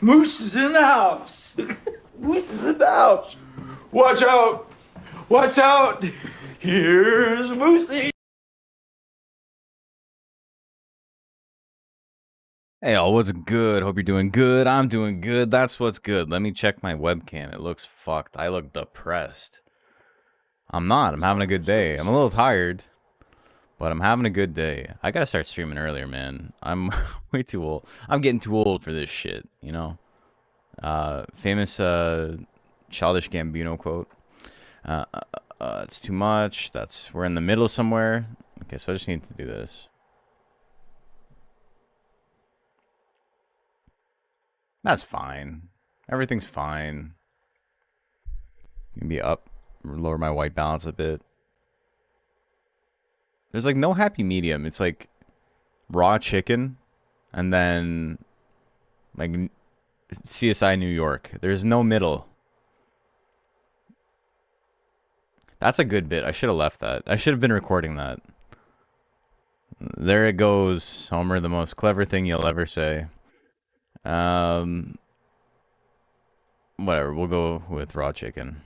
Moose is in the house. Moose is in the house. Watch out. Watch out. Here's Moosey. Hey, all, what's good? Hope you're doing good. I'm doing good. That's what's good. Let me check my webcam. It looks fucked. I look depressed. I'm not. I'm having a good day. I'm a little tired, but I'm having a good day. I gotta start streaming earlier, man. I'm way too old. I'm getting too old for this shit, you know? Famous Childish Gambino quote. It's too much. We're in the middle somewhere. Okay, so I just need to do this. That's fine. Everything's fine. You can be up, lower my white balance a bit. There's like no happy medium. It's like raw chicken and then like CSI New York. There's no middle. That's a good bit. I should have left that. I should have been recording that. There it goes, Homer, the most clever thing you'll ever say. Whatever, we'll go with raw chicken.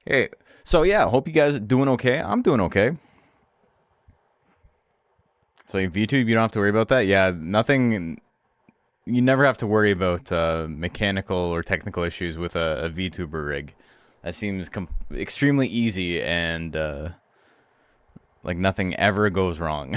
Hey, so yeah, hope you guys are doing okay. I'm doing okay. So VTube, you don't have to worry about that. Yeah, nothing. You never have to worry about mechanical or technical issues with a VTuber rig. That seems extremely easy and like nothing ever goes wrong.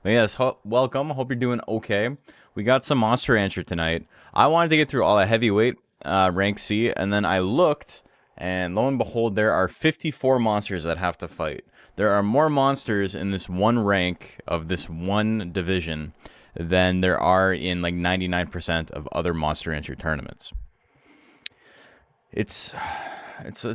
But yes, welcome. Hope you're doing okay. We got some Monster Rancher tonight. I wanted to get through all the heavyweight rank C, and then I looked, and lo and behold, there are 54 monsters that have to fight. There are more monsters in this one rank of this one division than there are in like 99% of other Monster Rancher tournaments. It's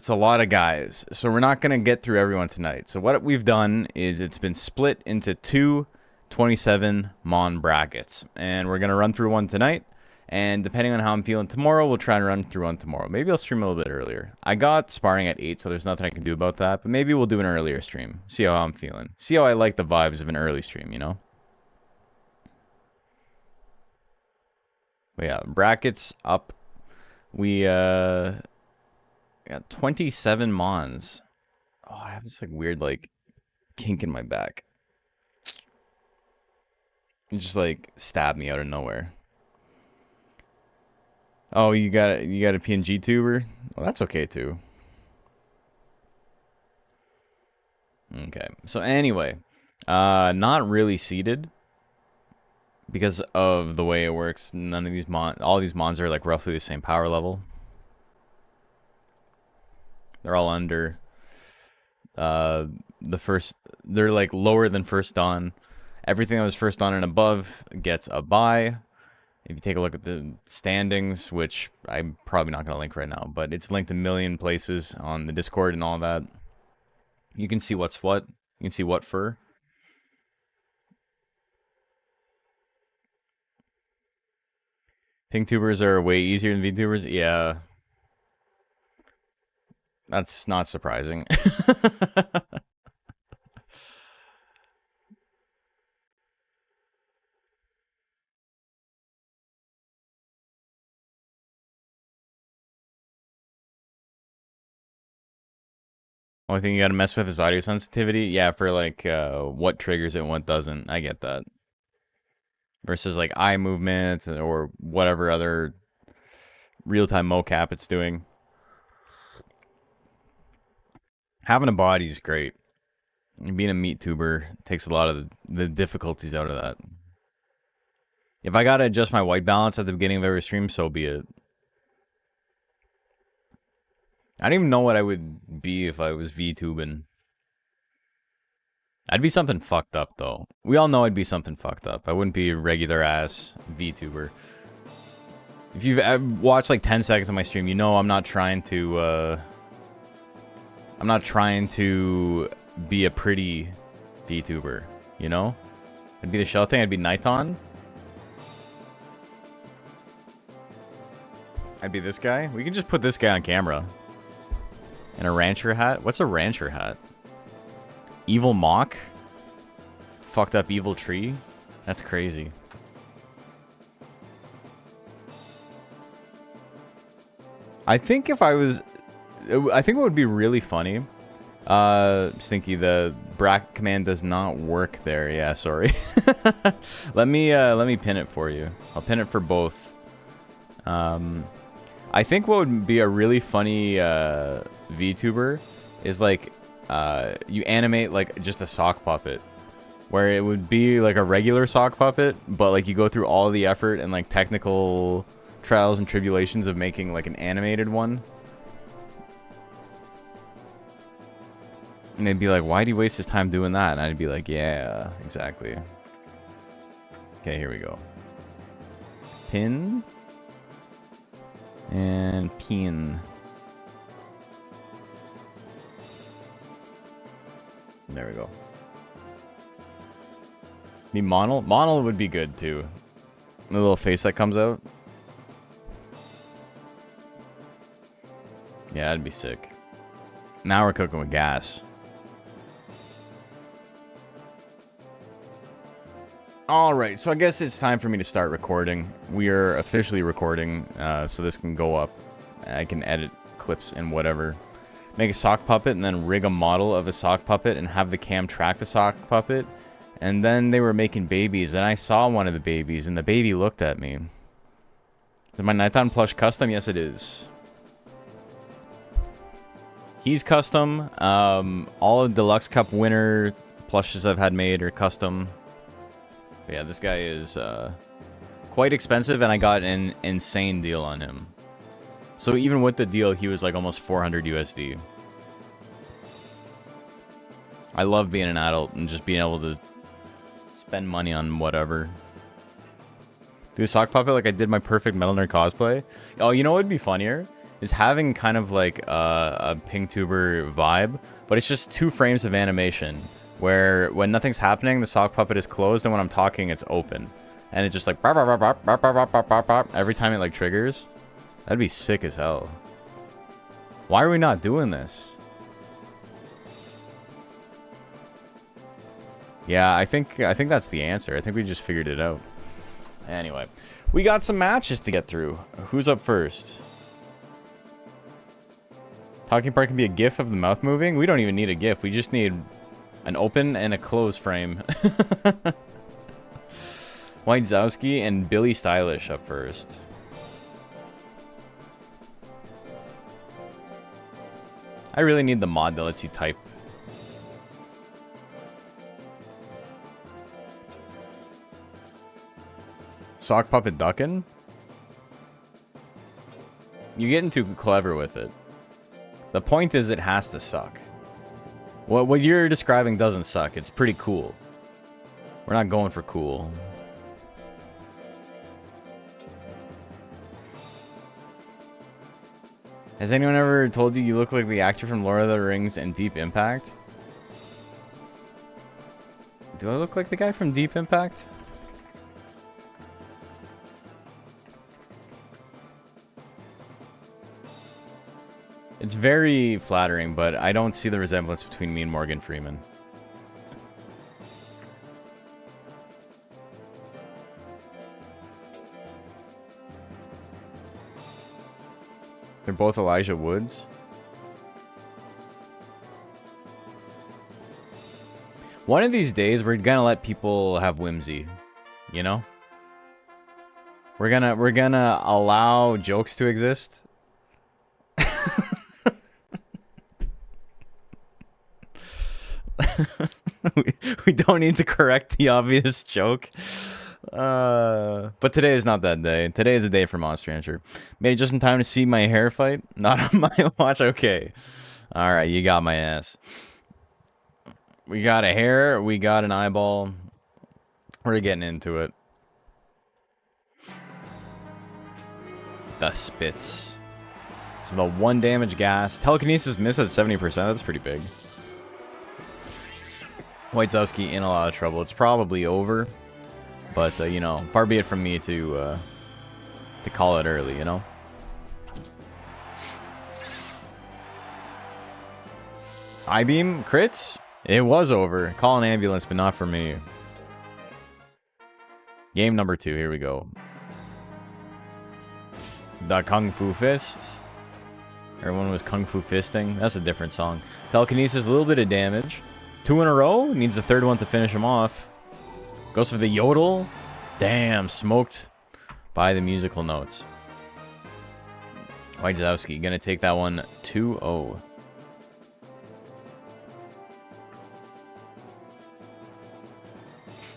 a lot of guys, so we're not gonna get through everyone tonight. So what we've done is it's been split into two 27 Mon brackets, and we're gonna run through one tonight, and depending on how I'm feeling tomorrow, we'll try and run through one tomorrow. Maybe I'll stream a little bit earlier. I got sparring at 8, so there's nothing I can do about that, but maybe we'll do an earlier stream. See how I'm feeling. See how I like the vibes of an early stream, you know? But yeah, brackets up. We got 27 Mons. Oh, I have this like weird like kink in my back. It just like stabbed me out of nowhere. Oh, you got a PNG tuber? Well, that's okay too. Okay. So anyway, not really seeded because of the way it works. None of these all these mons are like roughly the same power level. They're all under the first. They're like lower than first dawn. Everything that was first dawn and above gets a buy. If you take a look at the standings, which I'm probably not going to link right now, but it's linked a million places on the Discord and all that. You can see what's what. You can see what for. Pink tubers are way easier than VTubers. Yeah. That's not surprising. Only thing you gotta mess with is audio sensitivity. Yeah, for like what triggers it and what doesn't. I get that. Versus like eye movement or whatever other real-time mocap it's doing. Having a body is great. Being a meat tuber takes a lot of the difficulties out of that. If I gotta adjust my white balance at the beginning of every stream, so be it. I don't even know what I would be if I was VTubing. I'd be something fucked up, though. We all know I'd be something fucked up. I wouldn't be a regular ass VTuber. If you've watched like 10 seconds of my stream, you know I'm not trying to be a pretty VTuber, you know? I'd be the shell thing, I'd be Nighton. I'd be this guy. We can just put this guy on camera. And a rancher hat? What's a rancher hat? Evil Mock? Fucked up evil tree? That's crazy. I think if I was... I think it would be really funny. Stinky, the bracket command does not work there. Yeah, sorry. let me pin it for you. I'll pin it for both. I think what would be a really funny VTuber is like you animate like just a sock puppet, where it would be like a regular sock puppet, but like you go through all the effort and like technical trials and tribulations of making like an animated one. And they'd be like, why do you waste his time doing that? And I'd be like, yeah, exactly. Okay, here we go. Pin. And pin. There we go. Me Monel? Monel would be good too. The little face that comes out. Yeah, that'd be sick. Now we're cooking with gas. Alright, so I guess it's time for me to start recording. We are officially recording, so this can go up. I can edit clips and whatever. Make a sock puppet and then rig a model of a sock puppet and have the cam track the sock puppet. And then they were making babies, and I saw one of the babies, and the baby looked at me. Is my Nighton plush custom? Yes, it is. He's custom. All of Deluxe Cup winner plushes I've had made are custom. But yeah, this guy is quite expensive, and I got an insane deal on him. So even with the deal, he was like almost 400 USD. I love being an adult and just being able to spend money on whatever. Do a sock puppet like I did my perfect Metal Nerd cosplay. Oh, you know what would be funnier? Is having kind of like a PingTuber vibe, but it's just 2 frames of animation where when nothing's happening, the sock puppet is closed, and when I'm talking, it's open. And it's just like every time it like triggers. That'd be sick as hell. Why are we not doing this? Yeah, I think that's the answer. I think we just figured it out. Anyway, we got some matches to get through. Who's up first? Talking part can be a GIF of the mouth moving. We don't even need a GIF. We just need an open and a close frame. White Zowski and Billy Stylish up first. I really need the mod that lets you type. Sock puppet ducking? You're getting too clever with it. The point is it has to suck. What you're describing doesn't suck. It's pretty cool. We're not going for cool. Has anyone ever told you look like the actor from Lord of the Rings and Deep Impact? Do I look like the guy from Deep Impact? It's very flattering, but I don't see the resemblance between me and Morgan Freeman. They're both Elijah Woods. One of these days, we're gonna let people have whimsy, you know? We're gonna allow jokes to exist. we don't need to correct the obvious joke. But today is not that day. Today is a day for Monster Rancher. Made it just in time to see my hair fight. Not on my watch. Okay. All right, you got my ass. We got a hair. We got an eyeball. We're getting into it. The spits. So the 1 damage gas. Telekinesis miss at 70%. That's pretty big. Whitezowski in a lot of trouble. It's probably over. But, you know, far be it from me to call it early, you know? I-beam crits? It was over. Call an ambulance, but not for me. Game number 2. Here we go. The Kung Fu Fist. Everyone was Kung Fu Fisting. That's a different song. Telekinesis, a little bit of damage. 2 in a row. Needs the 3rd one to finish him off. Goes for the yodel. Damn, smoked by the musical notes. Whitezowski gonna take that one 2-0.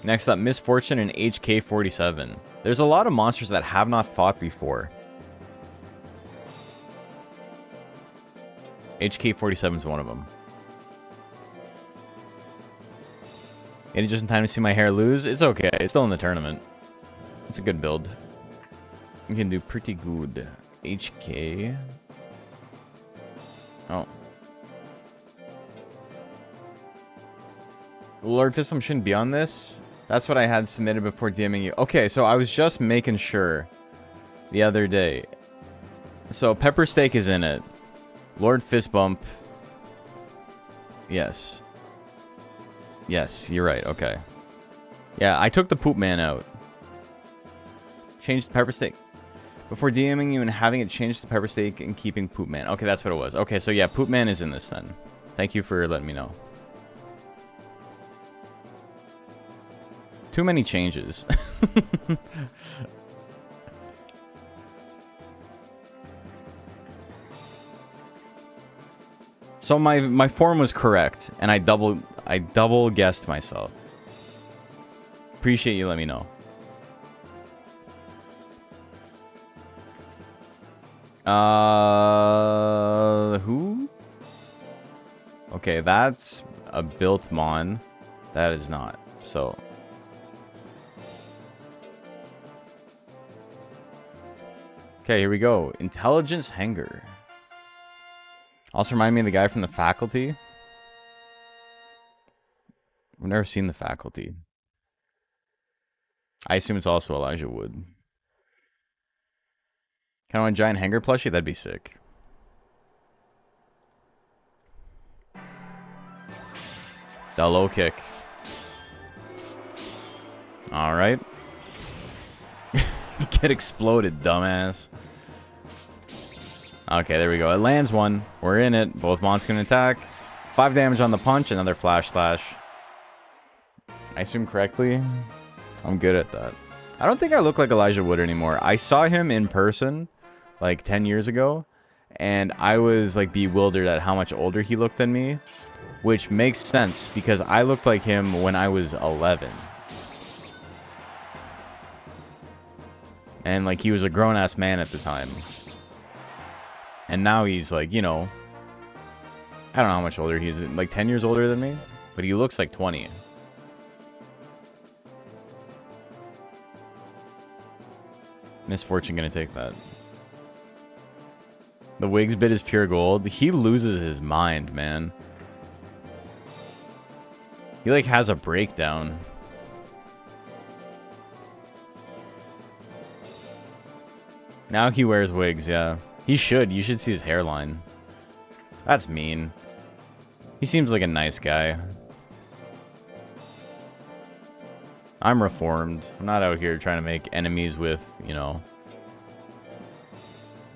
Next up, Misfortune and HK47. There's a lot of monsters that have not fought before. HK47 is one of them. It just in time to see my hair lose. It's okay. It's still in the tournament. It's a good build. You can do pretty good. HK. Oh. Lord Fistbump shouldn't be on this. That's what I had submitted before DMing you. Okay, so I was just making sure the other day. So Pepper Steak is in it. Lord Fistbump. Yes. Yes, you're right. Okay. Yeah, I took the Poop Man out. Changed Pepper Steak. Before DMing you and having it changed to Pepper Steak and keeping Poop Man. Okay, that's what it was. Okay, so yeah, Poop Man is in this then. Thank you for letting me know. Too many changes. So my form was correct, and I double guessed myself. Appreciate you letting me know. Who? Okay, that's a built mon. That is not. So. Okay, here we go. Intelligence Hanger. Also remind me of the guy from The Faculty. I've never seen The Faculty. I assume it's also Elijah Wood. Kind of want a giant hanger plushie? That'd be sick. The low kick. Alright. Get exploded, dumbass. Okay, there we go. It lands one. We're in it. Both mons can attack. 5 damage on the punch. Another flash slash. I assume correctly. I'm good at that. I don't think I look like Elijah Wood anymore. I saw him in person like 10 years ago. And I was like bewildered at how much older he looked than me. Which makes sense because I looked like him when I was 11. And like he was a grown-ass man at the time. And now he's like, you know, I don't know how much older he is. Like 10 years older than me. But he looks like 20. Misfortune gonna take that. The Wigs bit is pure gold. He loses his mind, man. He like has a breakdown. Now he wears wigs, yeah. He should. You should see his hairline. That's mean. He seems like a nice guy. I'm reformed. I'm not out here trying to make enemies with, you know,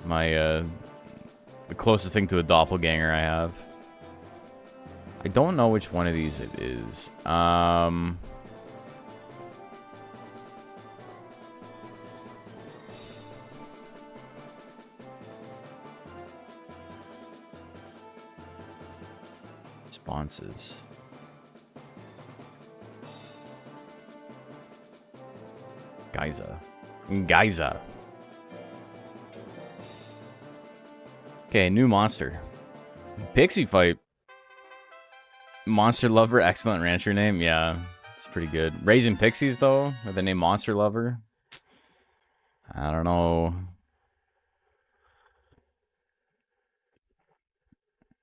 my, the closest thing to a doppelganger I have. I don't know which one of these it is. Responses. Geyser. Okay, new monster. Pixie fight. Monster Lover, excellent rancher name. Yeah, it's pretty good. Raising Pixies, though, with the name Monster Lover. I don't know.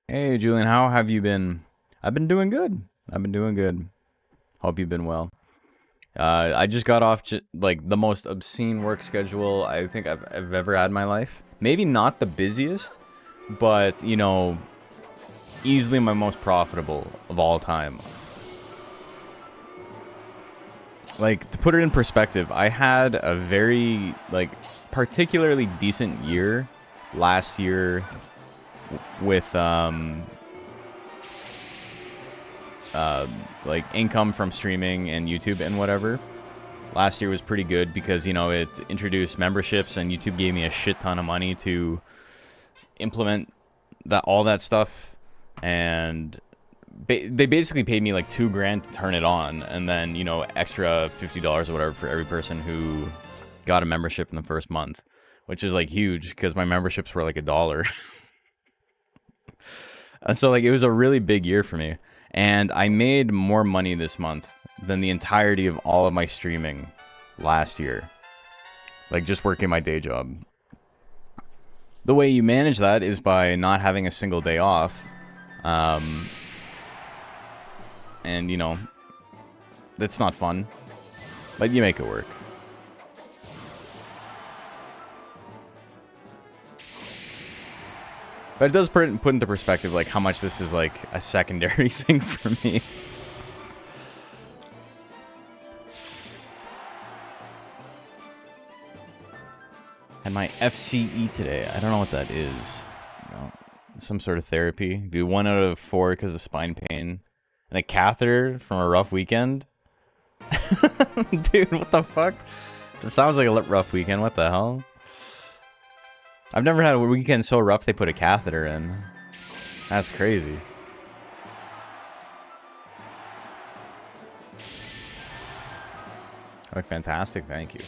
Hey, Julian, how have you been? I've been doing good. Hope you've been well. I just got off like the most obscene work schedule I think I've ever had in my life. Maybe not the busiest, but, you know, easily my most profitable of all time. Like, to put it in perspective, I had a very, like, particularly decent year last year with, like, income from streaming and YouTube and whatever. Last year was pretty good because, you know, it introduced memberships and YouTube gave me a shit ton of money to implement all that stuff. And they basically paid me like $2,000 to turn it on, and then, you know, extra $50 or whatever for every person who got a membership in the first month, which is like huge because my memberships were like $1. And so, like, it was a really big year for me, and I made more money this month than the entirety of all of my streaming last year, like just working my day job. The way you manage that is by not having a single day off. And, you know, that's not fun, but you make it work. But it does put into perspective, like, how much this is, like, a secondary thing for me. And my FCE today, I don't know what that is. You know, some sort of therapy. Do 1 out of 4 because of spine pain. And a catheter from a rough weekend? Dude, what the fuck? It sounds like a rough weekend. What the hell? I've never had a weekend so rough they put a catheter in. That's crazy. Oh, fantastic. Thank you.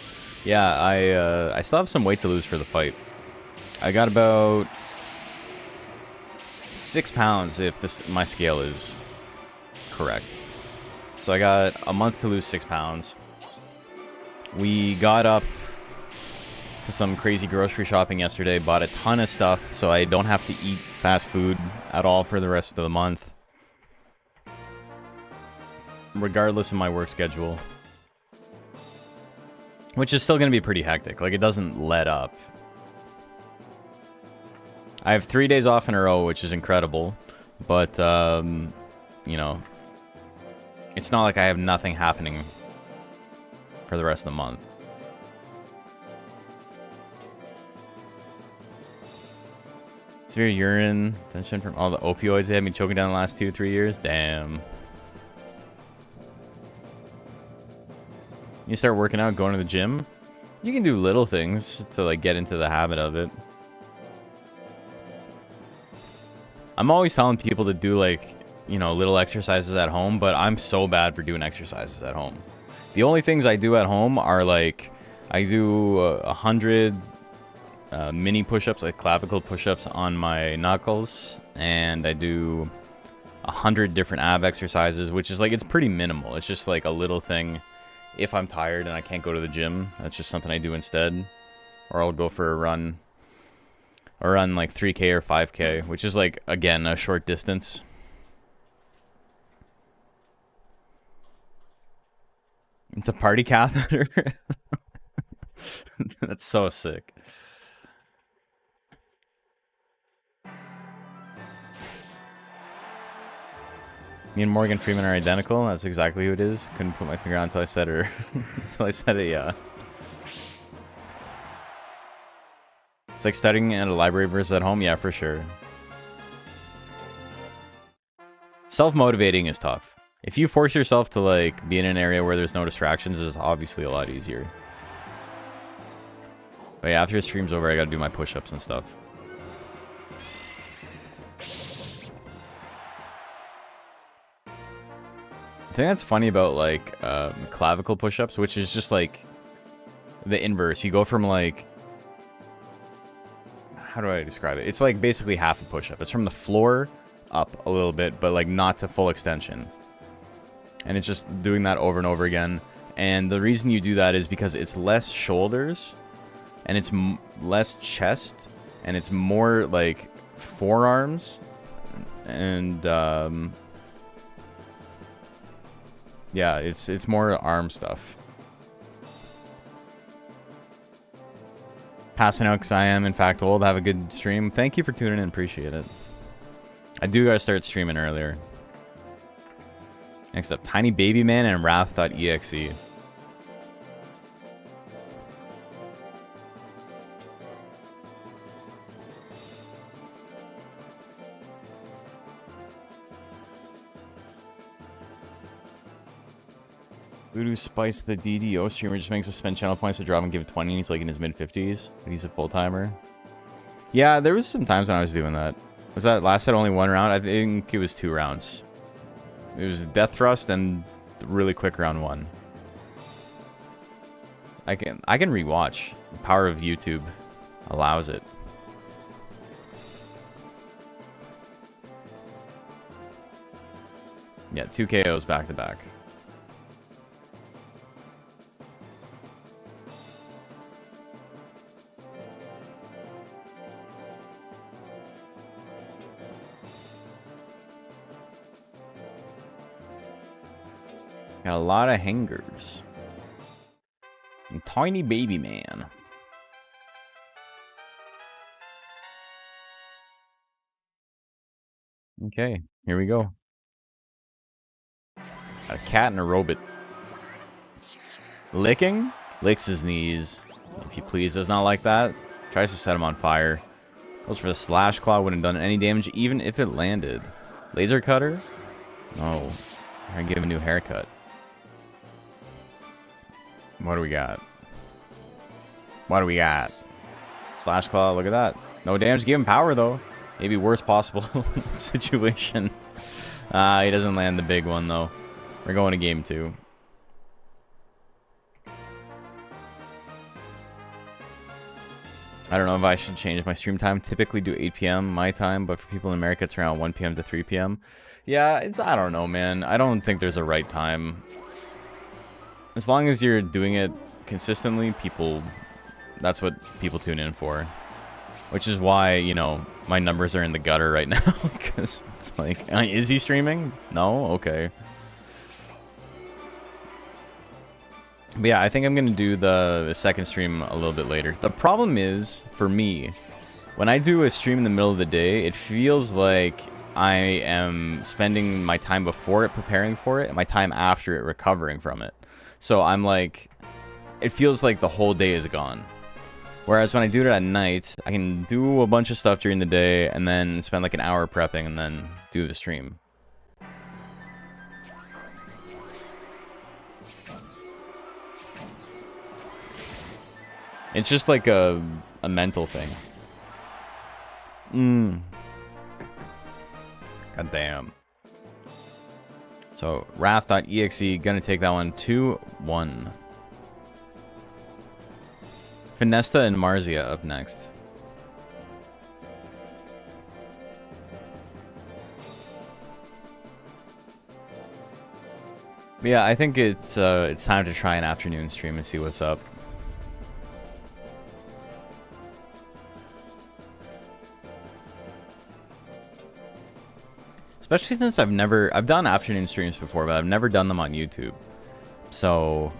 Yeah, I still have some weight to lose for the fight. I got about 6 pounds if my scale is correct. So I got a month to lose 6 pounds. We got up to some crazy grocery shopping yesterday, bought a ton of stuff so I don't have to eat fast food at all for the rest of the month, regardless of my work schedule, which is still going to be pretty hectic. Like, it doesn't let up. I have 3 days off in a row, which is incredible, but you know, it's not like I have nothing happening for the rest of the month. Severe urine tension from all the opioids they had me choking down the last 2-3 years. Damn. You start working out, going to the gym. You can do little things to, like, get into the habit of it. I'm always telling people to do, like, you know, little exercises at home, but I'm so bad for doing exercises at home. The only things I do at home are, like, I do 100 mini push-ups, like clavicle push-ups on my knuckles, and I do 100 different ab exercises, which is, like, it's pretty minimal. It's just like a little thing. If I'm tired and I can't go to the gym, that's just something I do instead. Or I'll go for a run. Or run like 3K or 5K, which is, like, again, a short distance. It's a party catheter. That's so sick. Me and Morgan Freeman are identical. That's exactly who it is. Couldn't put my finger on until I said her. Until I said it, yeah. It's like studying at a library versus at home. Yeah, for sure. Self-motivating is tough. If you force yourself to like be in an area where there's no distractions, it's obviously a lot easier. But yeah, after the stream's over, I gotta do my push-ups and stuff. The thing that's funny about like clavicle push-ups, which is just like the inverse. You go from like, how do I describe it? It's like basically half a push-up. It's from the floor up a little bit, but like not to full extension. And it's just doing that over and over again. And the reason you do that is because it's less shoulders and it's less chest and it's more like forearms and yeah, it's more arm stuff. Passing out because I am in fact old. Have a good stream. Thank you for tuning in. Appreciate it. I do gotta start streaming earlier. Next up, Tiny Baby Man and Wrath.exe. Voodoo Spice, the DDO streamer, just makes us spend channel points to drop and give 20. He's like in his mid-50s, but he's a full-timer. Yeah, there was some times when I was doing that. Was that lasted only one round? I think it was 2 rounds. It was Death Thrust and really quick round 1. I can rewatch. The power of YouTube allows it. Yeah, 2 KOs back to back. Got a lot of hangers. And Tiny Baby Man. Okay, here we go. Got a cat and a robot. Licking? Licks his knees. If you please, does not like that. Tries to set him on fire. Goes for the slash claw, wouldn't have done any damage even if it landed. Laser cutter? No. I give him a new haircut. What do we got? What do we got? Slash claw, look at that. No damage, give him power though. Maybe worst possible situation. He doesn't land the big one though. We're going to game 2. I don't know if I should change my stream time. Typically do 8 p.m. my time, but for people in America it's around 1 p.m. to 3 p.m. Yeah, I don't know, man. I don't think there's a right time. As long as you're doing it consistently, that's what people tune in for. Which is why, you know, my numbers are in the gutter right now. Because it's like, is he streaming? No? Okay. But yeah, I think I'm going to do the second stream a little bit later. The problem is, for me, when I do a stream in the middle of the day, it feels like I am spending my time before it preparing for it and my time after it recovering from it. So I'm like, it feels like the whole day is gone. Whereas when I do it at night, I can do a bunch of stuff during the day and then spend like an hour prepping and then do the stream. It's just like a mental thing. God damn. So, Wrath.exe, gonna take that one 2-1. Finesta and Marzia up next. But yeah, I think it's time to try an afternoon stream and see what's up. Especially since I've done afternoon streams before, but I've never done them on YouTube. So,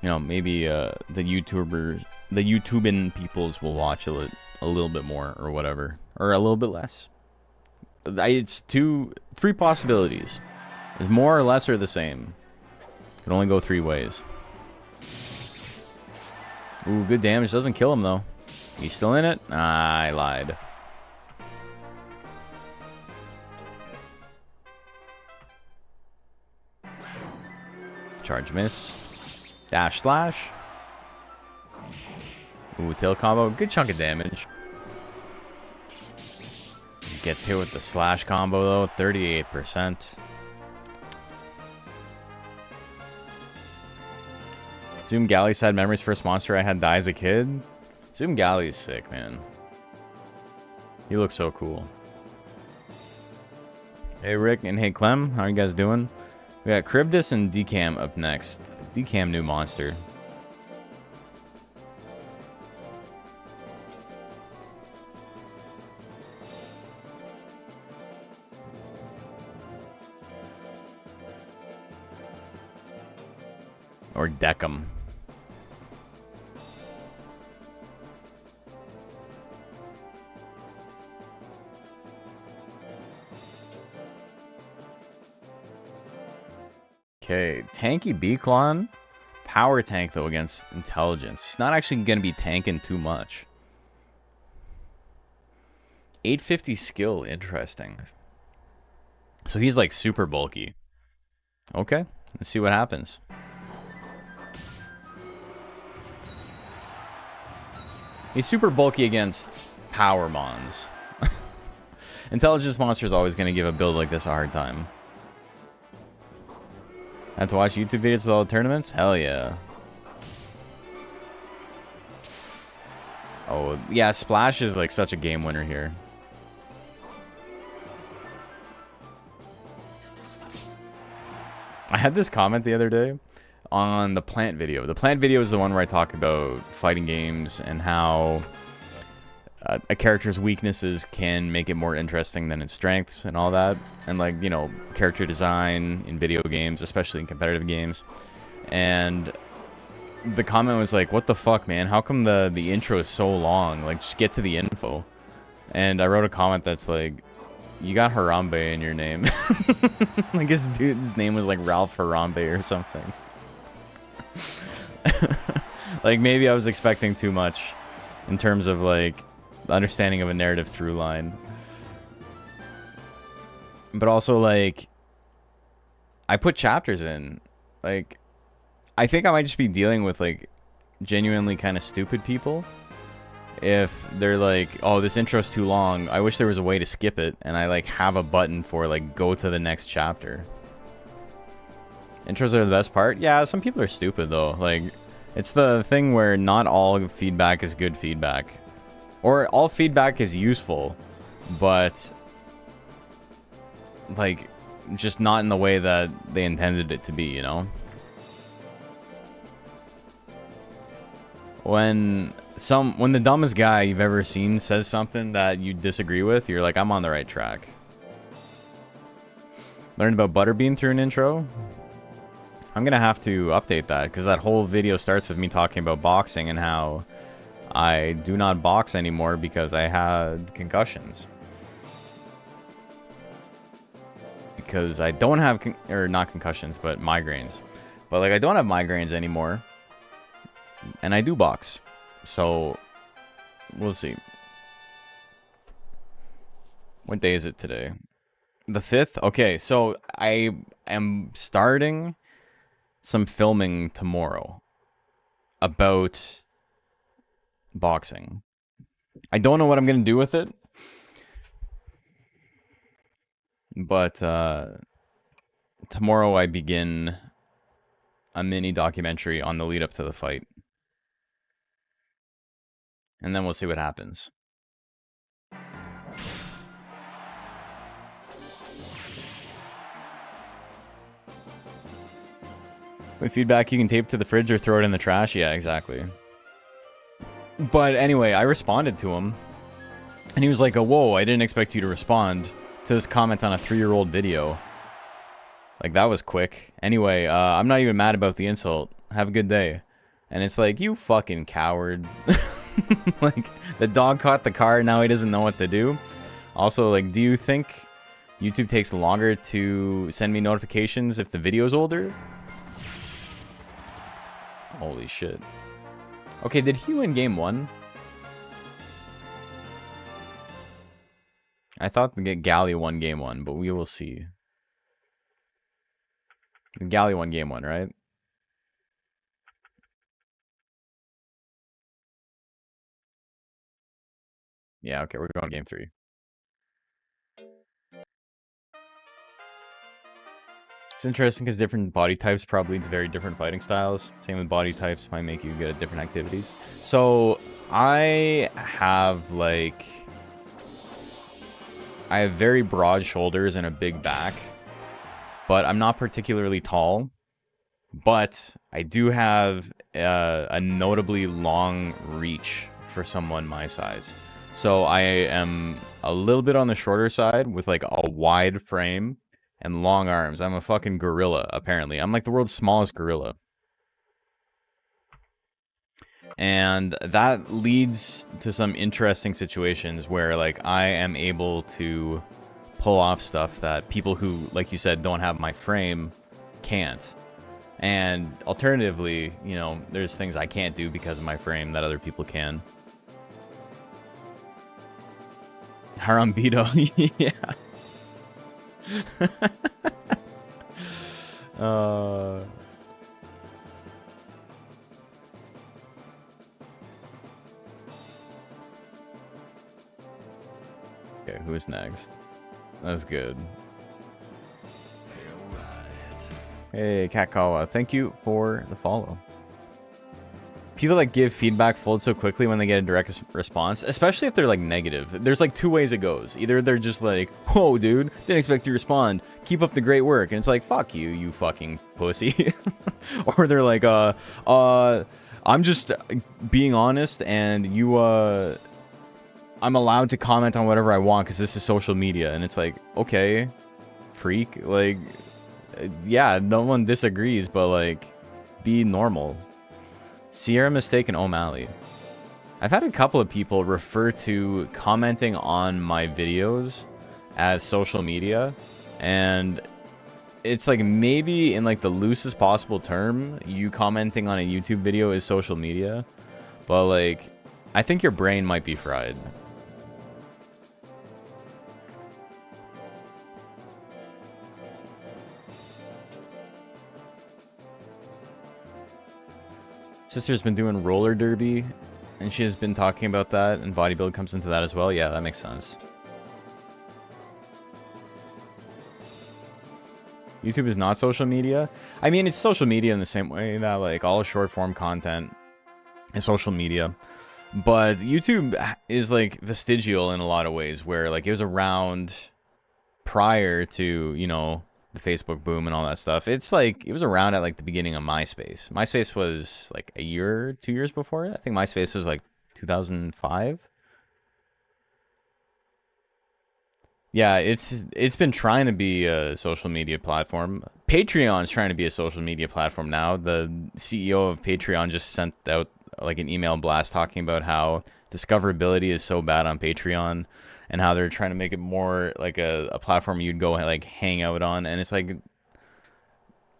you know, maybe the YouTubing peoples will watch a little bit more or whatever, or a little bit less. It's 3 possibilities. It's more or less or the same. Can only go 3 ways. Ooh, good damage. Doesn't kill him though. He's still in it? Ah, I lied. Charge miss. Dash slash. Ooh, tail combo. Good chunk of damage. Gets hit with the slash combo though. 38%. Zoom Galley side memories. First monster I had die as a kid. Zoom Galley is sick, man. He looks so cool. Hey Rick and hey Clem, how are you guys doing? We got Cribdus and Decam up next. Decam new monster. Or Decam. Okay, tanky Beaklon. Power tank, though, against intelligence. It's not actually going to be tanking too much. 850 skill, interesting. So he's, like, super bulky. Okay, let's see what happens. He's super bulky against power mons. Intelligence monster is always going to give a build like this a hard time. Have to watch YouTube videos with all the tournaments? Hell yeah. Oh, yeah, Splash is like such a game winner here. I had this comment the other day on the plant video. The plant video is the one where I talk about fighting games and how a character's weaknesses can make it more interesting than its strengths and all that. And like, you know, character design in video games, especially in competitive games. And the comment was like, what the fuck, man? How come the intro is so long? Like, just get to the info. And I wrote a comment that's like, you got Harambe in your name. Like, his name was like Ralph Harambe or something. Like, maybe I was expecting too much in terms of like understanding of a narrative through line, but also like I put chapters in. Like, I think I might just be dealing with like genuinely kind of stupid people if they're like, oh, this intro's too long, I wish there was a way to skip it, and I like have a button for like go to the next chapter. Intros are the best part. Yeah, some people are stupid though. Like, it's the thing where not all feedback is good feedback. Or all feedback is useful, but like just not in the way that they intended it to be, you know? When the dumbest guy you've ever seen says something that you disagree with, you're like, I'm on the right track. Learned about Butterbean through an intro? I'm gonna have to update that, because that whole video starts with me talking about boxing and how I do not box anymore because I had concussions. Because I don't have, or not concussions, but migraines. But like, I don't have migraines anymore. And I do box. So, we'll see. What day is it today? The 5th? Okay, so I am starting some filming tomorrow about boxing. I don't know what I'm gonna do with it, but tomorrow I begin a mini documentary on the lead up to the fight, and then we'll see what happens. With feedback you can tape to the fridge or throw it in the trash. Yeah, exactly. But anyway, I responded to him, and he was like, oh, whoa, I didn't expect you to respond to this comment on a 3-year-old video. Like, that was quick. Anyway, I'm not even mad about the insult. Have a good day. And it's like, you fucking coward. Like, the dog caught the car, now he doesn't know what to do. Also, like, do you think YouTube takes longer to send me notifications if the video's older? Holy shit. Okay, did he win game 1? I thought the Galley won game 1, but we will see. Galley won game 1, right? Yeah, okay, we're going to game 3. It's interesting because different body types probably lead to very different fighting styles. Same with body types, might make you good at different activities. So I have I have very broad shoulders and a big back, but I'm not particularly tall. But I do have a notably long reach for someone my size. So I am a little bit on the shorter side with like a wide frame and long arms. I'm a fucking gorilla, apparently. I'm like the world's smallest gorilla. And that leads to some interesting situations where like I am able to pull off stuff that people who, like you said, don't have my frame can't. And alternatively, you know, there's things I can't do because of my frame that other people can. Harambito, yeah. Okay, who's next? That's good. Hey, Katkawa, thank you for the follow. People that give feedback fold so quickly when they get a direct response, especially if they're like negative. There's like two ways it goes. Either they're just like, whoa, dude, didn't expect you to respond. Keep up the great work. And it's like, fuck you, you fucking pussy. Or they're like, I'm just being honest and you, I'm allowed to comment on whatever I want because this is social media. And it's like, okay, freak. Like, yeah, no one disagrees, but like, be normal. Sierra Mistake and O'Malley. I've had a couple of people refer to commenting on my videos as social media, and it's like maybe in like the loosest possible term, you commenting on a YouTube video is social media, but like, I think your brain might be fried. Sister's been doing roller derby, and she has been talking about that, and bodybuilding comes into that as well. Yeah, that makes sense. YouTube is not social media. I mean, it's social media in the same way that like all short form content is social media. But YouTube is like vestigial in a lot of ways, where like it was around prior to, you know, the Facebook boom and all that stuff. It's like it was around at like the beginning of MySpace. MySpace was like a year, 2 years before it. I think MySpace was like 2005. Yeah, it's been trying to be a social media platform. Patreon's trying to be a social media platform now. The CEO of Patreon just sent out like an email blast talking about how discoverability is so bad on Patreon, and how they're trying to make it more like a platform you'd go like hang out on. And it's like,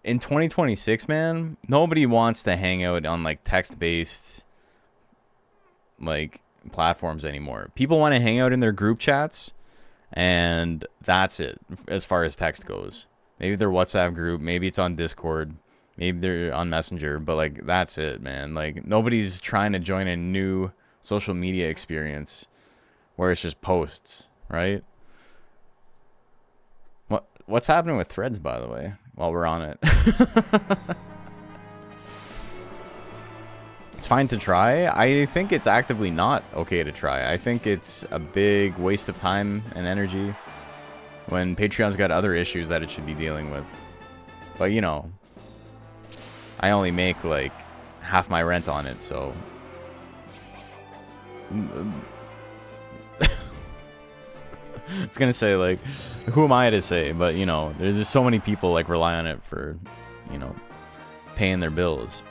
in 2026, man, nobody wants to hang out on like text-based like platforms anymore. People want to hang out in their group chats, and that's it as far as text goes. Maybe their WhatsApp group, maybe it's on Discord, maybe they're on Messenger, but like that's it, man. Like nobody's trying to join a new social media experience where it's just posts, right? What's happening with Threads, by the way, while we're on it? It's fine to try. I think it's actively not okay to try. I think it's a big waste of time and energy when Patreon's got other issues that it should be dealing with. But, you know, I only make, like, half my rent on it, so... I was gonna say, like, who am I to say? But, you know, there's just so many people, like, rely on it for, you know, paying their bills.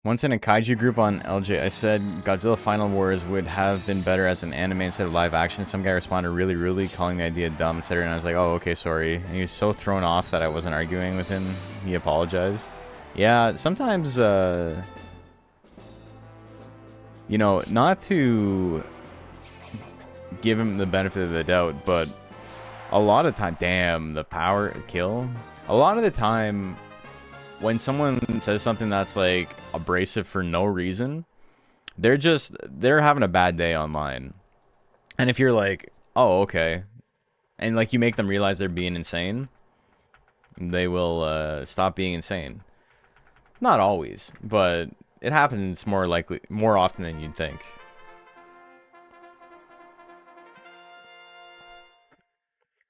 Once in a kaiju group on LJ, I said Godzilla Final Wars would have been better as an anime instead of live action. Some guy responded really, calling the idea dumb, etc. And I was like, oh, okay, sorry. And he was so thrown off that I wasn't arguing with him. He apologized. Yeah, sometimes, you know, not to give him the benefit of the doubt, but a lot of time, damn, the power kill. A lot of the time, when someone says something that's like abrasive for no reason, they're having a bad day online. And if you're like, oh, okay, and like you make them realize they're being insane, they will stop being insane. Not always, but it happens more often than you'd think.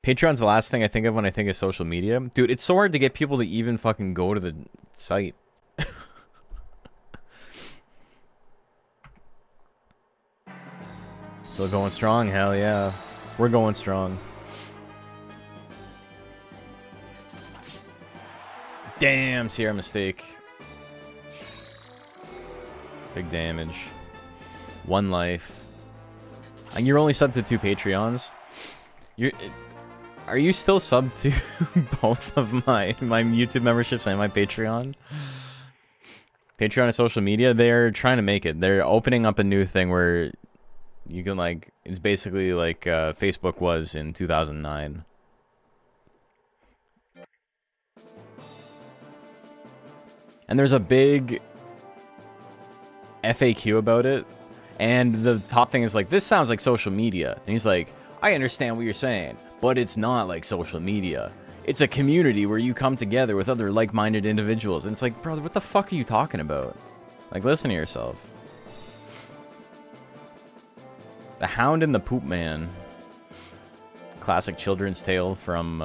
Patreon's the last thing I think of when I think of social media. Dude, it's so hard to get people to even fucking go to the site. Still going strong? Hell yeah. We're going strong. Damn, Sierra mistake. Big damage. 1 life. And you're only subbed to 2 Patreons. Are you still subbed to both of my YouTube memberships and my Patreon? Patreon and social media, they're trying to make it. They're opening up a new thing where you can, like, it's basically like Facebook was in 2009. And there's a big FAQ about it. And the top thing is like, this sounds like social media. And he's like, I understand what you're saying, but it's not like social media. It's a community where you come together with other like-minded individuals. And it's like, brother, what the fuck are you talking about? Like, listen to yourself. The Hound and the Poop Man. Classic children's tale from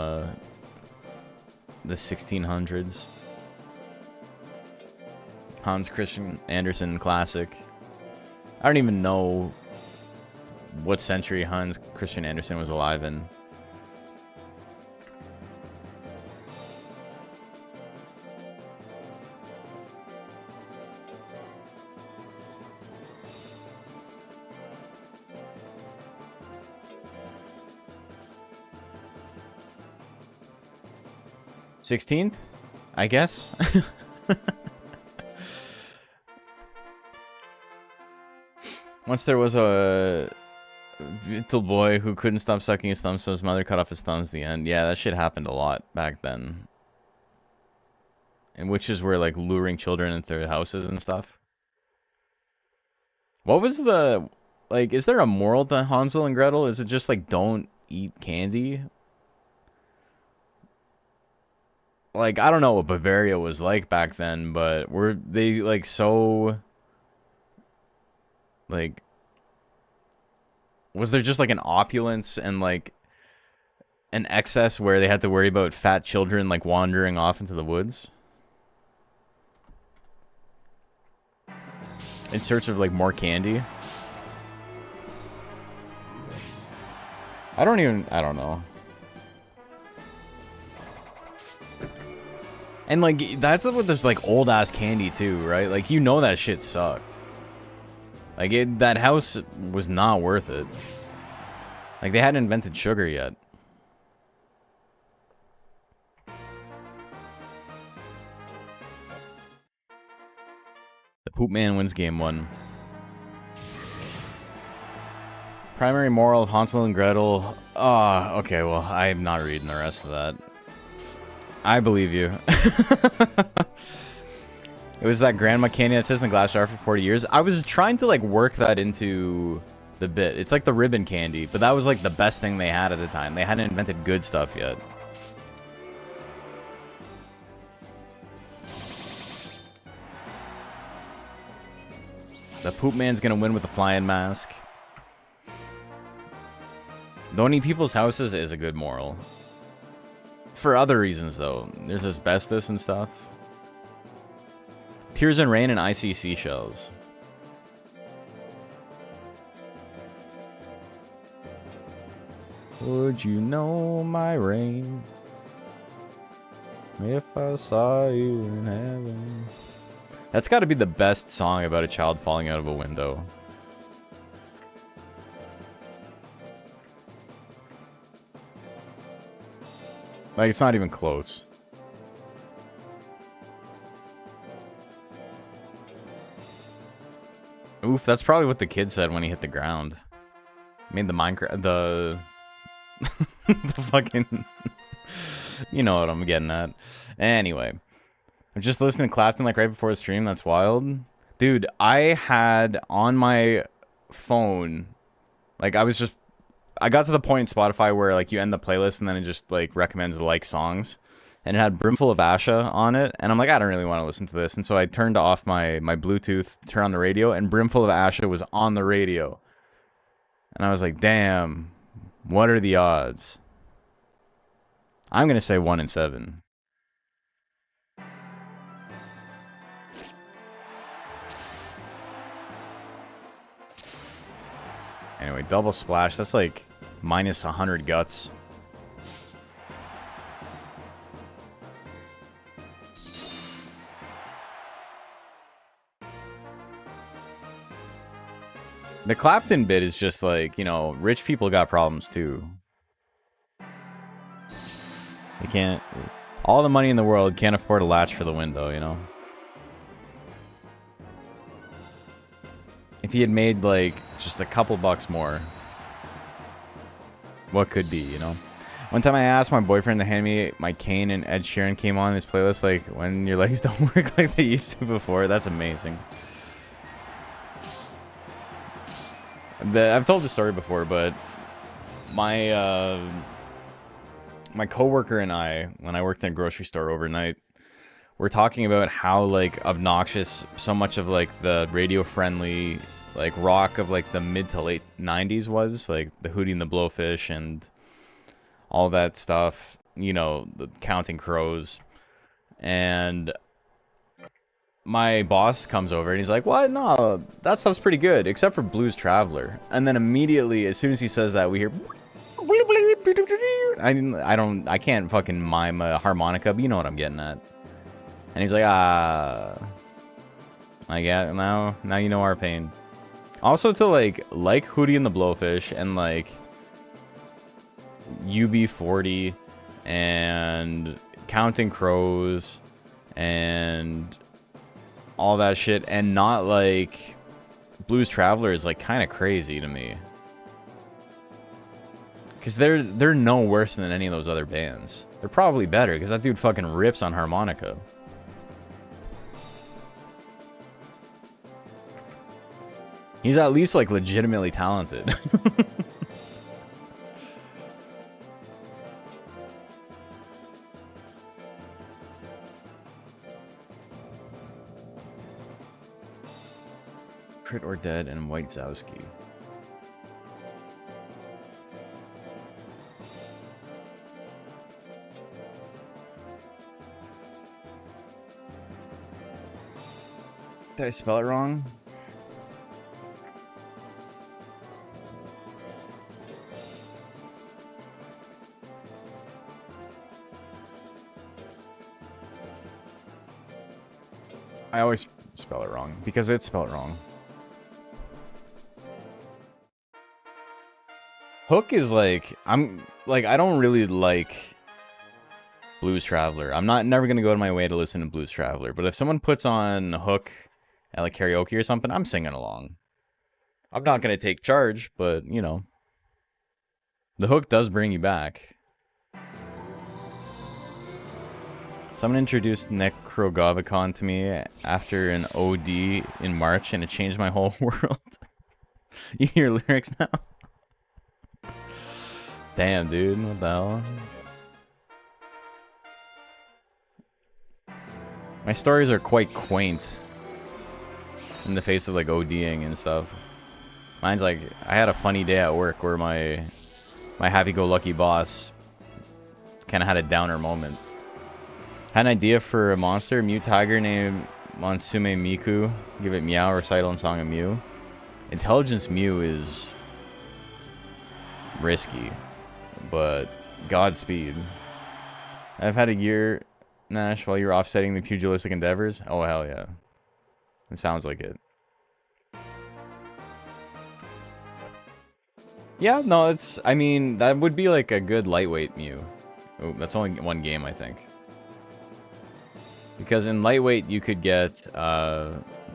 the 1600s. Hans Christian Andersen classic. I don't even know what century Hans Christian Andersen was alive in. '16th, I guess. Once there was a little boy who couldn't stop sucking his thumb, so his mother cut off his thumbs at the end. Yeah, that shit happened a lot back then. And witches were like luring children into their houses and stuff. What was the, like, is there a moral to Hansel and Gretel? Is it just like, don't eat candy? Like, I don't know what Bavaria was like back then, but were they like so, like, was there just like an opulence and like an excess where they had to worry about fat children like wandering off into the woods in search of like more candy? I don't know. And like, that's what there's like old ass candy too, right? Like, you know that shit sucked. Like, that house was not worth it. Like, they hadn't invented sugar yet. The Poop Man wins game 1. Primary moral of Hansel and Gretel. Oh, okay, well, I'm not reading the rest of that. I believe you. It was that grandma candy that sits in a glass jar for 40 years. I was trying to, like, work that into the bit. It's like the ribbon candy, but that was, like, the best thing they had at the time. They hadn't invented good stuff yet. The Poop Man's gonna win with a flying mask. Don't eat people's houses is a good moral. For other reasons, though. There's asbestos and stuff. Tears and Rain and Icy Seashells. Would you know my rain if I saw you in heaven? That's got to be the best song about a child falling out of a window. Like, it's not even close. Oof, that's probably what the kid said when he hit the ground. I mean, the Minecraft, the fucking, you know what I'm getting at. Anyway, I'm just listening to Clapton like right before the stream. That's wild. Dude, I had on my phone, like I got to the point in Spotify where like you end the playlist and then it just like recommends the like songs. And it had Brimful of Asha on it. And I'm like, I don't really want to listen to this. And so I turned off my Bluetooth, turned on the radio, and Brimful of Asha was on the radio. And I was like, damn, what are the odds? I'm going to say 1 in 7. Anyway, double splash. That's like minus 100 guts. The Clapton bit is just like, you know, rich people got problems too. They can't... All the money in the world can't afford a latch for the window, you know? If he had made, like, just a couple bucks more, what could be, you know? One time I asked my boyfriend to hand me my cane and Ed Sheeran came on his playlist, like, when your legs don't work like they used to before. That's amazing. I've told the story before, but my my coworker and I, when I worked in a grocery store overnight, we're talking about how like obnoxious so much of like the radio friendly like rock of like the mid to late 90s was, like the Hootie and the Blowfish and all that stuff, you know, the Counting Crows. And my boss comes over and he's like, what? No, that stuff's pretty good, except for Blues Traveler. And then immediately, as soon as he says that, we hear... I can't fucking mime a harmonica, but you know what I'm getting at. And he's like, I get now you know our pain. Also to like Hootie and the Blowfish and like UB40 and Counting Crows and all that shit, and not like Blues Traveler is like kind of crazy to me, because they're no worse than any of those other bands. They're probably better because that dude fucking rips on harmonica. He's at least like legitimately talented. Crit or Dead and White Zowski. Did I spell it wrong? I always spell it wrong because it's spelled wrong. Hook is like, I don't really like Blues Traveler. I'm never gonna go to my way to listen to Blues Traveler, but if someone puts on Hook at like karaoke or something, I'm singing along. I'm not gonna take charge, but you know, the hook does bring you back. Someone introduced Necrogavicon to me after an OD in March, and it changed my whole world. You hear lyrics now? Damn, dude, what the hell? My stories are quite quaint in the face of like ODing and stuff. Mine's like, I had a funny day at work where my happy-go-lucky boss kind of had a downer moment. Had an idea for a monster, Mew Tiger named Monsume Miku. Give it Meow, Recital, and Song of Mew. Intelligence Mew is risky, but Godspeed. I've had a year, Nash, while you're offsetting the pugilistic endeavors. Oh, hell yeah. It sounds like it. Yeah, no, it's... I mean, that would be like a good lightweight Mew. Oh, that's only one game, I think. Because in lightweight, you could get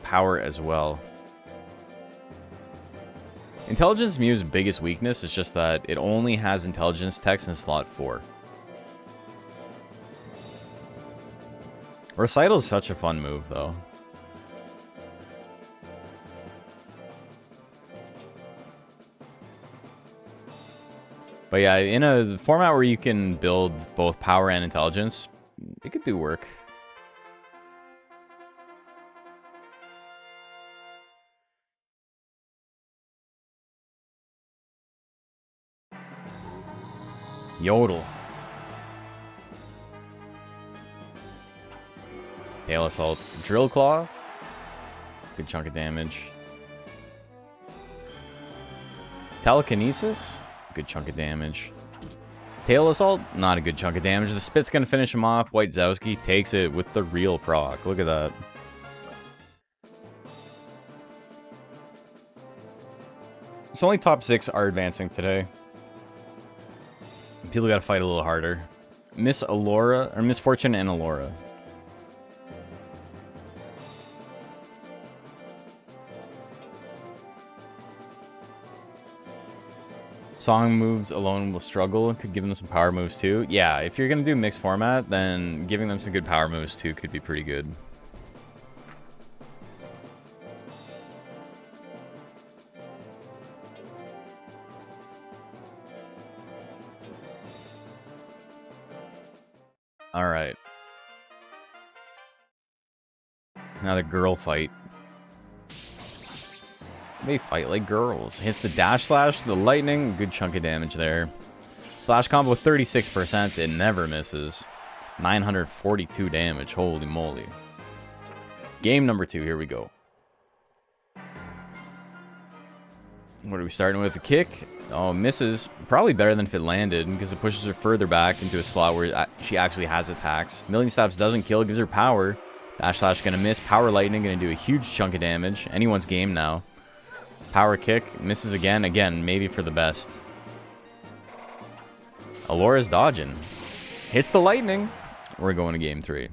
power as well. Intelligence Mew's biggest weakness is just that it only has intelligence text in slot 4. Recital is such a fun move, though. But yeah, in a format where you can build both power and intelligence, it could do work. Yodel. Tail Assault. Drill Claw. Good chunk of damage. Telekinesis. Good chunk of damage. Tail Assault. Not a good chunk of damage. The Spit's going to finish him off. White Zowski takes it with the real proc. Look at that. It's only top 6 are advancing today. People got to fight a little harder. Miss Alora, or Misfortune and Alora. Song moves alone will struggle. Could give them some power moves too. Yeah, if you're going to do mixed format, then giving them some good power moves too could be pretty good. Alright. Now the girl fight. They fight like girls. Hits the dash slash, the lightning, good chunk of damage there. Slash combo 36%, it never misses. 942 damage, holy moly. Game number 2, here we go. What are we starting with? A kick? Oh, misses. Probably better than if it landed, because it pushes her further back into a slot where she actually has attacks. Million Stabs doesn't kill, gives her power. Dash slash gonna miss. Power lightning gonna do a huge chunk of damage. Anyone's game now. Power kick, misses again. Again, maybe for the best. Alora's dodging. Hits the lightning. We're going to game 3.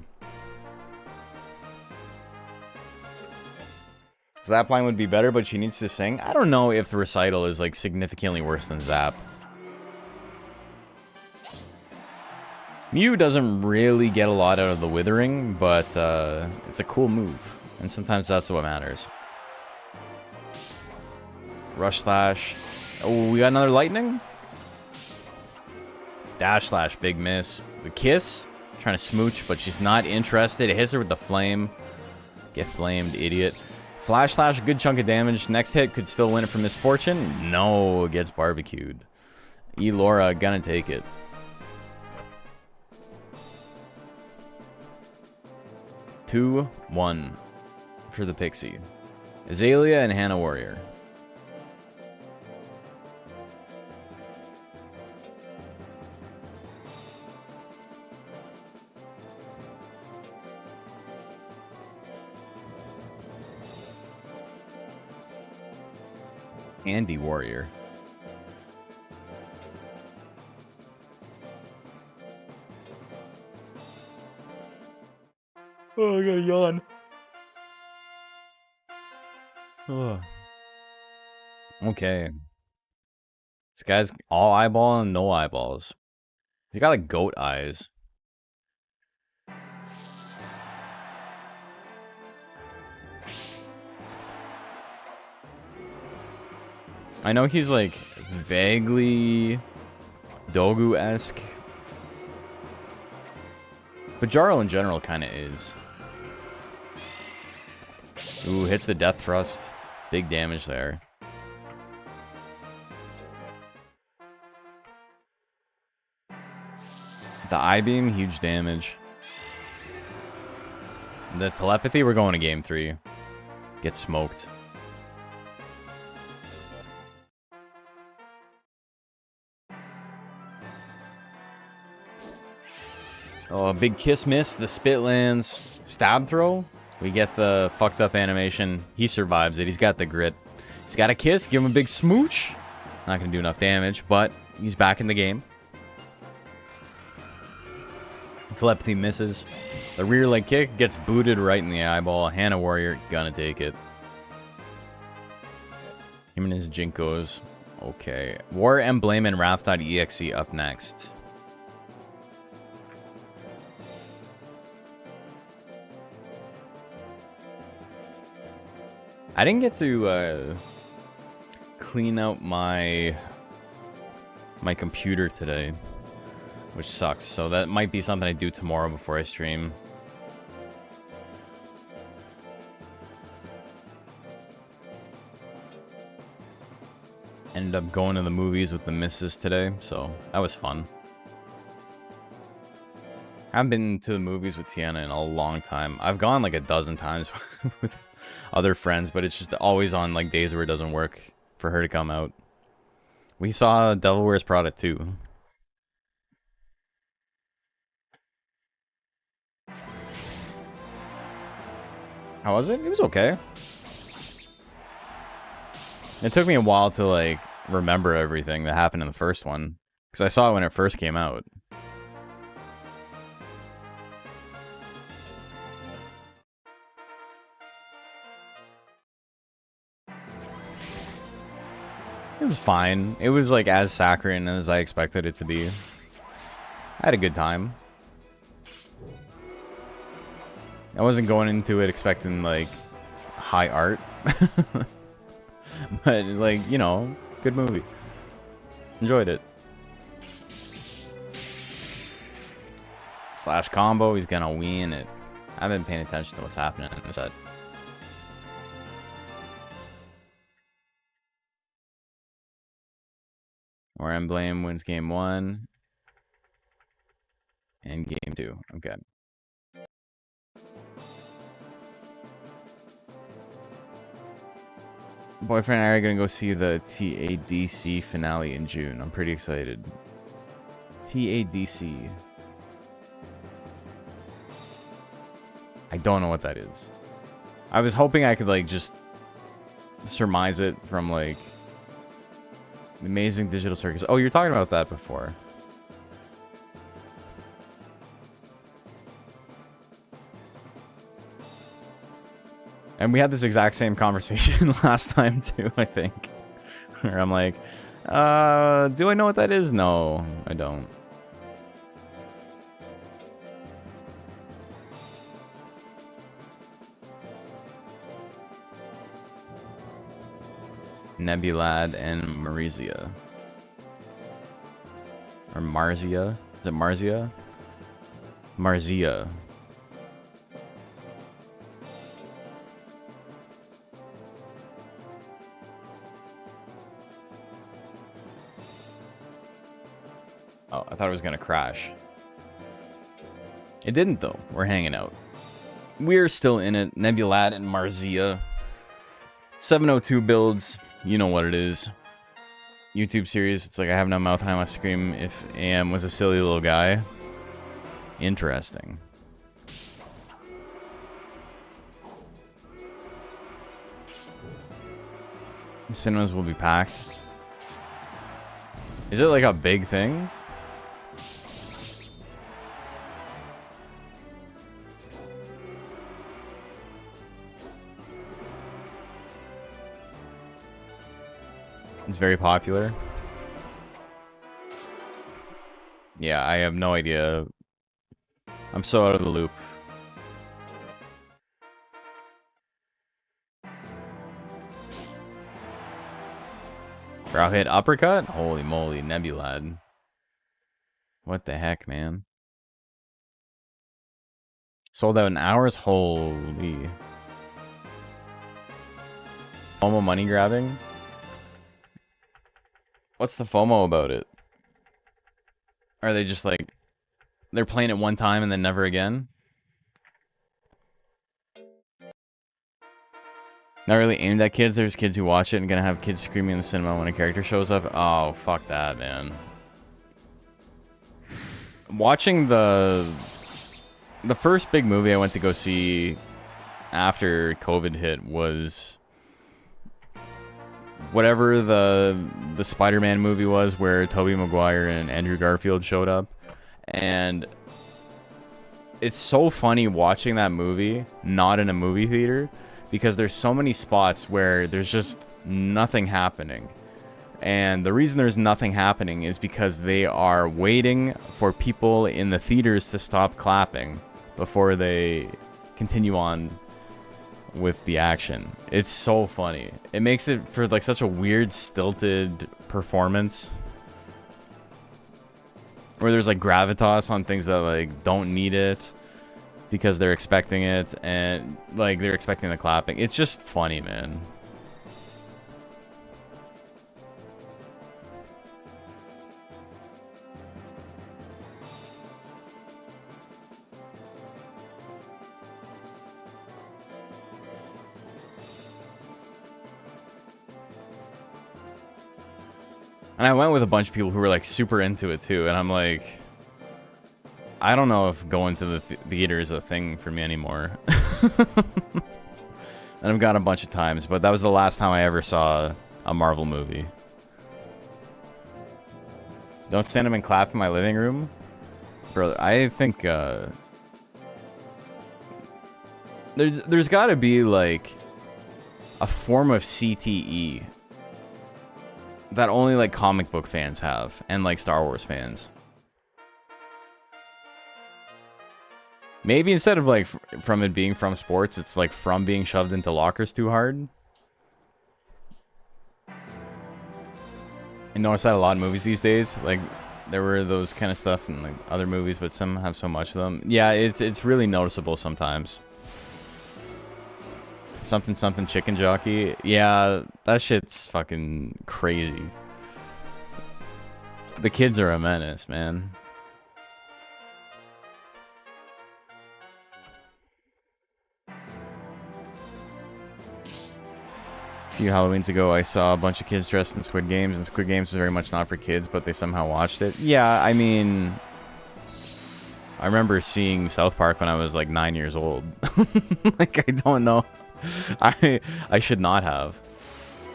Zapline would be better, but she needs to sing. I don't know if the recital is like significantly worse than Zap. Mew doesn't really get a lot out of the Withering, but it's a cool move. And sometimes that's what matters. Rush slash. Oh, we got another lightning? Dash slash, big miss. The kiss, trying to smooch, but she's not interested. It hits her with the flame. Get flamed, idiot. Flash slash, good chunk of damage. Next hit could still win it from Misfortune. No, it gets barbecued. Elora gonna take it. Two, 1 for the Pixie. Azalea and Hannah Warrior. Andy Warrior. Oh, I gotta yawn. Oh. Okay. This guy's all eyeball and no eyeballs. He's got like goat eyes. I know he's like vaguely Dogu-esque, but Jarl in general kind of is. Ooh, hits the death thrust. Big damage there. The I-beam, huge damage. The telepathy, we're going to game 3. Get smoked. Oh, a big kiss miss. The spit lands. Stab throw. We get the fucked up animation. He survives it. He's got the grit. He's got a kiss. Give him a big smooch. Not going to do enough damage, but he's back in the game. Telepathy misses. The rear leg kick gets booted right in the eyeball. Hannah Warrior gonna take it. Him and his Jinkos. Okay. War Emblem and Wrath.exe up next. I didn't get to clean out my computer today, which sucks. So that might be something I do tomorrow before I stream. Ended up going to the movies with the missus today, so that was fun. I haven't been to the movies with Tiana in a long time. I've gone like a dozen times with other friends, but it's just always on like days where it doesn't work for her to come out. We saw Devil Wears Prada too. How was it? It was okay. It took me a while to like remember everything that happened in the first one, because I saw it when it first came out. It was fine. It was like as saccharine as I expected it to be. I had a good time. I wasn't going into it expecting like high art. But like, you know, good movie. Enjoyed it. Slash combo, he's gonna win it. I haven't been paying attention to what's happening in the set. Or Emblem wins game 1 and game 2. Okay. Boyfriend and I are gonna go see the TADC finale in June. I'm pretty excited. TADC. I don't know what that is. I was hoping I could like just surmise it from like the Amazing Digital Circus. Oh, you're talking about that before. And we had this exact same conversation last time too, I think. Where I'm like, do I know what that is? No, I don't. Nebulad and Marizia. Or Marzia? Is it Marzia? Marzia. Oh, I thought it was gonna crash. It didn't though. We're hanging out. We're still in it. Nebulad and Marzia. 702 builds. You know what it is. YouTube series. It's like I have no mouth, I must scream if AM was a silly little guy. Interesting. The cinemas will be packed. Is it like a big thing? It's very popular. Yeah, I have no idea. I'm so out of the loop. Brow hit uppercut? Holy moly, Nebulad. What the heck, man? Sold out in hours? Holy. FOMO money grabbing? What's the FOMO about it? Are they just like, they're playing it one time and then never again? Not really aimed at kids. There's kids who watch it and gonna have kids screaming in the cinema when a character shows up. Oh, fuck that, man. Watching the first big movie I went to go see after COVID hit was whatever the Spider-Man movie was, where Tobey Maguire and Andrew Garfield showed up. And it's so funny watching that movie not in a movie theater, because there's so many spots where there's just nothing happening. And the reason there's nothing happening is because they are waiting for people in the theaters to stop clapping before they continue on with the action. It's so funny. It makes it for like such a weird stilted performance where there's like gravitas on things that like don't need it because they're expecting it, and like they're expecting the clapping. It's just funny, man. And I went with a bunch of people who were like super into it too, and I'm like, I don't know if going to the theater is a thing for me anymore. And I've gone a bunch of times, but that was the last time I ever saw a Marvel movie. Don't stand up and clap in my living room? Bro, I think there's gotta be like a form of CTE that only like comic book fans have, and like Star Wars fans. Maybe instead of like from it being from sports, it's like from being shoved into lockers too hard. I notice that a lot of movies these days, like there were those kind of stuff in like other movies, but some have so much of them. Yeah, it's really noticeable sometimes. Something something chicken jockey. Yeah, that shit's fucking crazy. The kids are a menace, man. A few Halloweens ago, I saw a bunch of kids dressed in Squid Games, and Squid Games was very much not for kids, but they somehow watched it. Yeah, I mean, I remember seeing South Park when I was like 9 years old. Like, I don't know. I should not have.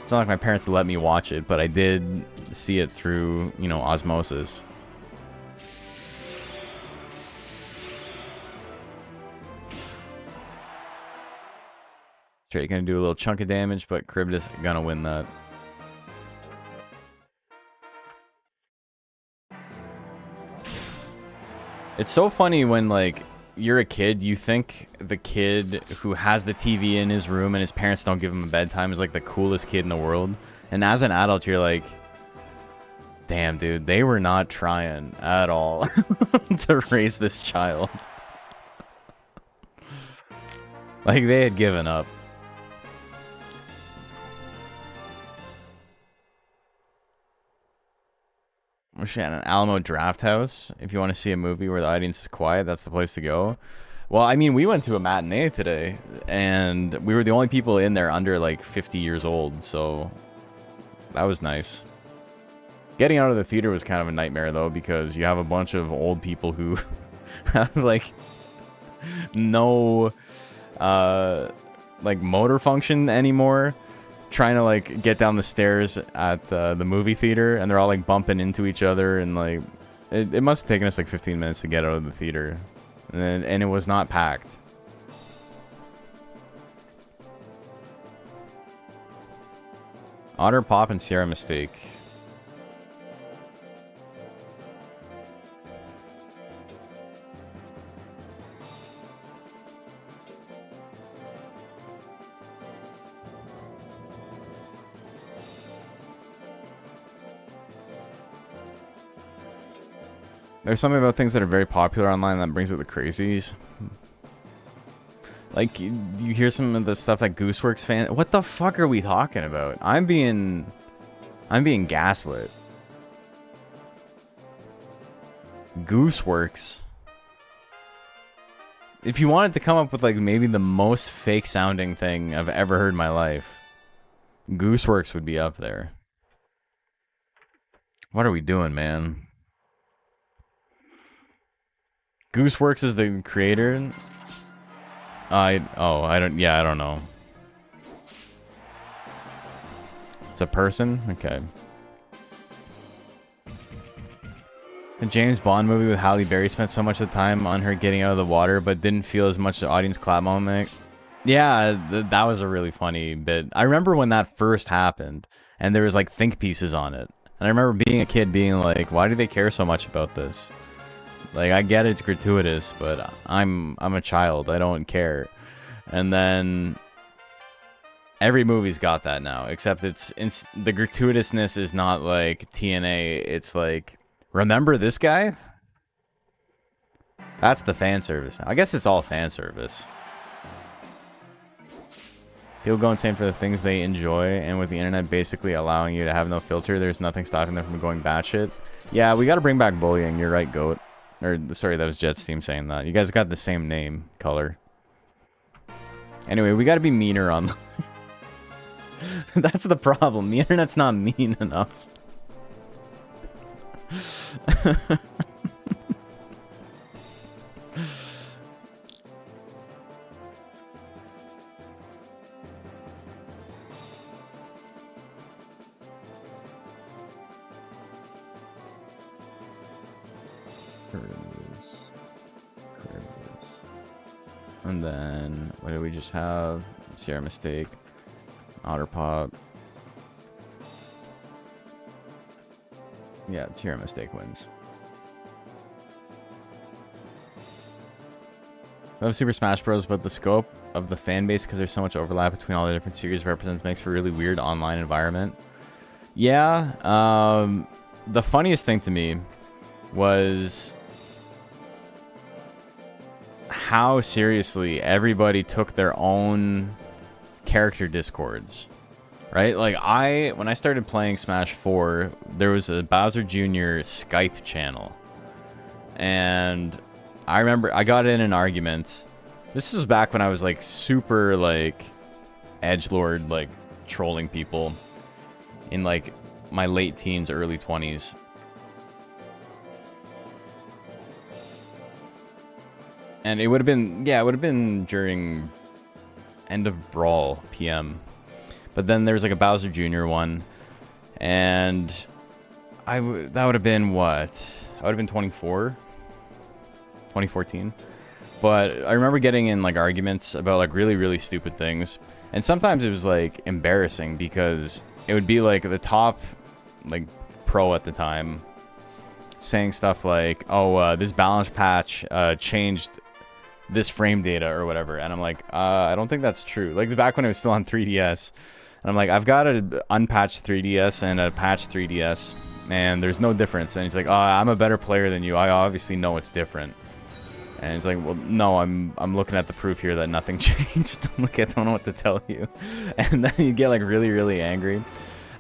It's not like my parents let me watch it, but I did see it through, you know, osmosis. Straight gonna do a little chunk of damage, but Cribbed is gonna win that. It's so funny when, like, you're a kid, you think the kid who has the TV in his room and his parents don't give him a bedtime is like the coolest kid in the world. And as an adult, you're like, damn, dude, they were not trying at all to raise this child. Like, they had given up. Wish I had an Alamo Draft House. If you want to see a movie where the audience is quiet, that's the place to go. Well, I mean, we went to a matinee today, and we were the only people in there under like 50 years old, so that was nice. Getting out of the theater was kind of a nightmare, though, because you have a bunch of old people who have like no like motor function anymore, trying to like get down the stairs at the movie theater, and they're all like bumping into each other, and like it must have taken us like 15 minutes to get out of the theater, and it was not packed. Otter Pop and Sierra Mistake. There's something about things that are very popular online that brings out the crazies. Like, you hear some of the stuff that Gooseworks fan. What the fuck are we talking about? I'm being gaslit. Gooseworks. If you wanted to come up with like maybe the most fake sounding thing I've ever heard in my life, Gooseworks would be up there. What are we doing, man? Gooseworks is the creator. I don't know. It's a person? Okay. The James Bond movie with Halle Berry spent so much of the time on her getting out of the water, but didn't feel as much the audience clap moment. Yeah, that was a really funny bit. I remember when that first happened, and there was like think pieces on it. And I remember being a kid being like, why do they care so much about this? Like, I get it's gratuitous, but I'm a child. I don't care. And then Every movie's got that now, except the gratuitousness is not like TNA. It's like, remember this guy? That's the fan service now. I guess it's all fan service. People go insane for the things they enjoy, and with the internet basically allowing you to have no filter, there's nothing stopping them from going batshit. Yeah, we got to bring back bullying. You're right, Goat. Or sorry, that was Jet's team saying that. You guys got the same name, color. Anyway, we got to be meaner on. That's the problem. The internet's not mean enough. And then, what did we just have? Sierra Mistake. Otter Pop. Yeah, Sierra Mistake wins. I love Super Smash Bros, but the scope of the fan base, because there's so much overlap between all the different series represents, makes for a really weird online environment. Yeah, the funniest thing to me was how seriously everybody took their own character discords, right? Like when I started playing Smash 4, there was a Bowser Jr. Skype channel, and I remember I got in an argument. This is back when I was like super like edgelord, like trolling people in like my late teens, early 20s. And it would have been, yeah, it would have been during end of Brawl PM. But then there's like a Bowser Jr. one. And that would have been what? I would have been 24. 2014. But I remember getting in like arguments about like really, really stupid things. And sometimes it was like embarrassing because it would be like the top like pro at the time saying stuff like, oh, this balance patch changed this frame data or whatever, and I'm like, I don't think that's true. Like back when it was still on 3DS, and I'm like, I've got an unpatched 3DS and a patched 3DS, and there's no difference. And he's like, oh, I'm a better player than you. I obviously know it's different. And it's like, well, no, I'm looking at the proof here that nothing changed. Look, I don't know what to tell you. And then you get like really, really angry.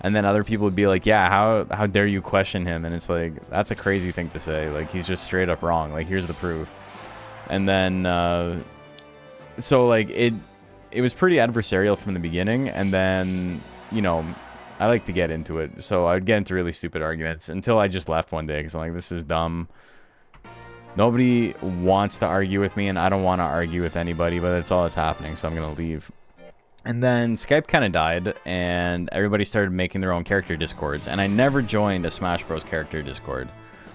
And then other people would be like, yeah, how dare you question him? And it's like, that's a crazy thing to say. Like, he's just straight up wrong. Like, here's the proof. And then, so like it was pretty adversarial from the beginning. And then, you know, I like to get into it. So I'd get into really stupid arguments until I just left one day because I'm like, this is dumb. Nobody wants to argue with me, and I don't want to argue with anybody, but that's all that's happening. So I'm going to leave. And then Skype kind of died, and everybody started making their own character discords. And I never joined a Smash Bros. Character discord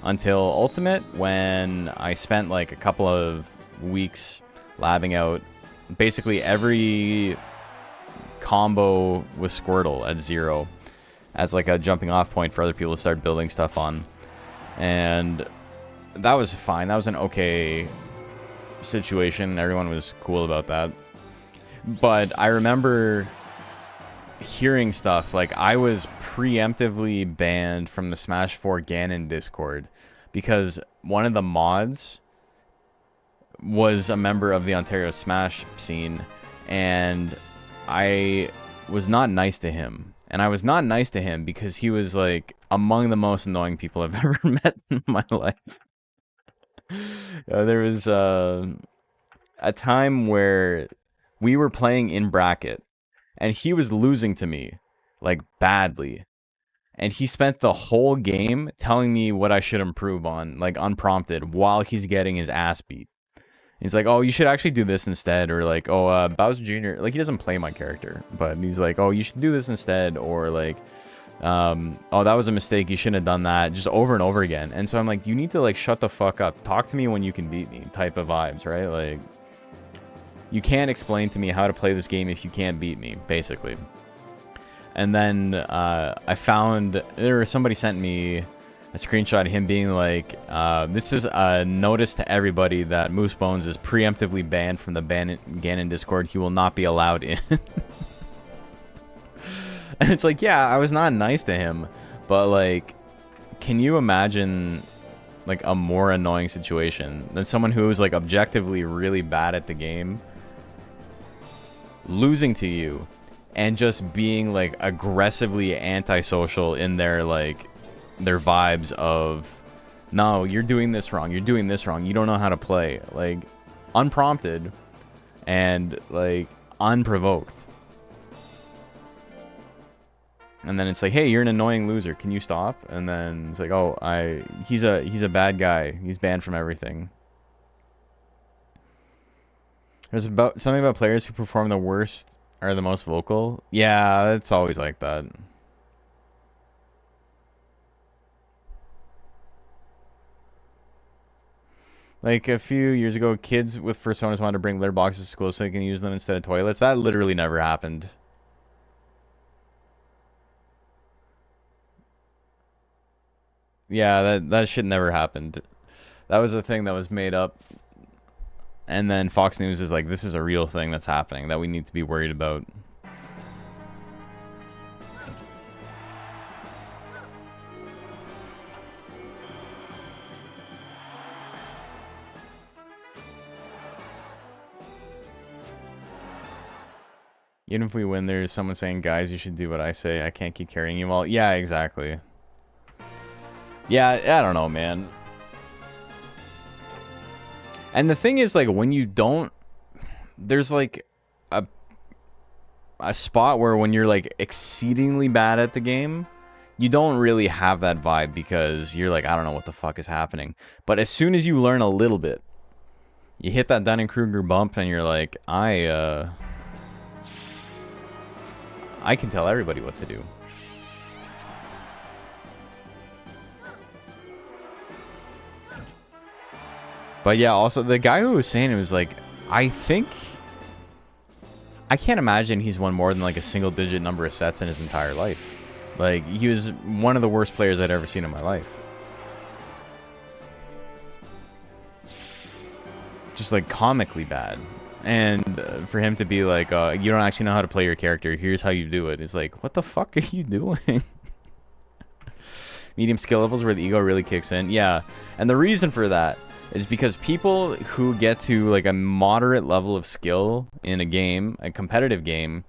until Ultimate, when I spent like a couple of weeks labbing out basically every combo with Squirtle at 0 as like a jumping off point for other people to start building stuff on. And that was fine. That was an okay situation. Everyone was cool about that. But I remember hearing stuff like I was preemptively banned from the Smash 4 Ganon Discord because one of the mods was a member of the Ontario Smash scene, and I was not nice to him. And I was not nice to him because he was like among the most annoying people I've ever met in my life. There was a time where we were playing in bracket, and he was losing to me, like, badly. And he spent the whole game telling me what I should improve on, like, unprompted, while he's getting his ass beat. He's like, oh, you should actually do this instead, or like, oh, Bowser Jr., like, he doesn't play my character, but he's like, oh, you should do this instead, or like, oh, that was a mistake, you shouldn't have done that, just over and over again. And so I'm like, you need to, like, shut the fuck up, talk to me when you can beat me, type of vibes, right? Like, you can't explain to me how to play this game if you can't beat me, basically. And then I found somebody sent me a screenshot of him being like, this is a notice to everybody that Moose Bones is preemptively banned from the Ganon Discord. He will not be allowed in. And it's like, yeah, I was not nice to him, but like, can you imagine like a more annoying situation than someone who is like objectively really bad at the game losing to you and just being like aggressively antisocial in their like their vibes of, no, you're doing this wrong, you're doing this wrong, you don't know how to play, like unprompted and like unprovoked. And then it's like, hey, you're an annoying loser, can you stop? And then it's like, oh, he's a bad guy, he's banned from everything. There's something about players who perform the worst are the most vocal. Yeah, it's always like that. Like a few years ago, kids with personas wanted to bring litter boxes to school so they can use them instead of toilets. That literally never happened. Yeah, that shit never happened. That was a thing that was made up. And then Fox News is like, this is a real thing that's happening that we need to be worried about. Even if we win, there's someone saying, guys, you should do what I say. I can't keep carrying you all. Yeah, exactly. Yeah, I don't know, man. And the thing is, like, when you don't... There's, like, a spot where when you're, like, exceedingly bad at the game, you don't really have that vibe because you're like, I don't know what the fuck is happening. But as soon as you learn a little bit, you hit that Dunning-Kruger bump and you're like, I can tell everybody what to do. But yeah, also the guy who was saying it was like, I can't imagine he's won more than like a single digit number of sets in his entire life. Like, he was one of the worst players I'd ever seen in my life. Just like comically bad. And for him to be like, you don't actually know how to play your character, here's how you do it. It's like, what the fuck are you doing? Medium skill levels where the ego really kicks in. Yeah. And the reason for that is because people who get to like a moderate level of skill in a game, a competitive game,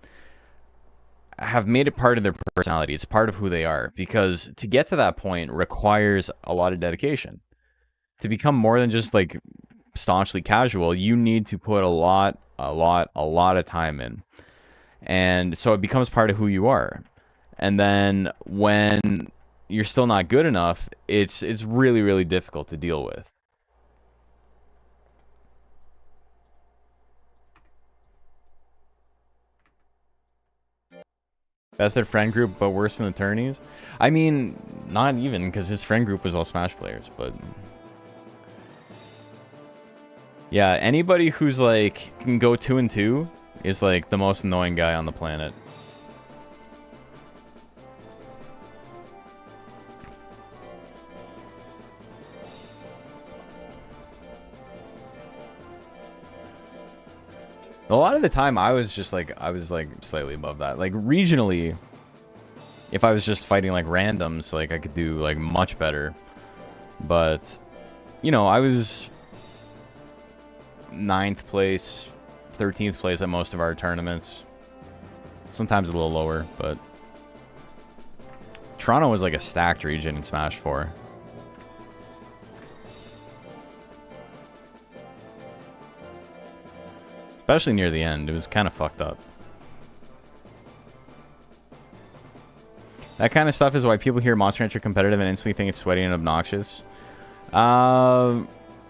have made it part of their personality. It's part of who they are. Because to get to that point requires a lot of dedication. To become more than just like staunchly casual, you need to put a lot of time in. And so it becomes part of who you are. And then when you're still not good enough, it's really, really difficult to deal with. Best at friend group, but worse than attorneys? I mean, not even, because his friend group was all Smash players, but... Yeah, anybody who's like, can go 2-2 is like the most annoying guy on the planet. A lot of the time I was slightly above that. Like regionally, if I was just fighting like randoms, like I could do like much better. But, you know, I was 9th place, 13th place at most of our tournaments. Sometimes a little lower, but Toronto was like a stacked region in Smash 4. Especially near the end, it was kind of fucked up. That kind of stuff is why people hear Monster Hunter competitive and instantly think it's sweaty and obnoxious. I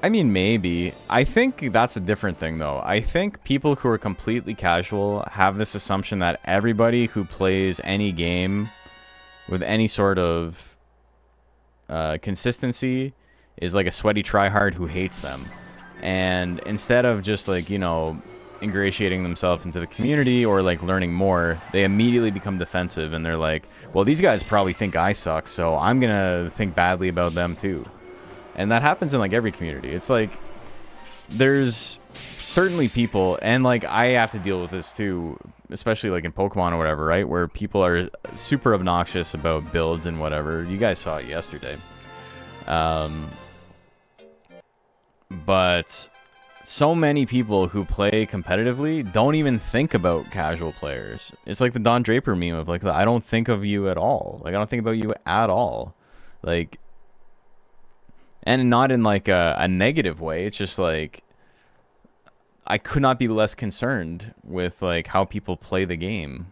mean, maybe. I think that's a different thing, though. I think people who are completely casual have this assumption that everybody who plays any game with any sort of consistency is like a sweaty tryhard who hates them. And instead of just like, you know, ingratiating themselves into the community or like learning more, they immediately become defensive and they're like, well, these guys probably think I suck, so I'm gonna think badly about them too. And that happens in like every community. It's like, there's certainly people, and like I have to deal with this too, especially like in Pokemon or whatever, right? Where people are super obnoxious about builds and whatever. You guys saw it yesterday. But so many people who play competitively don't even think about casual players. It's like the Don Draper meme of like, I don't think of you at all. Like, I don't think about you at all. Like, and not in like a negative way. It's just like, I could not be less concerned with like how people play the game.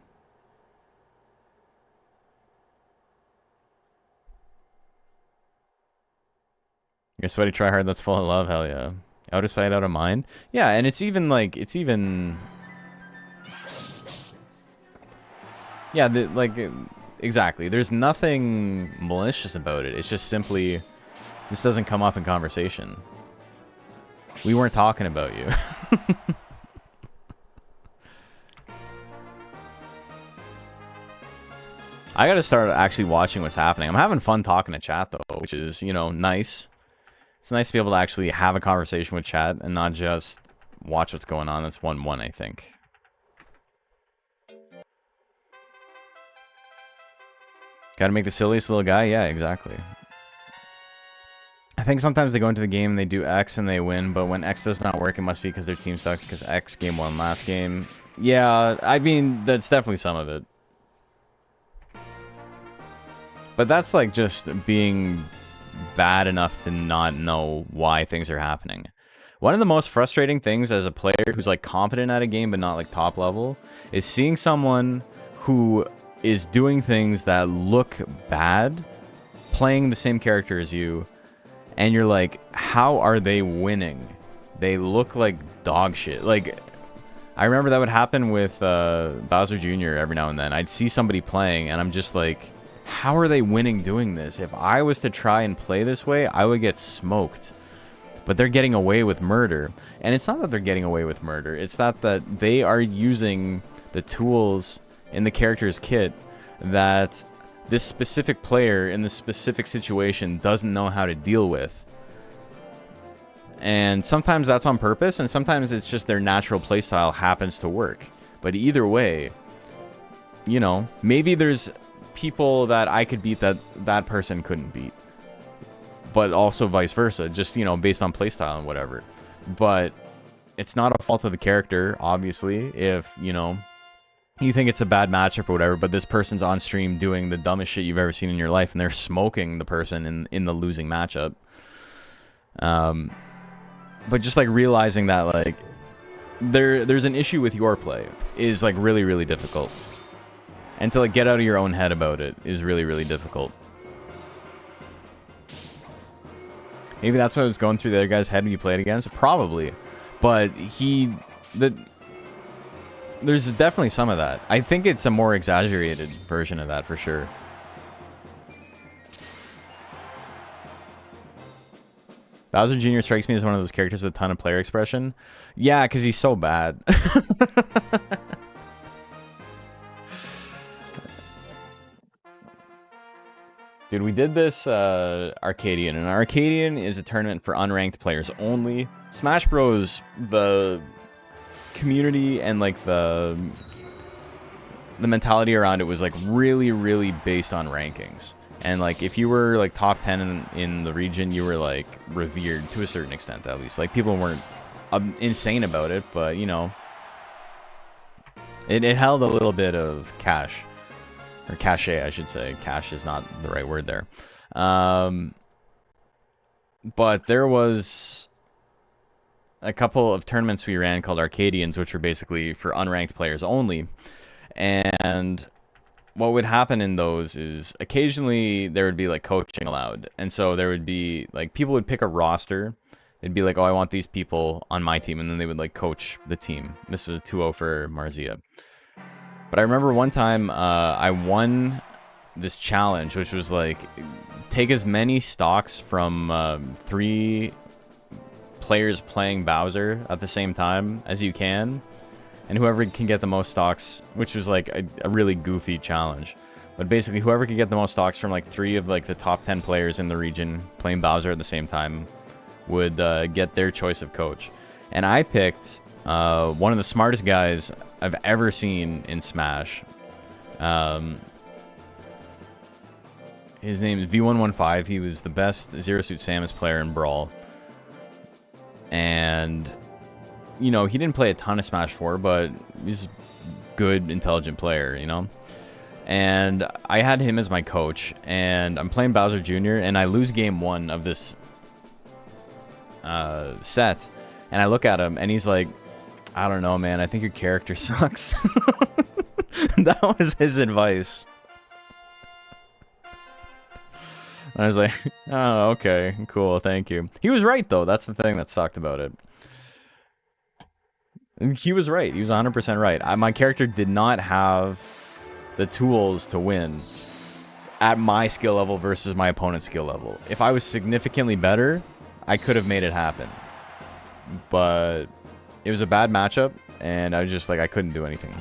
You're a sweaty tryhard that's full of love, hell yeah. Out of sight, out of mind. Yeah, and it's even like, yeah, exactly. There's nothing malicious about it. It's just simply, this doesn't come up in conversation. We weren't talking about you. I gotta start actually watching what's happening. I'm having fun talking to chat though, which is, you know, nice. It's nice to be able to actually have a conversation with chat and not just watch what's going on. That's 1-1, I think. Gotta make the silliest little guy? Yeah, exactly. I think sometimes they go into the game and they do X and they win, but when X does not work, it must be because their team sucks because X game won last game. Yeah, I mean, that's definitely some of it. But that's like just being bad enough to not know why things are happening. One of the most frustrating things as a player who's like competent at a game but not like top level is seeing someone who is doing things that look bad playing the same character as you, and you're like, how are they winning? They look like dog shit. Like, I remember that would happen with Bowser Jr. every now and then. I'd see somebody playing and I'm just like, how are they winning doing this? If I was to try and play this way, I would get smoked. But they're getting away with murder. And it's not that they're getting away with murder. It's that they are using the tools in the character's kit that this specific player in this specific situation doesn't know how to deal with. And sometimes that's on purpose, and sometimes it's just their natural playstyle happens to work. But either way, you know, maybe there's people that I could beat that person couldn't beat, but also vice versa, just, you know, based on playstyle and whatever. But it's not a fault of the character, obviously, if, you know, you think it's a bad matchup or whatever, but this person's on stream doing the dumbest shit you've ever seen in your life and they're smoking the person in the losing matchup. But just like realizing that like there's an issue with your play is like really, really difficult. And to like get out of your own head about it is really, really difficult. Maybe that's what was going through the other guy's head when you played against. Probably. But there's definitely some of that. I think it's a more exaggerated version of that for sure. Bowser Jr. strikes me as one of those characters with a ton of player expression. Yeah, because he's so bad. Dude, we did this Arcadian, and Arcadian is a tournament for unranked players only. Smash Bros, the community and like the mentality around it was like really, really based on rankings. And like if you were like top 10 in the region, you were like revered to a certain extent, at least. Like people weren't insane about it, but you know, it held a little bit of cash. Or cachet, I should say. Cash is not the right word there. But there was a couple of tournaments we ran called Arcadians, which were basically for unranked players only. And what would happen in those is occasionally there would be like coaching allowed. And so there would be like people would pick a roster. They'd be like, oh, I want these people on my team. And then they would like coach the team. This was a 2-0 for Marzia. But I remember one time I won this challenge, which was like, take as many stocks from 3 players playing Bowser at the same time as you can. And whoever can get the most stocks, which was like a really goofy challenge. But basically, whoever could get the most stocks from like 3 of like the top 10 players in the region playing Bowser at the same time would get their choice of coach. And I picked one of the smartest guys I've ever seen in Smash. His name is V115. He was the best Zero Suit Samus player in Brawl. And, you know, he didn't play a ton of Smash 4, but he's a good, intelligent player, you know? And I had him as my coach, and I'm playing Bowser Jr., and I lose game 1 of this set, and I look at him, and he's like, I don't know, man, I think your character sucks. That was his advice. I was like, oh, okay, cool, thank you. He was right, though. That's the thing that sucked about it. And he was right. He was 100% right. My character did not have the tools to win at my skill level versus my opponent's skill level. If I was significantly better, I could have made it happen. But it was a bad matchup, and I was just like, I couldn't do anything.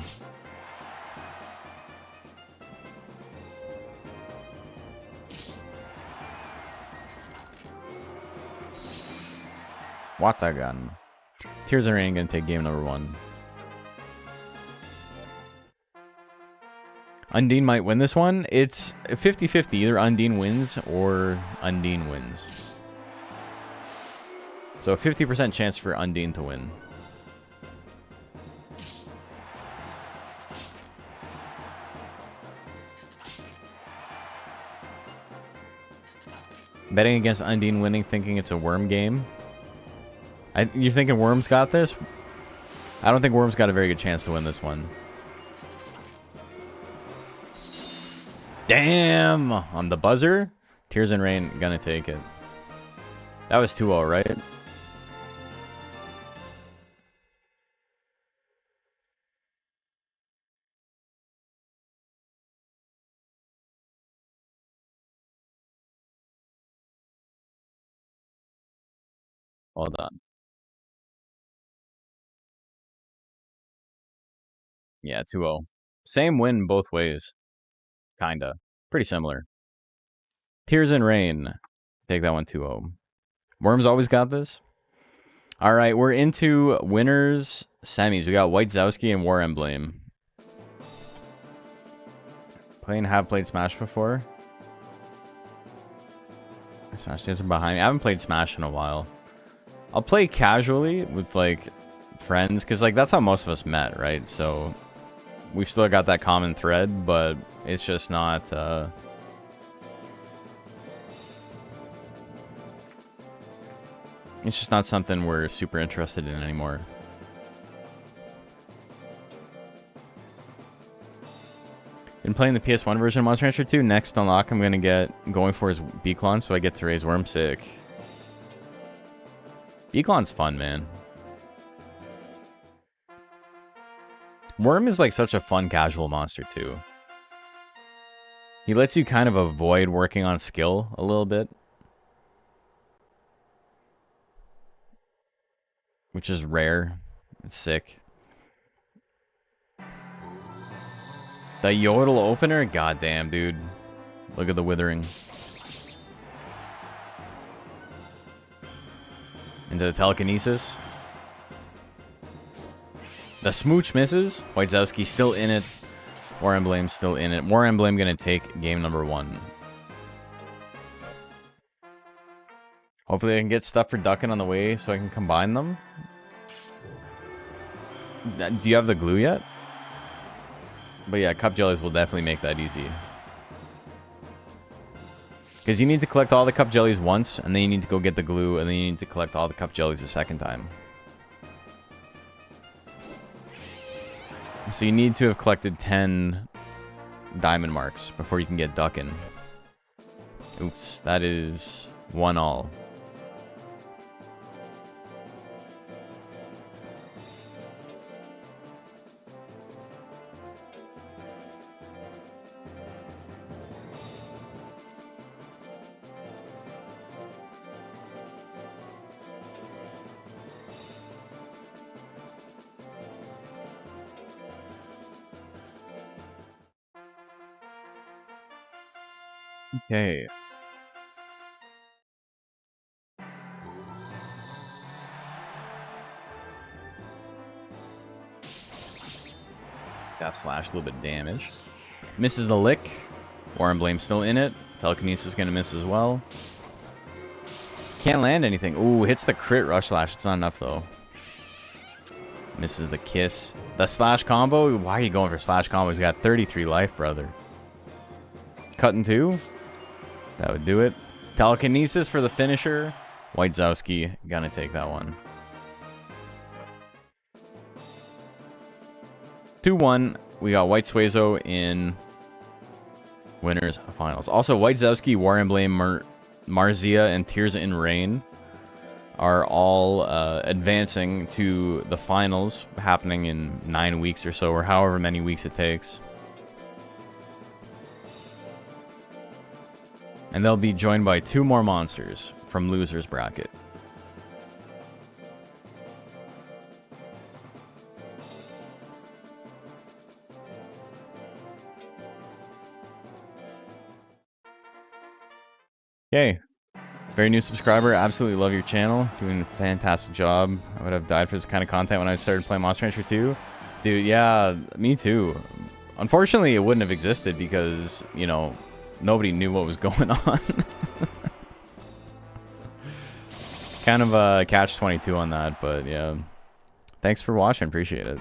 Watagan. Tears of Rain gonna take game number 1. Undine might win this one. It's 50-50. Either Undine wins or Undine wins. So 50% chance for Undine to win. Betting against Undine winning, thinking it's a Worm game. You thinking Worm's got this? I don't think Worm's got a very good chance to win this one. Damn! On the buzzer, Tears and Rain gonna take it. That was 2-0, right? Hold on. Yeah, 2-0. Same win both ways. Kinda. Pretty similar. Tears and Rain. Take that one 2-0. Worm's always got this. All right, we're into winners semis. We got White Zowski and War Emblem. Have played Smash before. Smash guys are behind me. I haven't played Smash in a while. I'll play casually with like friends, because like that's how most of us met, right? So we've still got that common thread, but it's just not it's just not something we're super interested in anymore. Been playing the PS1 version of Monster Rancher 2. Next unlock I'm going for is Beaklon, so I get to raise Worm sick. Beaklon's fun, man. Worm is like such a fun casual monster too. He lets you kind of avoid working on skill a little bit, which is rare. It's sick. The Yodel opener? Goddamn, dude. Look at the withering. Into the telekinesis. The smooch misses. White Zowski still in it. War Emblem still in it. War Emblem gonna take game number 1. Hopefully I can get stuff for ducking on the way so I can combine them. Do you have the glue yet? But yeah, cup jellies will definitely make that easy. Because you need to collect all the cup jellies once, and then you need to go get the glue, and then you need to collect all the cup jellies a second time. So you need to have collected 10 diamond marks before you can get ducking. Oops, that is 1-all. Okay. Got slash, a little bit of damage. Misses the lick. War and Blame still in it. Telekinesis gonna miss as well. Can't land anything. Ooh, hits the crit rush slash. It's not enough though. Misses the kiss. The slash combo? Why are you going for slash combo? He's got 33 life, brother. Cut in two. That would do it. Telekinesis for the finisher. White Zowski gonna take that one. 2-1. We got White Suezo in winners finals. Also, White Zowski, War Emblem, Marzia, and Tears in Rain are all advancing to the finals, happening in 9 weeks or so, or however many weeks it takes. And they'll be joined by 2 more monsters from losers bracket. Okay. Very new subscriber. Absolutely love your channel. Doing a fantastic job. I would have died for this kind of content when I started playing Monster Rancher 2. Dude, yeah, me too. Unfortunately, it wouldn't have existed because, you know, nobody knew what was going on. Kind of a catch-22 on that, but yeah. Thanks for watching. Appreciate it.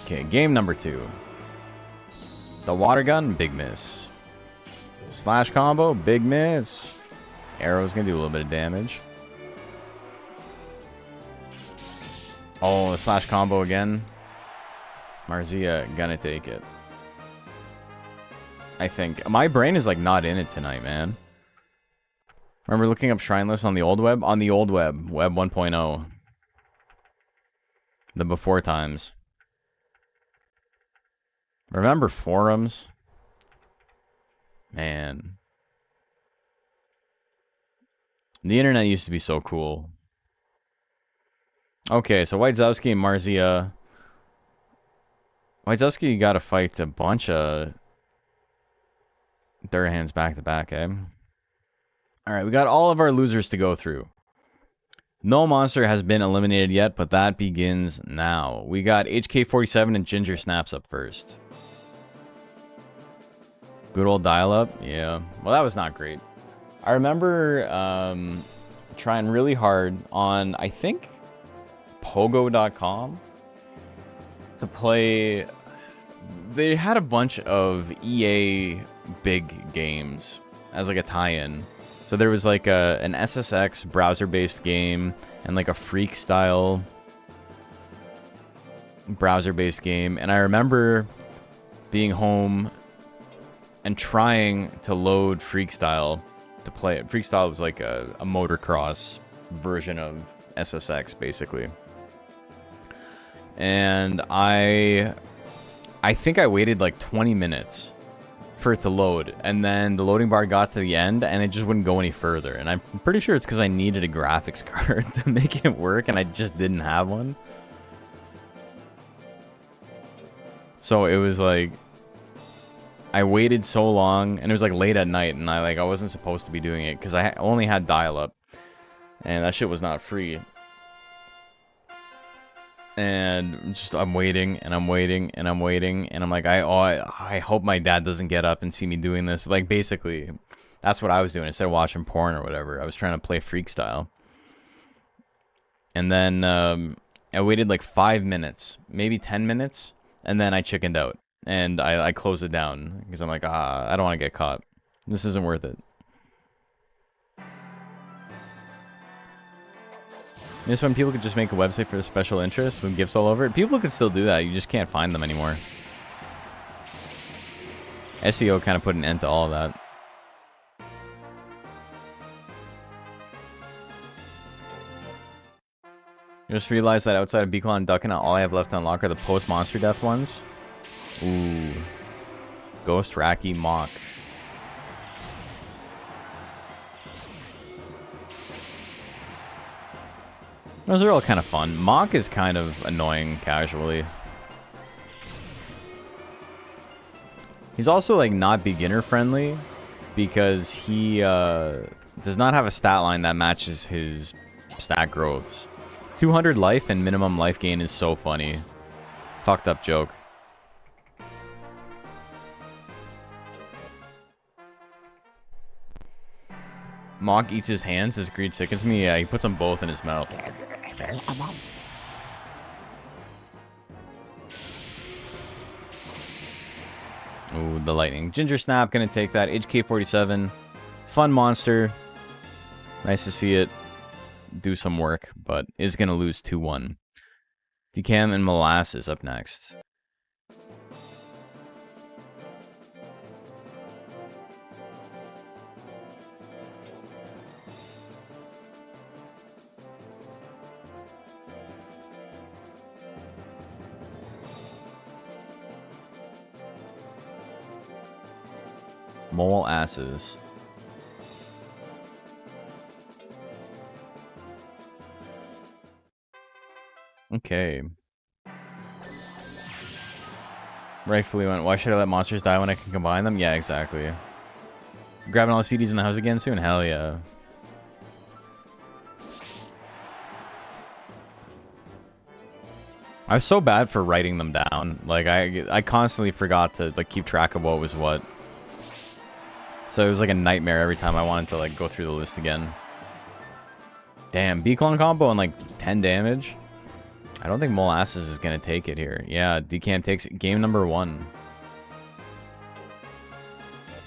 Okay, game number 2. The water gun, big miss. Slash combo, big miss. Arrow's gonna do a little bit of damage. Oh, the slash combo again. Marzia gonna take it. I think. My brain is like not in it tonight, man. Remember looking up shrine lists on the old web? On the old web, web 1.0. The before times. Remember forums? Man. The internet used to be so cool. Okay, so White Zowski and Marzia. White Zowski got to fight a bunch of Durahans back to back, eh? Alright, we got all of our losers to go through. No monster has been eliminated yet, but that begins now. We got HK47 and Ginger Snaps up first. Good old dial-up? Yeah. Well, that was not great. I remember trying really hard on, I think, Pogo.com to play. They had a bunch of EA big games as like a tie-in. So there was like an SSX browser-based game and like a Freak-style browser-based game. And I remember being home and trying to load Freakstyle to play it. Freakstyle was like a motocross version of SSX, basically. And I think I waited like 20 minutes for it to load, and then the loading bar got to the end and it just wouldn't go any further. And I'm pretty sure it's because I needed a graphics card to make it work, and I just didn't have one. So it was like I waited so long, and it was like late at night, and I wasn't supposed to be doing it because I only had dial-up, and that shit was not free. And just I'm waiting, and I'm waiting, and I'm waiting, and I'm like, I hope my dad doesn't get up and see me doing this. Like, basically, that's what I was doing instead of watching porn or whatever. I was trying to play Freakstyle. And then I waited like 5 minutes, maybe 10 minutes, and then I chickened out. And I closed it down because I'm like, I don't want to get caught. This isn't worth it. This when people could just make a website for the special interest with gifts all over it. People could still do that. You just can't find them anymore. SEO kind of put an end to all of that. I just realized that outside of Beacon and Duckin, all I have left to unlock are the post-monster death ones. Ooh. Ghost, Raki, Mock. Those are all kind of fun. Mock is kind of annoying casually. He's also like not beginner friendly because he does not have a stat line that matches his stat growths. 200 life and minimum life gain is so funny. Fucked up joke. Mock eats his hands. His greed sickens me. Yeah, he puts them both in his mouth. Ooh, the lightning. Ginger Snap gonna take that. HK47. Fun monster. Nice to see it do some work, but is gonna lose 2-1. Decam and Molasses up next. Mole asses. Okay. Rightfully went, why should I let monsters die when I can combine them? Yeah, exactly. Grabbing all the CDs in the house again soon? Hell yeah. I was so bad for writing them down. Like, I constantly forgot to, like, keep track of what was what. So it was like a nightmare every time I wanted to, like, go through the list again. Damn, B-Clone combo and, like, 10 damage? I don't think Molasses is going to take it here. Yeah, Decam takes game number 1.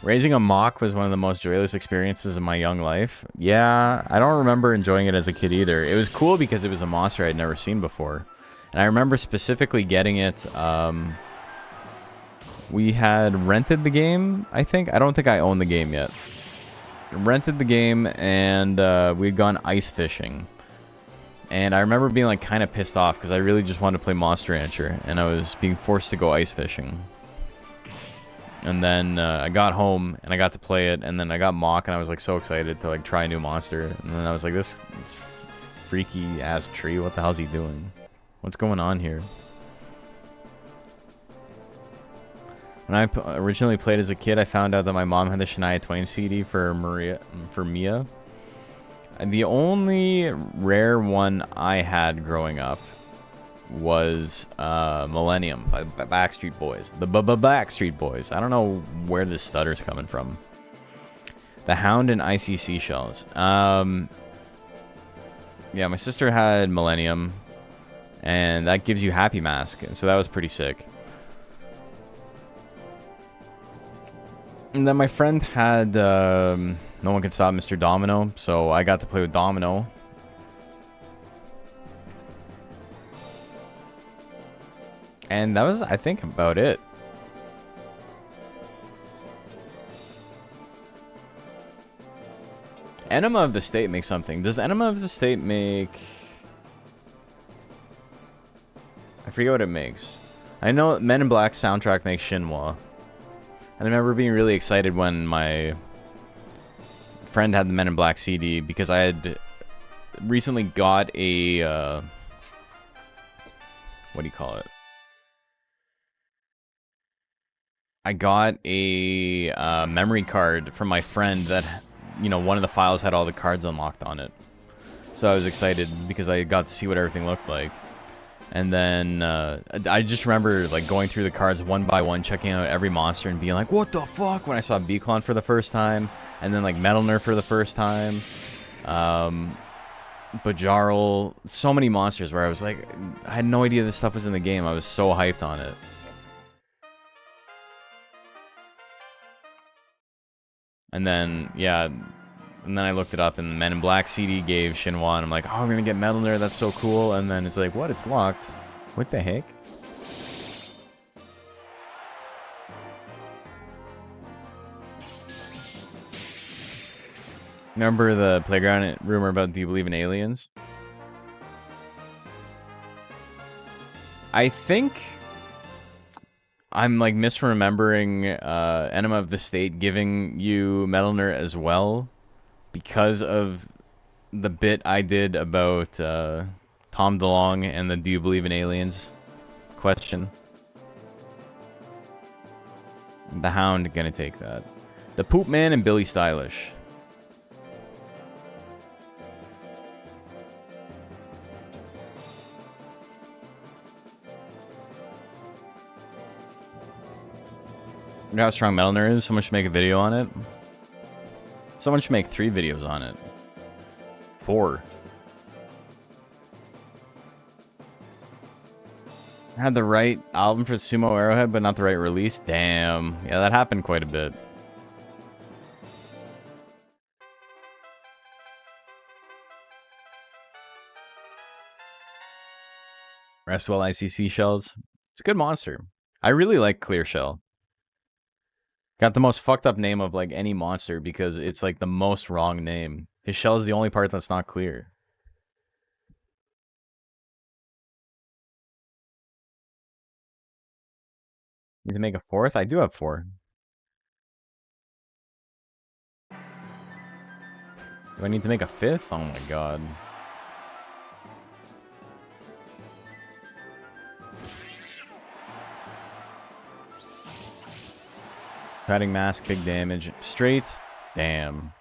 Raising a Mock was one of the most joyless experiences of my young life. Yeah, I don't remember enjoying it as a kid either. It was cool because it was a monster I'd never seen before. And I remember specifically getting it, we had rented the game, I think. I don't think I owned the game yet. Rented the game, and we'd gone ice fishing. And I remember being, like, kind of pissed off because I really just wanted to play Monster Rancher, and I was being forced to go ice fishing. And then I got home, and I got to play it, and then I got Mock, and I was, like, so excited to, like, try a new monster. And then I was like, this freaky-ass tree, what the hell's he doing? What's going on here? When I originally played as a kid, I found out that my mom had the Shania Twain CD for Mia. And the only rare one I had growing up was Millennium by Backstreet Boys. The Backstreet Boys. I don't know where this stutter's coming from. The Hound and Icy Seashells. Yeah, my sister had Millennium, and that gives you Happy Mask, so that was pretty sick. And then my friend had No One Can Stop Mr. Domino, so I got to play with Domino. And that was, I think, about it. Enema of the State makes something. Does Enema of the State make... I forget what it makes. I know Men in Black soundtrack makes Shinwa. And I remember being really excited when my friend had the Men in Black CD because I had recently got a what do you call it? I got a memory card from my friend that, you know, one of the files had all the cards unlocked on it. So I was excited because I got to see what everything looked like. And then I just remember, like, going through the cards one by one, checking out every monster and being like, what the fuck? When I saw B-Clone for the first time, and then, like, Metal Nerf for the first time, Bajarl, so many monsters where I was like, I had no idea this stuff was in the game. I was so hyped on it. And then, yeah, and then I looked it up, and the Men in Black CD gave Shinwa, and I'm like, oh, I'm gonna get Metal Nerf, that's so cool. And then it's like, what? It's locked. What the heck? Remember the playground rumor about Do You Believe in Aliens? I think I'm, like, misremembering Enema of the State giving you Metal Nerf as well, because of the bit I did about Tom DeLonge and the Do You Believe in Aliens question. The Hound gonna take that. The Poop Man and Billy Stylish. You know how strong Metal Nerd is? Someone should make a video on it. Someone should make 3 videos on it. 4. I had the right album for Sumo Arrowhead, but not the right release. Damn. Yeah, that happened quite a bit. Restwell ICC shells. It's a good monster. I really like Clear Shell. Got the most fucked up name of like any monster because it's like the most wrong name. His shell is the only part that's not clear. Need to make a 4th? I do have 4. Do I need to make a 5th? Oh my god. Cutting mask, big damage. Straight. Damn.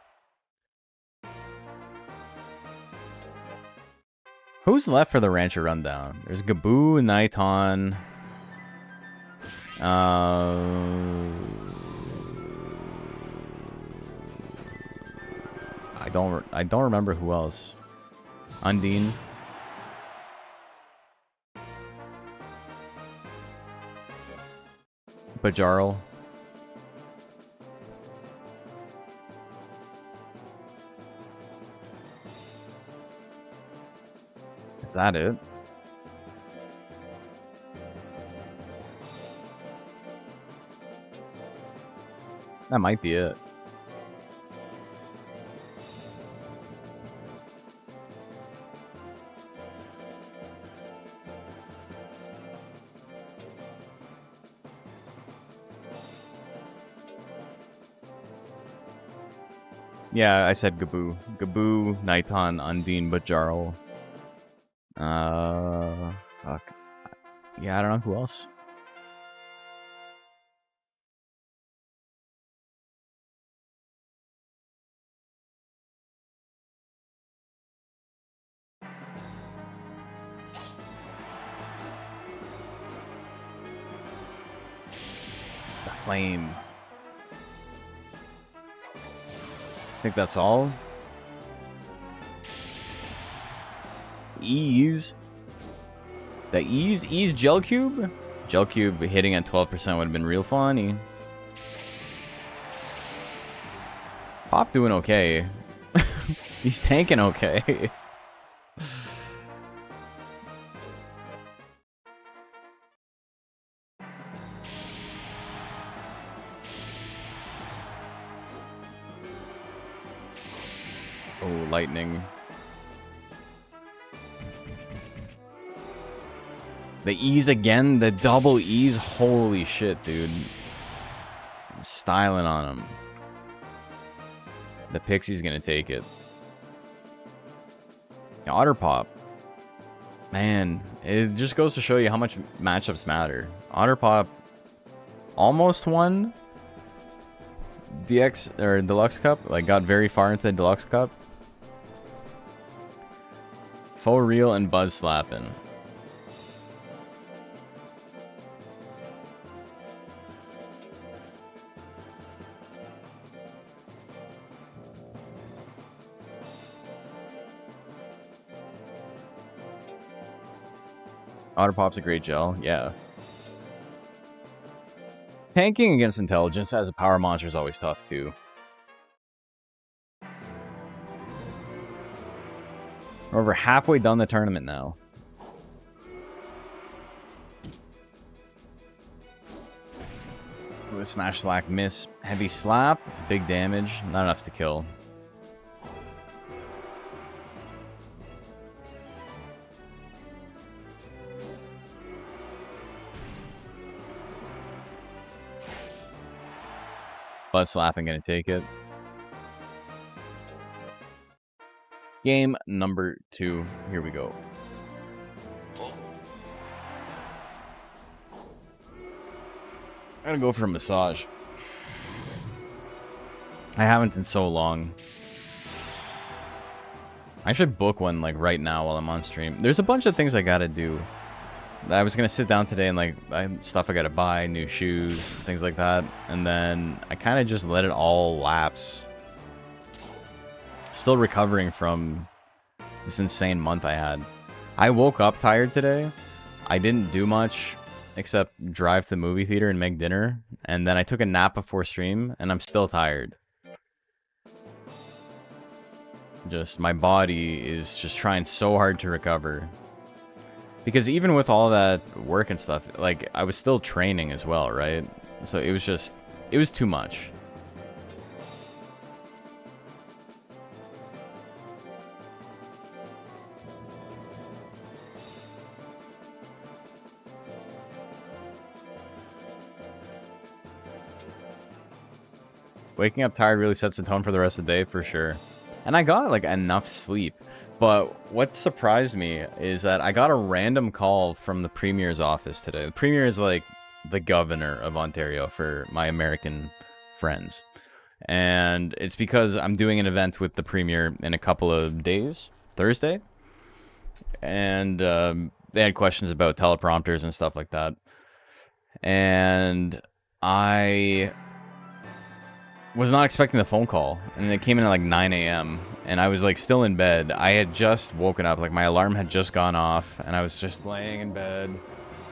Who's left for the Rancher Rundown? There's Gaboo, Niton. I don't remember who else. Undine. Bajarl. Is that it? That might be it. Yeah, I said Gaboo. Gaboo, Niton, Undine, Bajarl. Fuck. Yeah, I don't know who else. The flame. I think that's all. Ease. The Ease Gel Cube? Gel Cube hitting at 12% would have been real funny. Pop doing okay. He's tanking okay. Oh, lightning. The Ease again, the double Ease. Holy shit, dude. I'm styling on him. The Pixie's gonna take it. Otter Pop. Man, it just goes to show you how much matchups matter. Otter Pop almost won DX or Deluxe Cup. Like, got very far into the Deluxe Cup. Faux Real and Buzz Slapping. Otter Pop's a great gel, yeah. Tanking against intelligence as a power monster is always tough too. We're over halfway done the tournament now. Ooh, a smash slack miss. Heavy slap, big damage, not enough to kill. Buzz slapping gonna take it. Game number 2. Here we go. I'm gonna go for a massage. I haven't in so long. I should book one like right now while I'm on stream. There's a bunch of things I gotta do. I was gonna sit down today and like stuff I gotta buy, new shoes, things like that, and then I kind of just let it all lapse. Still recovering from this insane month I had. I woke up tired today. I didn't do much except drive to the movie theater and make dinner, and then I took a nap before stream, and I'm still tired. Just my body is just trying so hard to recover. Because even with all that work and stuff, like, I was still training as well, right? So it was just, it was too much. Waking up tired really sets the tone for the rest of the day, for sure. And I got, like, enough sleep. But what surprised me is that I got a random call from the Premier's office today. The Premier is, like, the governor of Ontario for my American friends. And it's because I'm doing an event with the Premier in a couple of days, Thursday. And they had questions about teleprompters and stuff like that. And I was not expecting the phone call, and it came in at like 9 a.m. and I was like still in bed. I had just woken up, like my alarm had just gone off, and I was just laying in bed,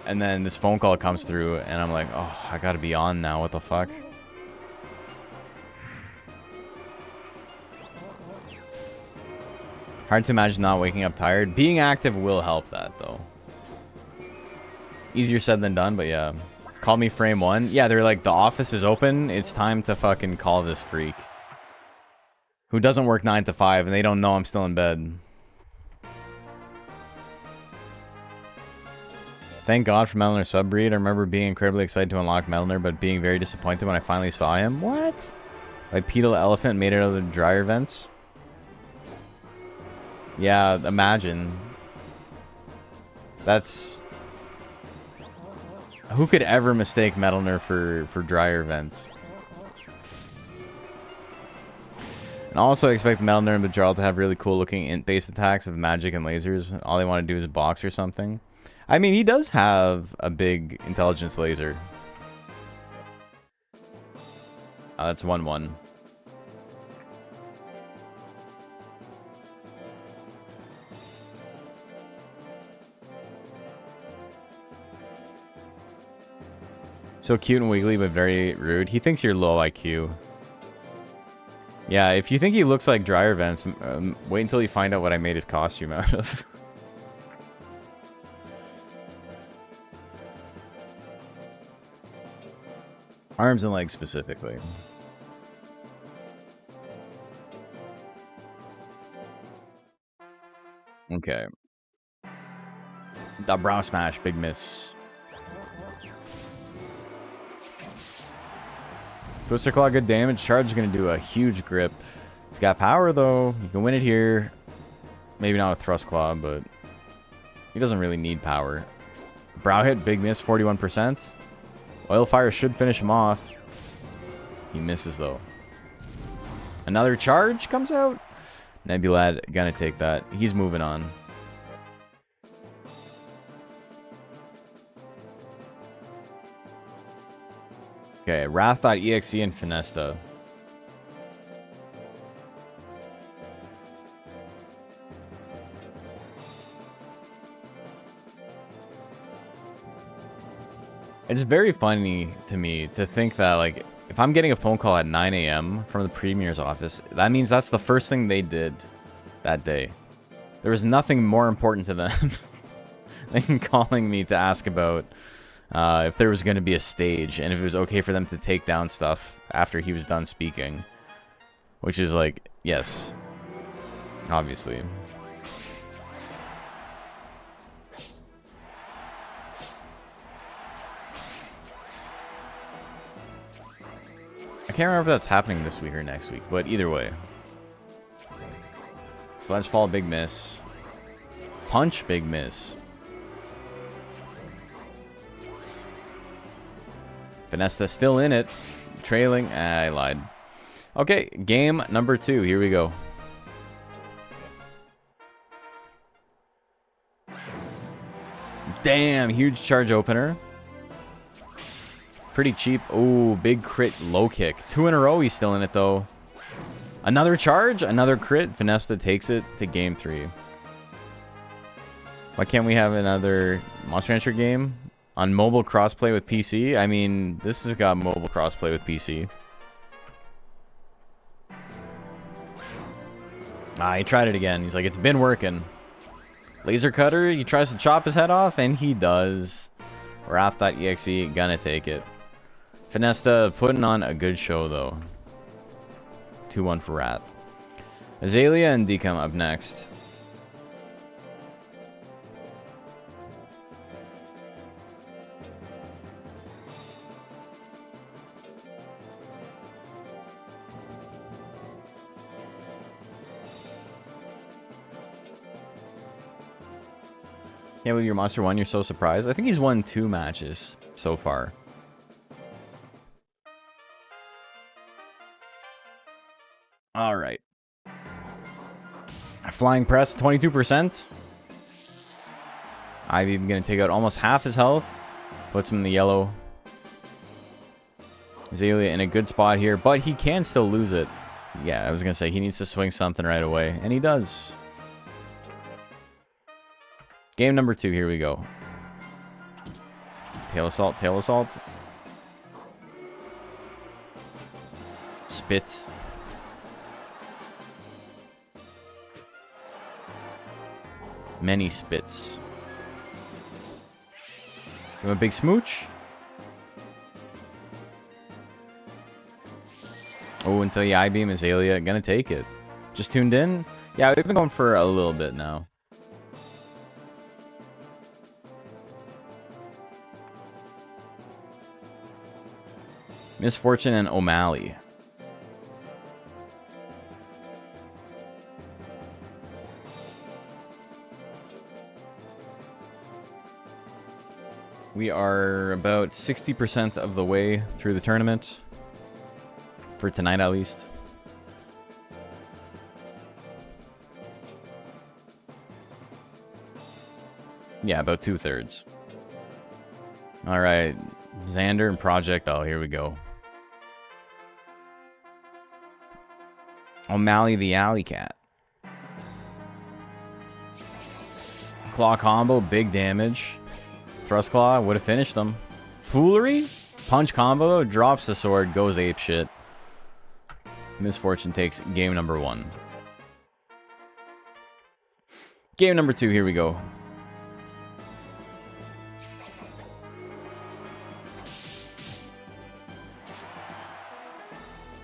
and then this phone call comes through, and I'm like, oh, I gotta be on now, what the fuck? Hard to imagine not waking up tired. Being active will help that, though. Easier said than done, but yeah. Call me frame one. Yeah, they're like, the office is open. It's time to fucking call this freak. Who doesn't work 9 to 5 and they don't know I'm still in bed. Thank God for Melner Subbreed. I remember being incredibly excited to unlock Melner, but being very disappointed when I finally saw him. What? Bipedal elephant made it out of the dryer vents? Yeah, imagine. That's... Who could ever mistake Metalner for dryer vents? And also expect Metalner and Bajral to have really cool looking int-based attacks with magic and lasers. All they want to do is box or something. I mean, he does have a big intelligence laser. Oh, that's 1-1. So cute and wiggly, but very rude. He thinks you're low IQ. Yeah, if you think he looks like dryer vents, wait until you find out what I made his costume out of. Arms and legs specifically. Okay. The brow smash, big miss. Twister Claw, good damage. Charge is going to do a huge grip. It's got power, though. You can win it here. Maybe not with Thrust Claw, but he doesn't really need power. Brow hit, big miss, 41%. Oil Fire should finish him off. He misses, though. Another charge comes out. Nebulad gonna take that. He's moving on. Okay, Wrath.exe and Finesta. It's very funny to me to think that, like, if I'm getting a phone call at 9 a.m. from the Premier's office, that means that's the first thing they did that day. There was nothing more important to them than calling me to ask about if there was going to be a stage and if it was okay for them to take down stuff after he was done speaking. Which is like, yes, obviously. I can't remember if that's happening this week or next week, but either way. Sledge Fall, big miss. Punch, big miss. Finesta still in it. Trailing. I lied. Okay, game number 2. Here we go. Damn, huge charge opener. Pretty cheap. Oh, big crit low kick. 2 in a row. He's still in it, though. Another charge, another crit. Finesta takes it to game 3. Why can't we have another Monster Rancher game on mobile crossplay with PC? I mean, this has got mobile crossplay with PC. He tried it again. He's like, it's been working. Laser cutter, he tries to chop his head off, and he does. Wrath.exe, gonna take it. Finesta putting on a good show, though. 2-1 for Wrath. Azalea and Decom up next. Yeah, with your Monster 1, you're so surprised. I think he's won 2 matches so far. All right. Flying press, 22%. Ivy going to take out almost half his health. Puts him in the yellow. Azalea in a good spot here, but he can still lose it. Yeah, I was going to say he needs to swing something right away, and he does. Game number 2, here we go. Tail assault, tail assault. Spit. Many spits. You want a big smooch? Oh, until the I-beam Azalea gonna take it. Just tuned in? Yeah, we've been going for a little bit now. Misfortune and O'Malley. We are about 60% of the way through the tournament. For tonight, at least. Yeah, about 2/3. Alright. Xander and Projectile, here we go. O'Malley the Alley Cat. Claw combo, big damage. Thrust Claw would have finished him. Foolery? Punch combo, drops the sword, goes apeshit. Misfortune takes game number 1. Game number 2, here we go.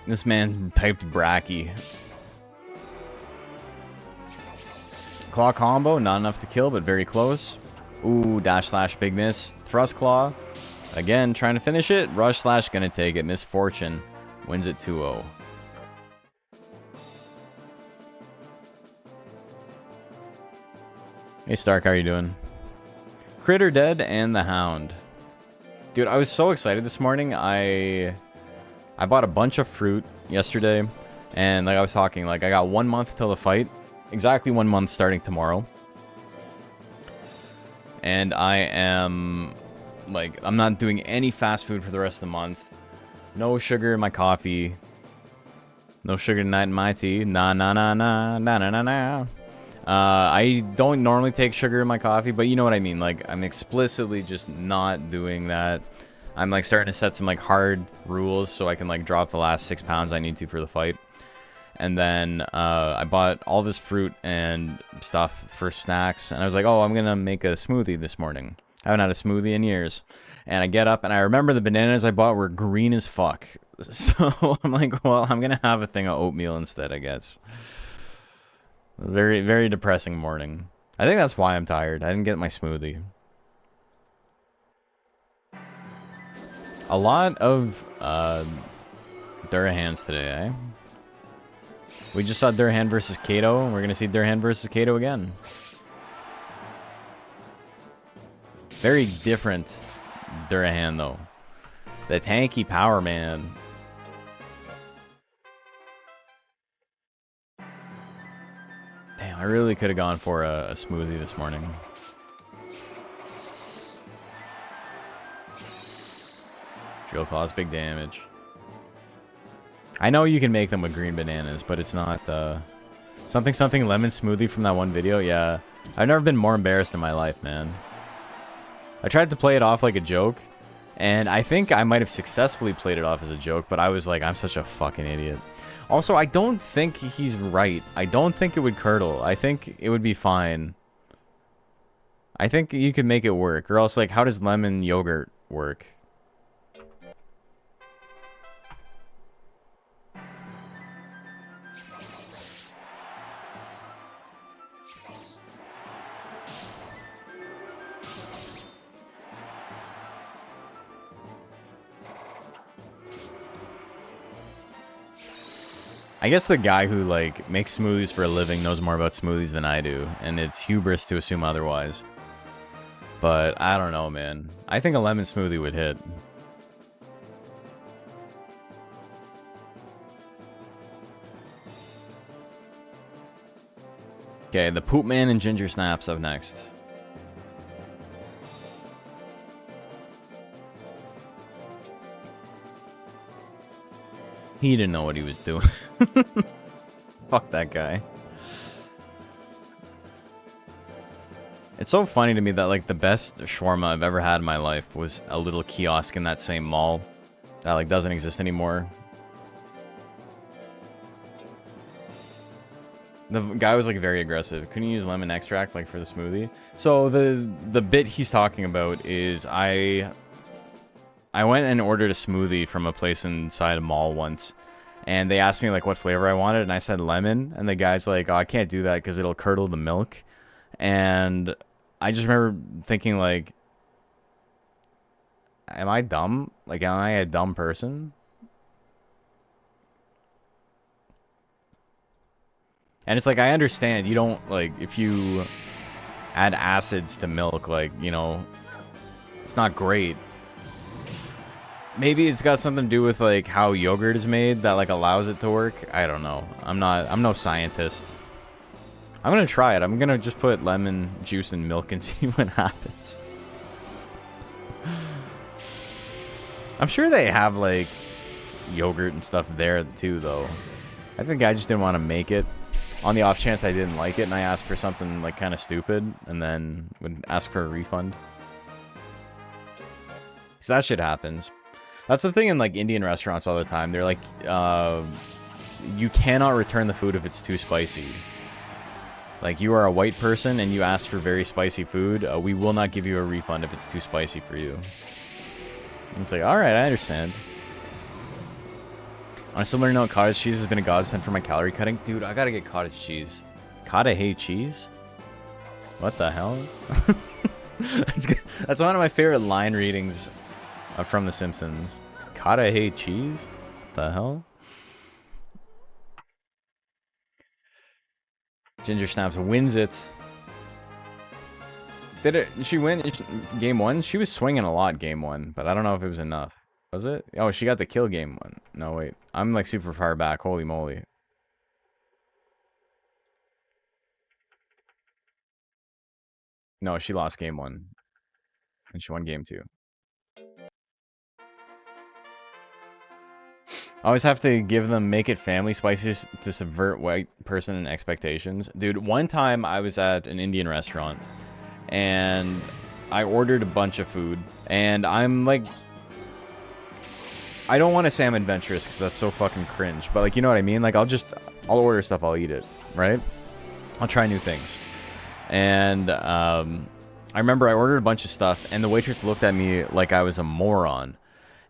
This man typed Bracky. Claw combo, not enough to kill, but very close. Ooh, dash slash, big miss. Thrust Claw. Again, trying to finish it. Rush slash, gonna take it. Misfortune wins it 2-0. Hey Stark, how are you doing? Critter dead and the Hound. Dude, I was so excited this morning. I bought a bunch of fruit yesterday, and like I was talking, like I got 1 month till the fight. Exactly 1 month starting tomorrow. And I am, like, I'm not doing any fast food for the rest of the month. No sugar in my coffee. No sugar tonight in my tea. Nah, nah, nah, nah, nah, nah, nah, nah. I don't normally take sugar in my coffee, but you know what I mean. Like, I'm explicitly just not doing that. I'm, like, starting to set some, like, hard rules so I can, like, drop the last 6 pounds I need to for the fight. And then I bought all this fruit and stuff for snacks. And I was like, oh, I'm going to make a smoothie this morning. I haven't had a smoothie in years. And I get up and I remember the bananas I bought were green as fuck. So I'm like, well, I'm going to have a thing of oatmeal instead, I guess. Very, very depressing morning. I think that's why I'm tired. I didn't get my smoothie. A lot of Durahans today, eh? We just saw Durhan versus Kato, and we're going to see Durhan versus Kato again. Very different Durahan, though. The tanky power man. Damn, I really could have gone for a smoothie this morning. Drill claws, big damage. I know you can make them with green bananas, but it's not, something lemon smoothie from that one video. Yeah, I've never been more embarrassed in my life, man. I tried to play it off like a joke, and I think I might have successfully played it off as a joke, but I was like, I'm such a fucking idiot. Also, I don't think he's right. I don't think it would curdle. I think it would be fine. I think you could make it work, or else, like, how does lemon yogurt work? I guess the guy who, like, makes smoothies for a living knows more about smoothies than I do, and it's hubris to assume otherwise. But, I don't know, man. I think a lemon smoothie would hit. Okay, the Poop Man and Ginger Snaps up next. He didn't know what he was doing. Fuck that guy. It's so funny to me that, like, the best shawarma I've ever had in my life was a little kiosk in that same mall that, like, doesn't exist anymore. The guy was, like, very aggressive. Couldn't you use lemon extract, like, for the smoothie? So the bit he's talking about is I went and ordered a smoothie from a place inside a mall once, and they asked me, like, what flavor I wanted, and I said lemon, and the guy's like, oh, I can't do that because it'll curdle the milk. And I just remember thinking, like, am I dumb? Like, am I a dumb person? And it's like, I understand you don't, like, if you add acids to milk, like, you know, it's not great. Maybe it's got something to do with, like, how yogurt is made that, like, allows it to work. I don't know. I'm no scientist. I'm gonna try it. I'm gonna just put lemon juice in milk and see what happens. I'm sure they have, like, yogurt and stuff there, too, though. I think I just didn't want to make it. On the off chance I didn't like it, and I asked for something, like, kind of stupid, and then would ask for a refund. So that shit happens. That's the thing in, like, Indian restaurants all the time. They're like, you cannot return the food if it's too spicy. Like, you are a white person and you ask for very spicy food, we will not give you a refund if it's too spicy for you. And it's like, alright, I understand. On a similar note, cottage cheese has been a godsend for my calorie cutting. Dude, I gotta get cottage cheese. Cotta hate cheese? What the hell? That's one of my favorite line readings from The Simpsons. Cotta hate cheese? What the hell? Ginger Snaps wins it. Did she win game one? She was swinging a lot game one, but I don't know if it was enough. Was it? Oh, she got the kill game one. No, wait. I'm like super far back. Holy moly. No, she lost game one. And she won game two. I always have to give them make it family spices to subvert white person expectations. Dude, one time I was at an Indian restaurant and I ordered a bunch of food and I'm like, I don't want to say I'm adventurous because that's so fucking cringe, but like, you know what I mean? Like, I'll order stuff, I'll eat it, right? I'll try new things. And I remember I ordered a bunch of stuff and the waitress looked at me like I was a moron.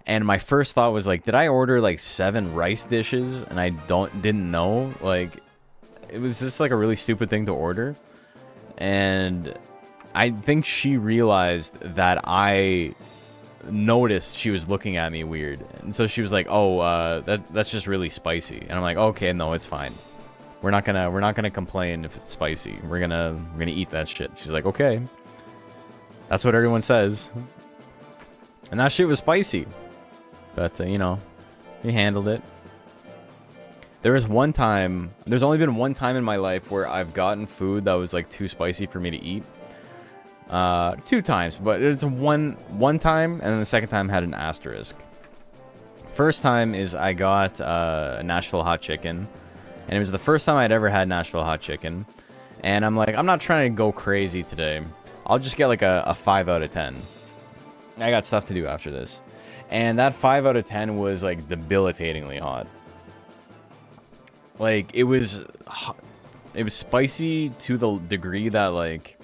And my first thought was like, did I order like 7 rice dishes and I didn't know? Like, it was just like a really stupid thing to order. And I think she realized that I noticed she was looking at me weird. And so she was like, oh, that's just really spicy. And I'm like, okay, no, it's fine. We're not gonna complain if it's spicy. We're gonna eat that shit. She's like, okay. That's what everyone says. And that shit was spicy. But, you know, he handled it. There's only been one time in my life where I've gotten food that was, like, too spicy for me to eat. 2 times, but it's one time, and then the second time had an asterisk. First time is I got Nashville hot chicken, and it was the first time I'd ever had Nashville hot chicken. And I'm like, I'm not trying to go crazy today. I'll just get like a 5 out of 10. I got stuff to do after this. And that 5 out of 10 was like debilitatingly hot. Like it was spicy to the degree that like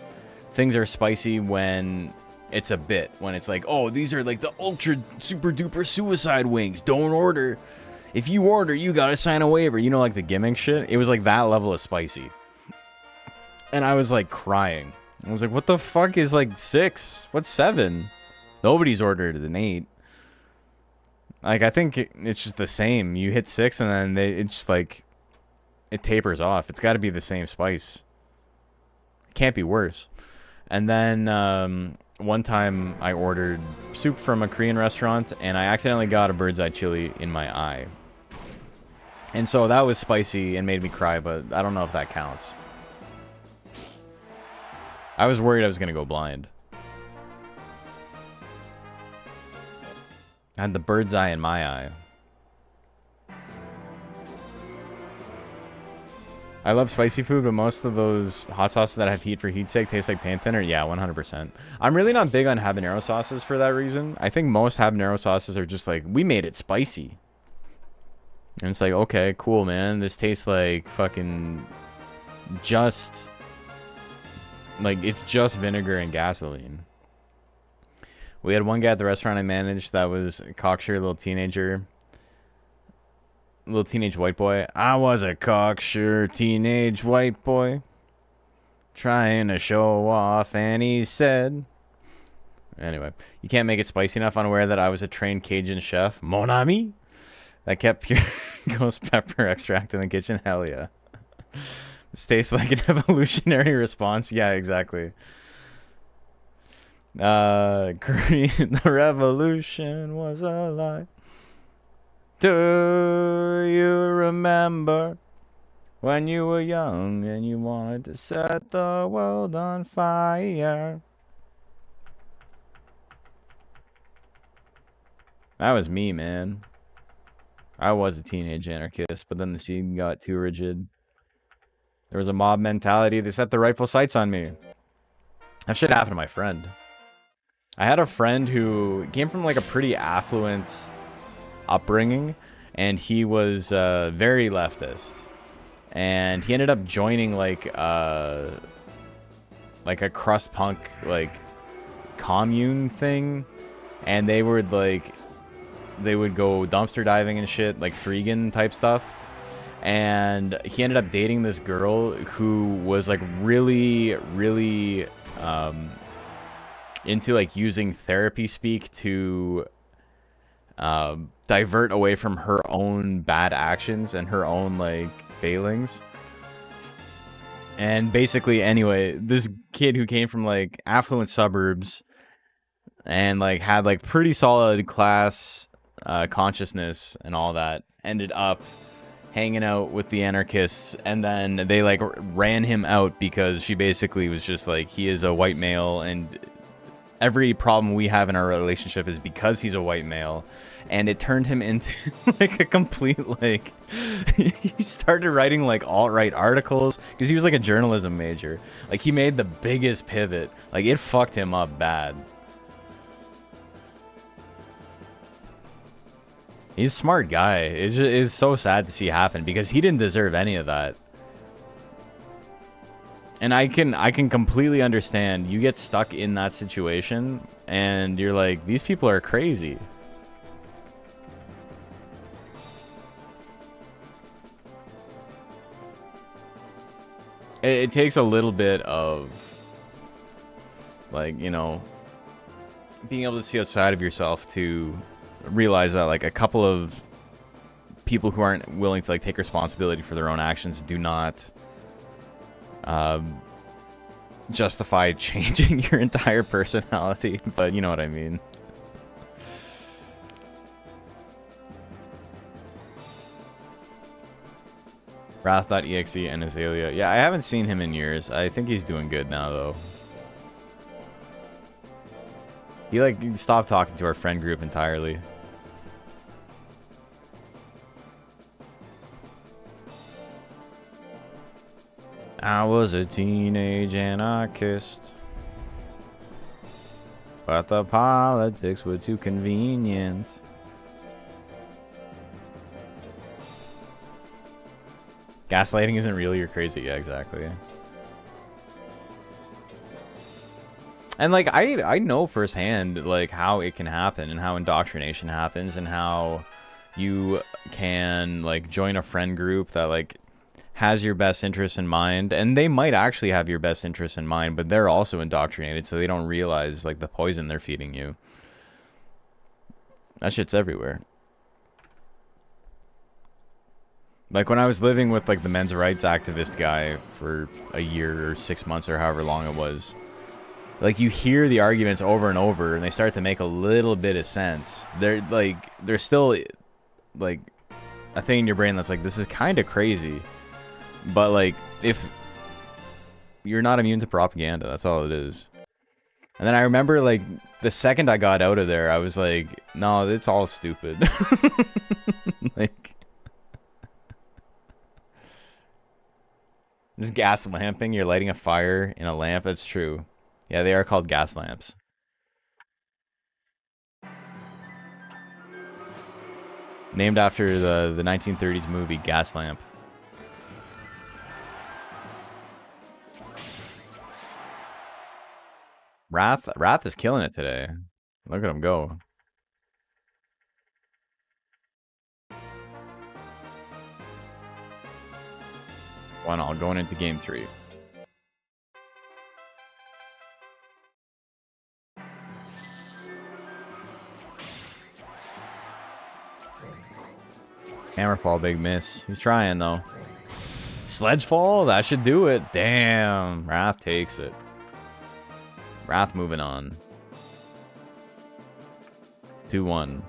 things are spicy when it's a bit, when it's like, oh, these are like the ultra super duper suicide wings, don't order. If you order, you gotta sign a waiver, you know, like the gimmick shit. It was like that level of spicy, and I was like crying. I was like, what the fuck is like 6? What's 7? Nobody's ordered an 8. Like I think it's just the same. You hit 6 and then it's just like it tapers off. It's got to be the same spice. It can't be worse. And then one time I ordered soup from a Korean restaurant and I accidentally got a bird's eye chili in my eye. And so that was spicy and made me cry, but I don't know if that counts. I was worried I was going to go blind. I had the bird's eye in my eye. I love spicy food, but most of those hot sauces that have heat for heat's sake taste like paint thinner. Yeah, 100%. I'm really not big on habanero sauces for that reason. I think most habanero sauces are just like, we made it spicy. And it's like, okay, cool, man. This tastes like fucking just... like, it's just vinegar and gasoline. We had one guy at the restaurant I managed that was a cocksure little teenager. Little teenage white boy. I was a cocksure teenage white boy trying to show off, and he said... Anyway, you can't make it spicy enough. Unaware that I was a trained Cajun chef. Mon ami? That kept pure ghost pepper extract in the kitchen. Hell yeah. This tastes like an evolutionary response. Yeah, exactly. Korean, the revolution was a lie. Do you remember when you were young and you wanted to set the world on fire? That was me, man. I was a teenage anarchist, but then the scene got too rigid. There was a mob mentality. They set the rightful sights on me. That shit happened to my friend. I had a friend who came from like a pretty affluent upbringing, and he was very leftist. And he ended up joining like a crust punk like commune thing, and they would go dumpster diving and shit, like freegan type stuff. And he ended up dating this girl who was like really into like using therapy speak to divert away from her own bad actions and her own like failings. And basically, anyway, this kid who came from like affluent suburbs and like had like pretty solid class consciousness and all that ended up hanging out with the anarchists, and then they like ran him out because she basically was just like, he is a white male and every problem we have in our relationship is because he's a white male. And it turned him into like a complete like he started writing like alt-right articles because he was like a journalism major. Like he made the biggest pivot. Like it fucked him up bad. He's a smart guy. It's so sad to see happen because he didn't deserve any of that. And I can completely understand. You get stuck in that situation and you're like, these people are crazy. It takes a little bit of like, you know, being able to see outside of yourself to realize that like a couple of people who aren't willing to like take responsibility for their own actions do not justify changing your entire personality, but you know what I mean. Wrath.exe and Azalea. Yeah, I haven't seen him in years. I think he's doing good now though. He like stopped talking to our friend group entirely. I was a teenage anarchist, but the politics were too convenient. Gaslighting isn't real, you're crazy. Yeah, exactly. And like I know firsthand like how it can happen and how indoctrination happens and how you can like join a friend group that like has your best interests in mind, and they might actually have your best interests in mind, but they're also indoctrinated, so they don't realize like the poison they're feeding you. That shit's everywhere. Like when I was living with like the men's rights activist guy for a year or 6 months or however long it was, like you hear the arguments over and over and they start to make a little bit of sense. They're still like a thing in your brain that's like, this is kind of crazy. But like if you're not immune to propaganda, that's all it is. And then I remember like the second I got out of there, I was like, no, it's all stupid. Like this gas lamping, you're lighting a fire in a lamp. That's true. Yeah, they are called gas lamps. Named after the 1930s movie Gas Lamp. Wrath is killing it today. Look at him go. One all going into game 3. Hammerfall, big miss. He's trying though. Sledgefall, that should do it. Damn, Wrath takes it. Wrath moving on. 2-1.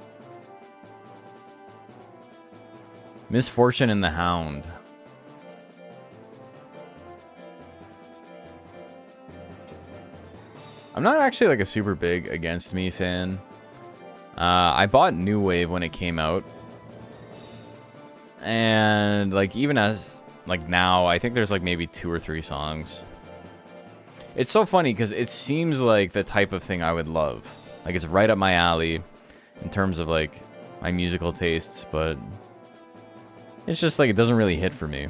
Misfortune in the Hound. I'm not actually like a super big Against Me fan. I bought New Wave when it came out. And like even as like now, I think there's like maybe 2 or 3 songs. It's so funny because it seems like the type of thing I would love. Like it's right up my alley in terms of like my musical tastes, but it's just like it doesn't really hit for me.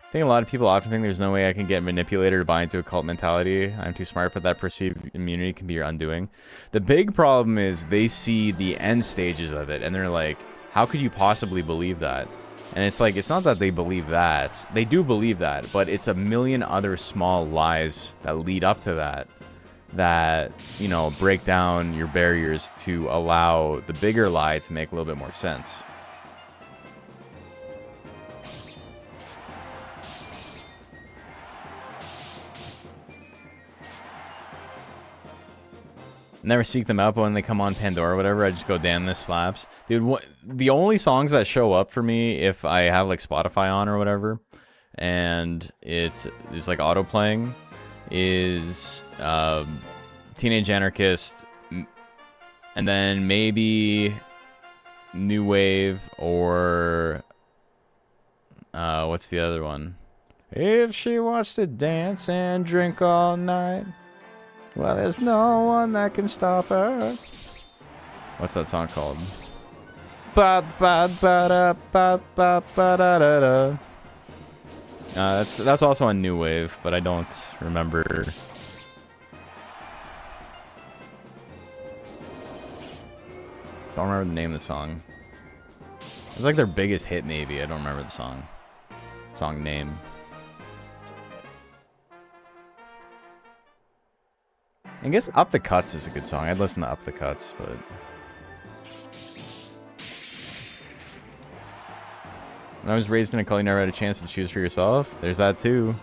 I think a lot of people often think there's no way I can get manipulated or buy into a cult mentality. I'm too smart, but that perceived immunity can be your undoing. The big problem is they see the end stages of it, and they're like, how could you possibly believe that? And it's like, it's not that they believe that. They do believe that, but it's a million other small lies that lead up to that, that, you know, break down your barriers to allow the bigger lie to make a little bit more sense. Never seek them out, but when they come on Pandora or whatever, I just go, damn, this slaps. Dude, the only songs that show up for me if I have like Spotify on or whatever, and it is like auto playing, is Teenage Anarchist, and then maybe New Wave, or what's the other one? If she wants to dance and drink all night, well, there's no one that can stop her. What's that song called? Ba ba ba da ba ba ba da da da. That's also on New Wave, but I don't remember. Don't remember the name of the song. It's like their biggest hit, maybe. I don't remember the song. Song name. I guess Up the Cuts is a good song. I'd listen to Up the Cuts, but when I was raised in a cult, you never had a chance to choose for yourself. There's that too.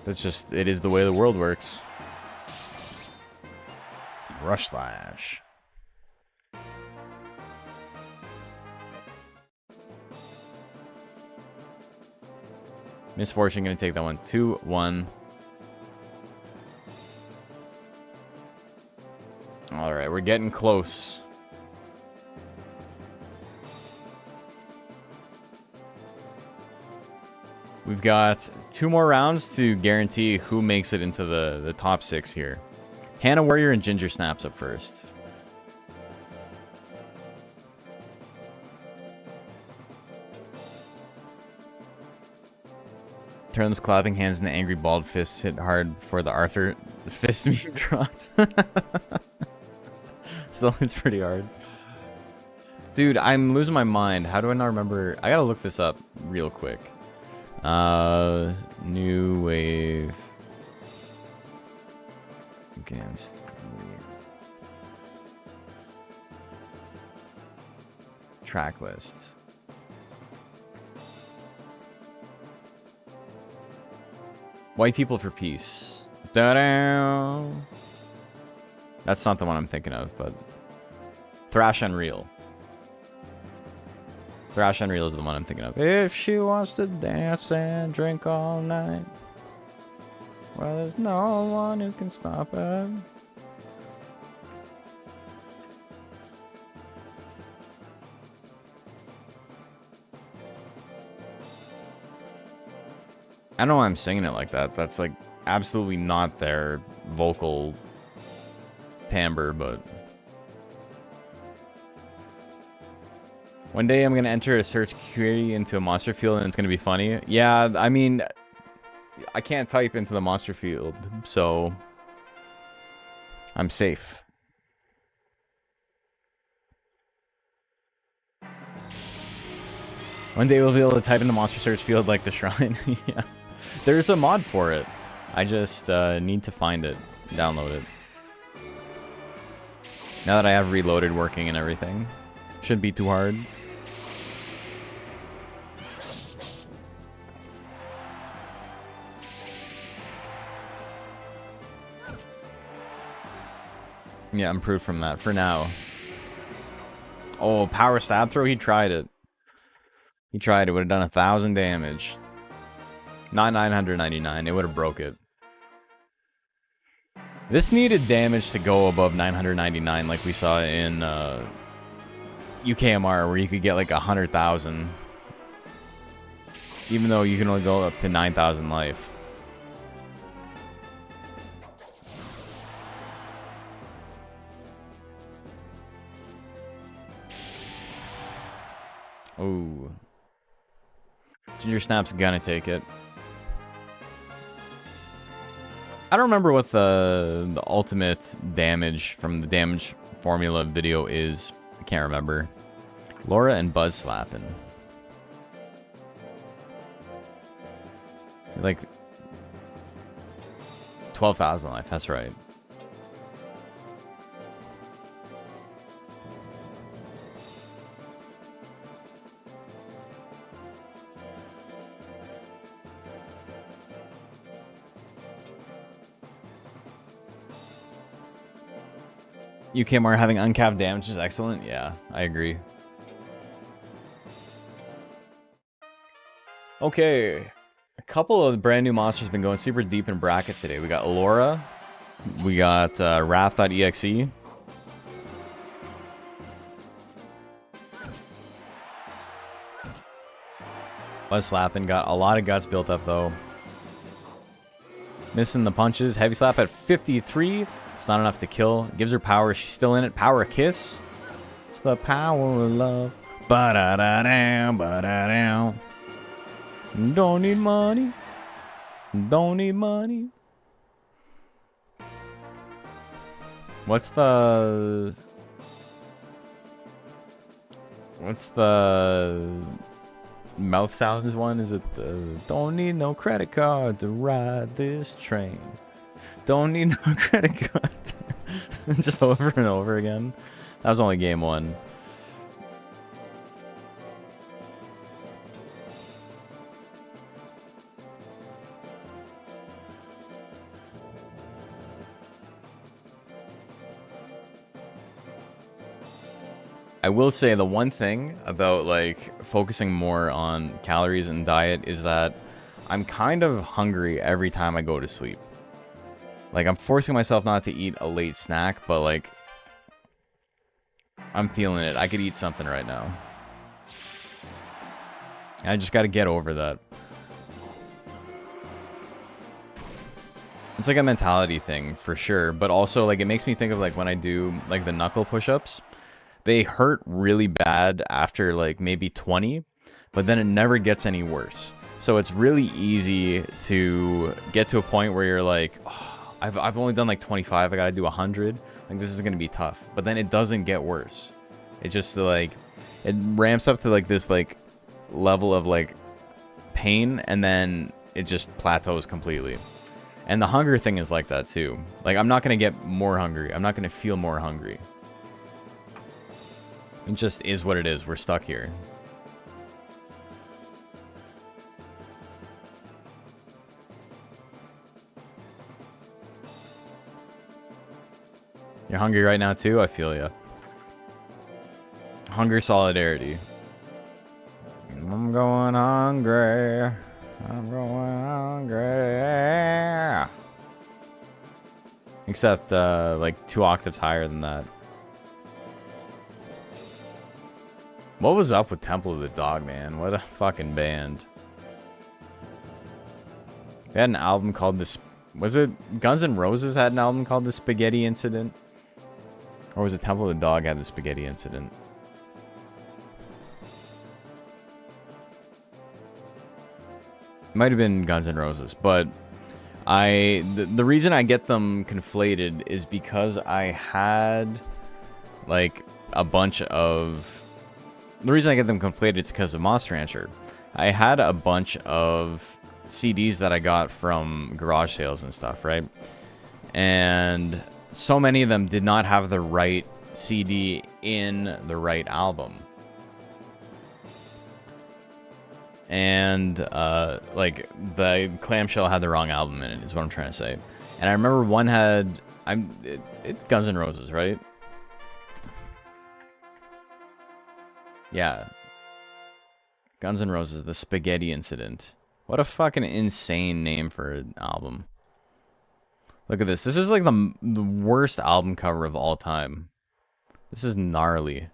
That's just, it is the way the world works. Rush Slash. Misfortune gonna take that one. 2-1. Alright, we're getting close. We've got 2 more rounds to guarantee who makes it into the top 6 here. Hannah Warrior and Ginger Snaps up first. Turns clapping hands and the angry bald fists hit hard before the Arthur fist meme dropped. Still hits pretty hard. Dude, I'm losing my mind. How do I not remember? I gotta look this up real quick. New wave against track list. White People for Peace. Da-da! That's not the one I'm thinking of, but Thrash Unreal. Thrash Unreal is the one I'm thinking of. If she wants to dance and drink all night, well, there's no one who can stop her. I don't know why I'm singing it like that. That's like absolutely not their vocal timbre, but one day I'm gonna enter a search query into a monster field and it's gonna be funny. Yeah, I mean, I can't type into the monster field, so I'm safe. One day we'll be able to type in the monster search field like the shrine. Yeah. There's a mod for it. I just need to find it, download it. Now that I have Reloaded working and everything. Shouldn't be too hard. Yeah, improved from that for now. Oh, power stab throw? He tried it. He tried it. Would have done 1,000 damage. Not 999. It would have broke it. This needed damage to go above 999 like we saw in UKMR, where you could get like 100,000. Even though you can only go up to 9,000 life. Ooh. Ginger Snap's gonna take it. I don't remember what the ultimate damage from the damage formula video is. I can't remember. Laura and Buzz slapping. Like 12,000 life, that's right. UKMR having uncapped damage is excellent. Yeah, I agree. Okay. A couple of brand new monsters have been going super deep in bracket today. We got Alora. We got Wrath.exe. Buzz slapping. Got a lot of guts built up, though. Missing the punches. Heavy slap at 53. It's not enough to kill. Gives her power. She's still in it. Power kiss. It's the power of love. Ba-da-da-down, ba-da-down. Don't need money. Don't need money. What's the mouth sounds one? Is it the don't need no credit card to ride this train? Don't need no credit card. Just over and over again. That was only game 1. I will say the one thing about like focusing more on calories and diet is that I'm kind of hungry every time I go to sleep. Like, I'm forcing myself not to eat a late snack, but, like, I'm feeling it. I could eat something right now. I just gotta get over that. It's like a mentality thing for sure, but also like it makes me think of like when I do like the knuckle push-ups, they hurt really bad after like maybe 20, but then it never gets any worse. So it's really easy to get to a point where you're like, oh, I've only done like 25, I gotta do 100. Like this is gonna be tough, but then it doesn't get worse. It just like it ramps up to like this like level of like pain, and then it just plateaus completely. And the hunger thing is like that too. Like I'm not gonna get more hungry. I'm not gonna feel more hungry. It just is what it is. We're stuck here. You're hungry right now too? I feel ya. Hunger solidarity. I'm going hungry. I'm going hungry. Except, like 2 octaves higher than that. What was up with Temple of the Dog, man? What a fucking band. They had an album called this. Was it Guns N' Roses had an album called The Spaghetti Incident? Or was it Temple of the Dog had the Spaghetti Incident? It might have been Guns N' Roses, but the reason I get them conflated is because I had like a bunch of. The reason I get them conflated is because of Monster Rancher. I had a bunch of CDs that I got from garage sales and stuff, right? And so many of them did not have the right CD in the right album. And like the clamshell had the wrong album in it, is what I'm trying to say. And I remember one had it's Guns N' Roses, right? Yeah. Guns N' Roses, The Spaghetti Incident. What a fucking insane name for an album. Look at this. This is like the worst album cover of all time. This is gnarly.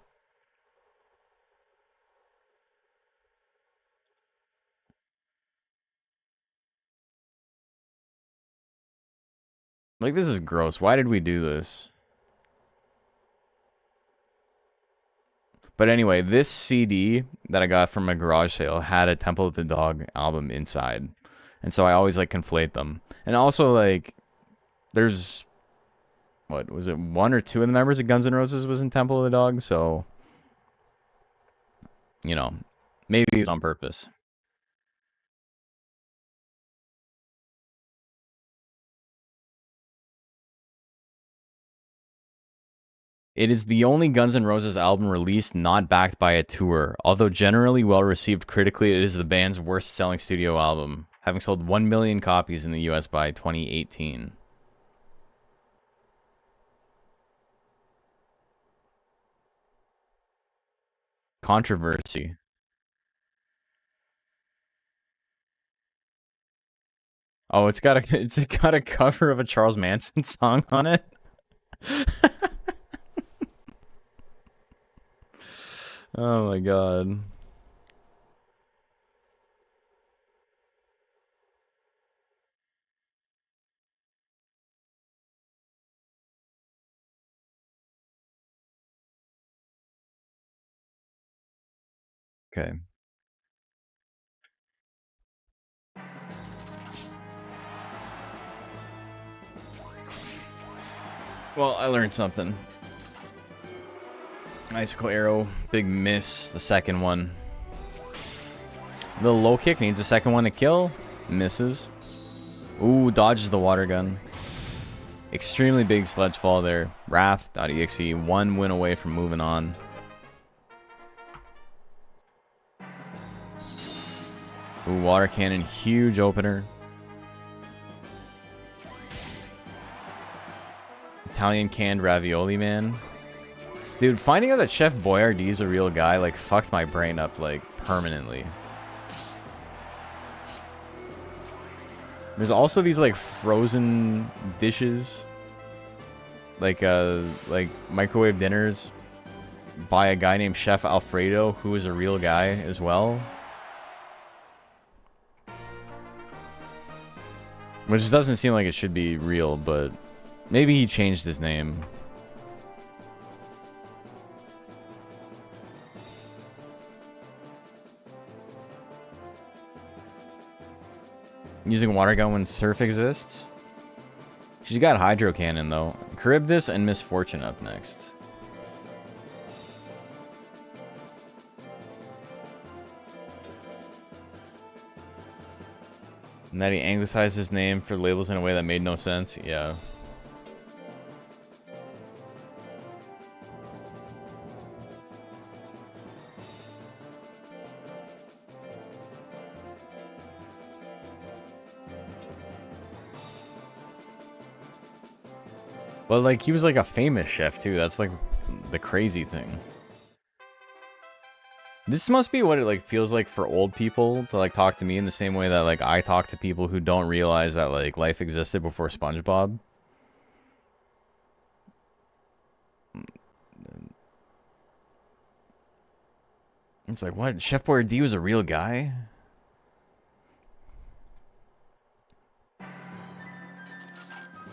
Like, this is gross. Why did we do this? But anyway, this CD that I got from a garage sale had a Temple of the Dog album inside. And so I always, like, conflate them. And also, like, there's, what, was it 1 or 2 of the members of Guns N' Roses was in Temple of the Dog? So, you know, maybe it's on purpose. It is the only Guns N' Roses album released not backed by a tour. Although generally well received critically, it is the band's worst selling studio album, having sold 1 million copies in the US by 2018. Controversy. Oh, it's got a cover of a Charles Manson song on it. Oh my god. Okay. Well, I learned something. Icicle arrow, big miss, the second one. The low kick needs a second one to kill. Misses. Ooh, dodges the water gun. Extremely big sledge fall there. Wrath.exe, 1 win away from moving on. Ooh, water cannon, huge opener. Italian canned ravioli, man. Dude, finding out that Chef Boyardee is a real guy, like, fucked my brain up, like, permanently. There's also these, like, frozen dishes. Like microwave dinners by a guy named Chef Alfredo, who is a real guy as well. Which doesn't seem like it should be real, but maybe he changed his name. Using a water gun when surf exists? She's got hydro cannon though. Charybdis and Misfortune up next. And that he anglicized his name for labels in a way that made no sense. Yeah. But like he was like a famous chef too. That's like the crazy thing. This must be what it like feels like for old people to like talk to me in the same way that like I talk to people who don't realize that like life existed before SpongeBob. It's like, what? Chef Boyardee was a real guy?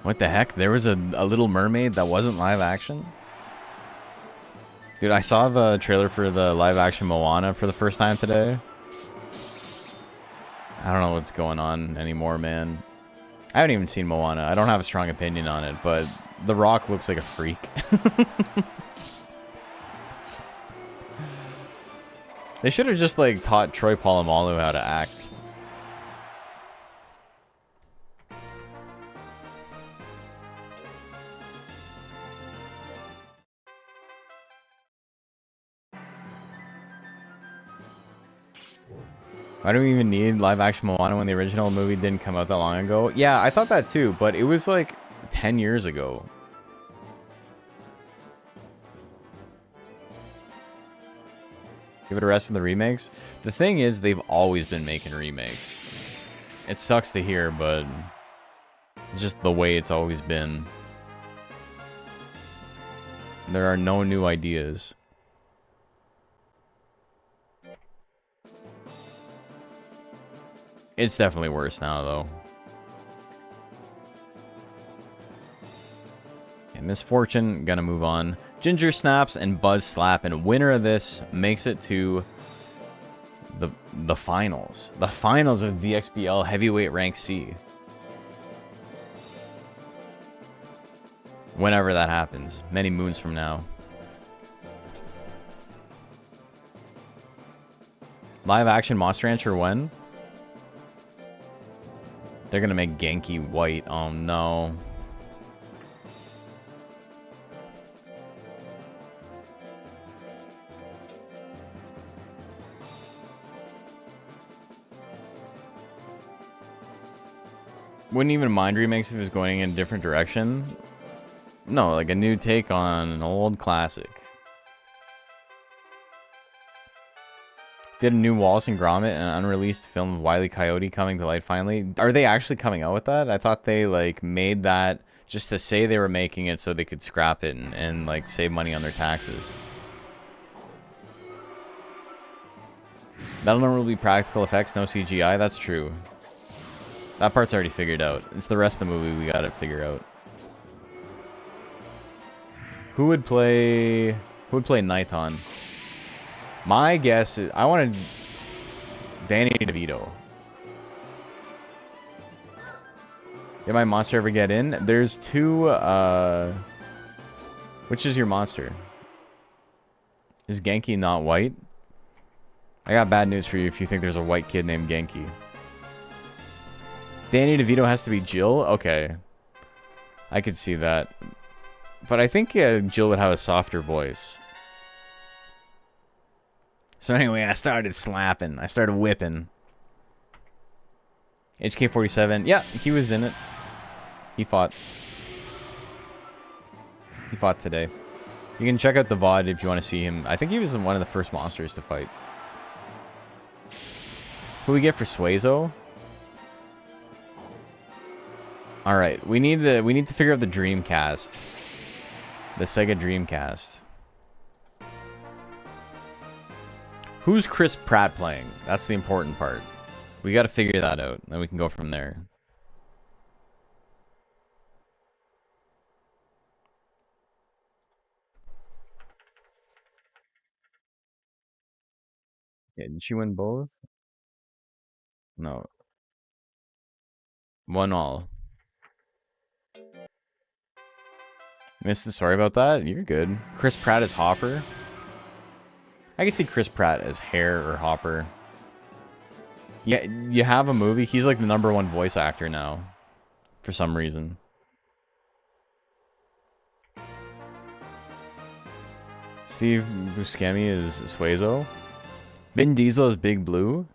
What the heck? There was a Little Mermaid that wasn't live action? Dude, I saw the trailer for the live action Moana for the first time today. I don't know what's going on anymore, man. I haven't even seen Moana. I don't have a strong opinion on it, but The Rock looks like a freak. They should have just like taught Troy Polamalu how to act. Why do we even need live action Moana when the original movie didn't come out that long ago? Yeah, I thought that too, but it was like 10 years ago. Give it a rest for the remakes. The thing is, they've always been making remakes. It sucks to hear, but it's just the way it's always been. There are no new ideas. It's definitely worse now, though. Okay, Misfortune, gonna move on. Ginger Snaps and Buzz Slap, and winner of this makes it to the finals. The finals of DXBL Heavyweight Rank C. Whenever that happens. Many moons from now. Live action Monster Rancher when? They're gonna make Genki white. Oh no. Wouldn't even mind remakes if it was going in a different direction. No, like a new take on an old classic. Did a new Wallace and Gromit, an unreleased film of Wile E. Coyote coming to light finally. Are they actually coming out with that? I thought they like made that just to say they were making it so they could scrap it and like save money on their taxes. That'll normally be practical effects, no CGI. That's true. That part's already figured out. It's the rest of the movie we gotta figure out. Who would play Nighton? My guess is I wanted Danny DeVito. Did my monster ever get in? There's two which is your monster? Is Genki not white? I got bad news for you if you think there's a white kid named Genki. Danny DeVito has to be Jill? Okay. I could see that. But I think Jill would have a softer voice. So anyway, I started slapping. I started whipping. HK47. Yeah, he was in it. He fought. He fought today. You can check out the VOD if you want to see him. I think he was one of the first monsters to fight. Who we get for Suezo? Alright, we need to figure out the Dreamcast. The Sega Dreamcast. Who's Chris Pratt playing? That's the important part. We gotta figure that out. Then we can go from there. Yeah, did she win both? No. 1-1. Missed the story about that? You're good. Chris Pratt as Hopper. I could see Chris Pratt as Hare or Hopper. Yeah, you have a movie. He's like the #1 voice actor now. For some reason. Steve Buscemi is Suezo. Vin Diesel is Big Blue.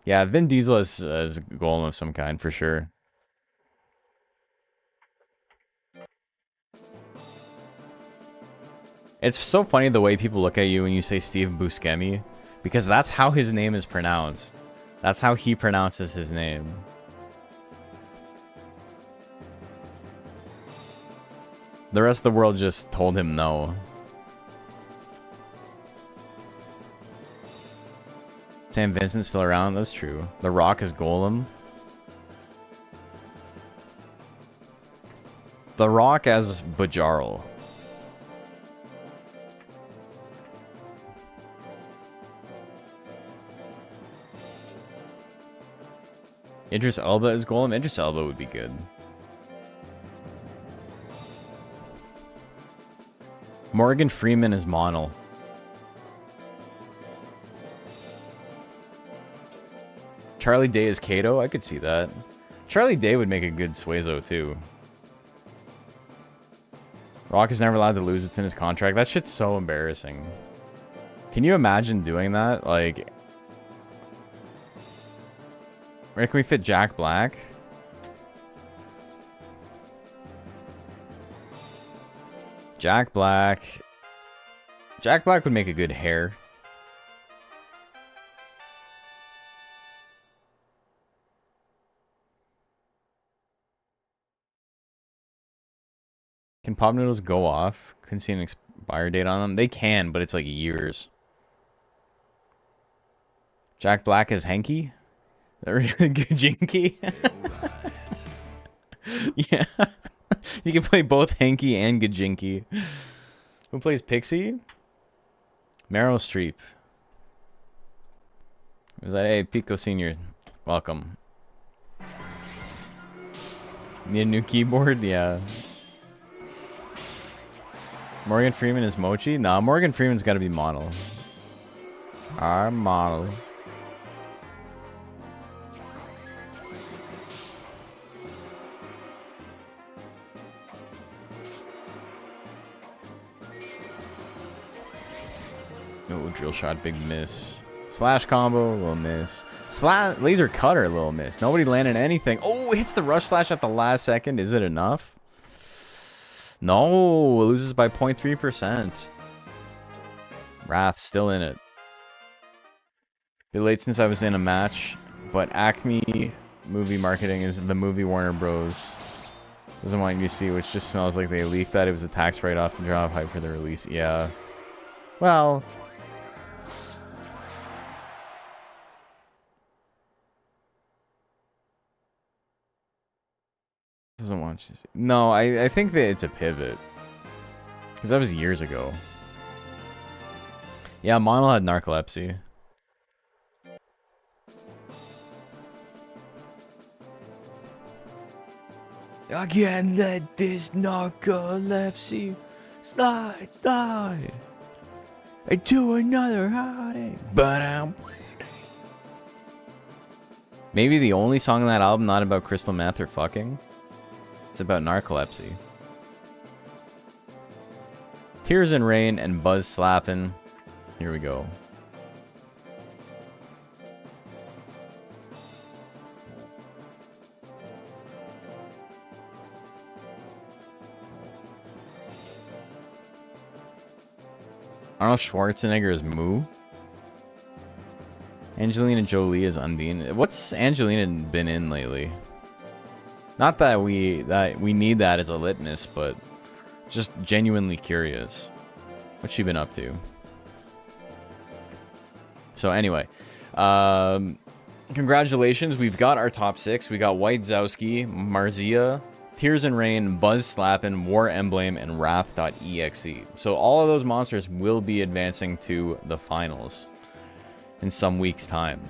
Yeah, Vin Diesel is Golem of some kind, for sure. It's so funny the way people look at you when you say Steve Buscemi, because that's how his name is pronounced. That's how he pronounces his name. The rest of the world just told him no. Sam Vincent's still around? That's true. The Rock is Golem. The Rock as Bajarl. Idris Elba is Golem? Idris Elba would be good. Morgan Freeman is Monel. Charlie Day is Kato? I could see that. Charlie Day would make a good Suezo too. Rock is never allowed to lose. It's in his contract. That shit's so embarrassing. Can you imagine doing that? Like, where can we fit Jack Black? Jack Black. Jack Black would make a good Hair. Can Pop Noodles go off? Couldn't see an expire date on them. They can, but it's like years. Jack Black is Hanky? Jinky? Yeah. You can play both Hanky and Gajinky. Who plays Pixie? Meryl Streep. Is that hey Pico Senior? Welcome. Need a new keyboard? Yeah. Morgan Freeman is Mochi? Nah, Morgan Freeman's gotta be Model. Our Model. Oh, drill shot, big miss. Slash combo, little miss. Laser cutter, little miss. Nobody landed anything. Oh, hits the rush slash at the last second. Is it enough? No, loses by 0.3%. Wrath still in it. Been late since I was in a match, but Acme movie marketing is the movie Warner Bros. Doesn't want you to see, which just smells like they leaked that. It was a tax write-off to draw hype for the release. Yeah. Well. Doesn't want you to see. No, I think that it's a pivot. Because that was years ago. Yeah, Monel had narcolepsy. I can't let this narcolepsy slide into another outing. But maybe the only song on that album not about crystal meth or fucking. It's about narcolepsy. Tears in Rain and Buzz Slappin'. Here we go. Arnold Schwarzenegger is Moo. Angelina Jolie is Undine. What's Angelina been in lately? Not that we need that as a litmus, but just genuinely curious. What's she been up to? So anyway, congratulations. We've got our top 6. We got White Zowski, Marzia, Tears in Rain, Buzz Slappin', War Emblem, and Wrath.exe. So all of those monsters will be advancing to the finals. in some week's time.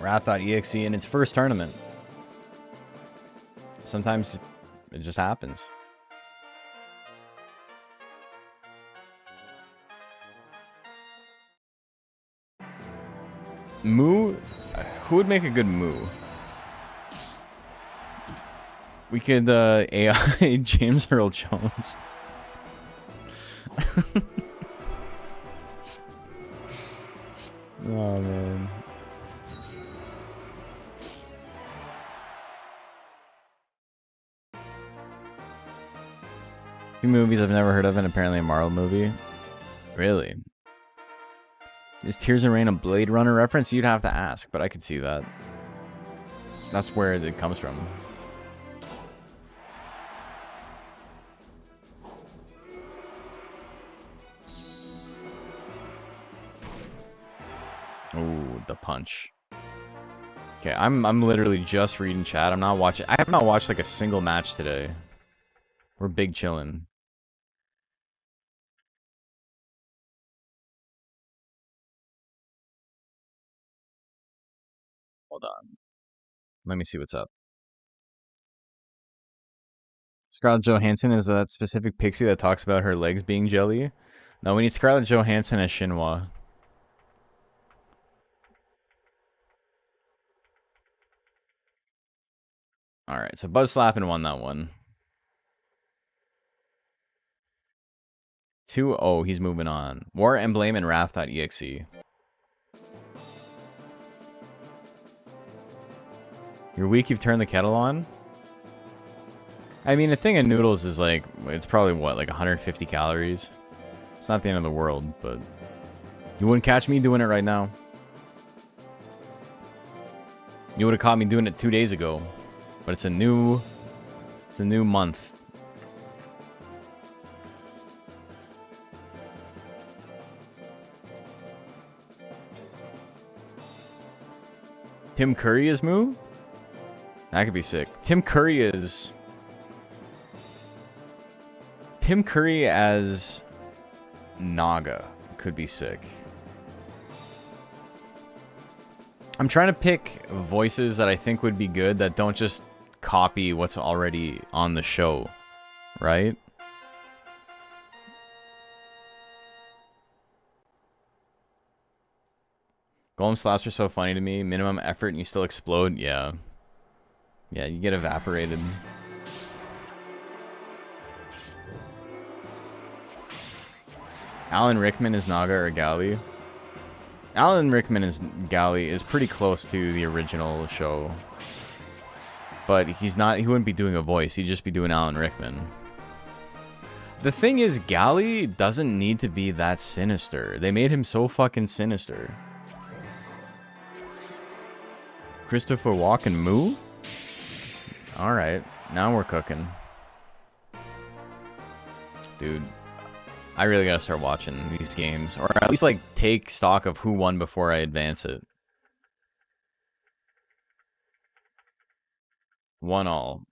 Wrath.exe in its first tournament. Sometimes it just happens. Moo? Who would make a good moo? We could AI James Earl Jones. Oh man. Two movies I've never heard of, and apparently a Marvel movie. Really? Is Tears of Rain a Blade Runner reference? You'd have to ask, but I could see that. That's where it comes from. Oh, the punch. Okay, I'm literally just reading chat. I'm not watching. I have not watched like a single match today. We're big chillin'. Hold on. Let me see what's up. Scarlett Johansson is that specific pixie that talks about her legs being jelly. No, we need Scarlett Johansson as Shinhwa. Alright, so Buzz Slappin won that one. 2-0, he's moving on. War Emblem and Wrath.exe. You're weak, you've turned the kettle on? I mean, a thing of noodles is like, it's probably what, like 150 calories? It's not the end of the world, but you wouldn't catch me doing it right now. You would have caught me doing it 2 days ago. But it's a new month. Tim Curry is Moo? That could be sick. Tim Curry as Naga could be sick. I'm trying to pick voices that I think would be good that don't just copy what's already on the show, right? Golem slaps are so funny to me. Minimum effort and you still explode. Yeah. Yeah, you get evaporated. Alan Rickman is Naga or Gali? Alan Rickman is Gali is pretty close to the original show. But he's not, he wouldn't be doing a voice, he'd just be doing Alan Rickman. The thing is, Gali doesn't need to be that sinister. They made him so fucking sinister. Christopher Walken Moo? Alright, now we're cooking. Dude, I really gotta start watching these games. Or at least, like, take stock of who won before I advance it. 1-all.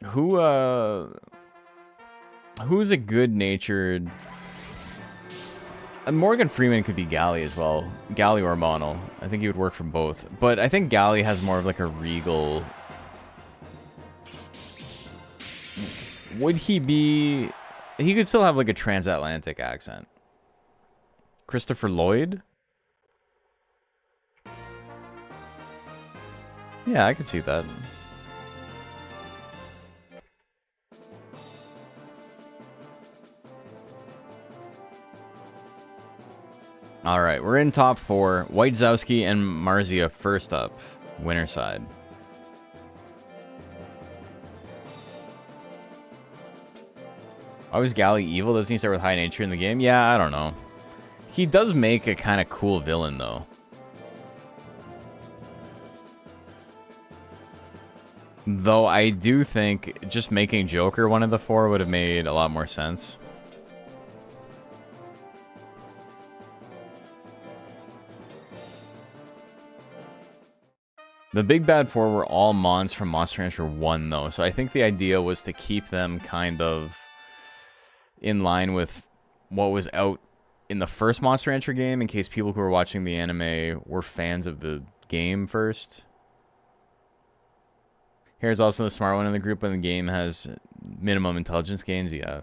Who's a good-natured... Morgan Freeman could be Gali as well. Gali or Mono. I think he would work for both. But I think Gali has more of like a regal... Would he be... He could still have like a transatlantic accent. Christopher Lloyd? Yeah, I could see that. Alright, we're in top 4. White Zowski and Marzia first up. Winner side. Why was Gali evil? Doesn't he start with high nature in the game? Yeah, I don't know. He does make a kind of cool villain, though. Though I do think just making Joker one of the 4 would have made a lot more sense. The Big Bad 4 were all Mons from Monster Rancher 1, though, so I think the idea was to keep them kind of in line with what was out in the first Monster Rancher game, in case people who are watching the anime were fans of the game first. Here's also the smart one in the group when the game has minimum intelligence gains. Yeah.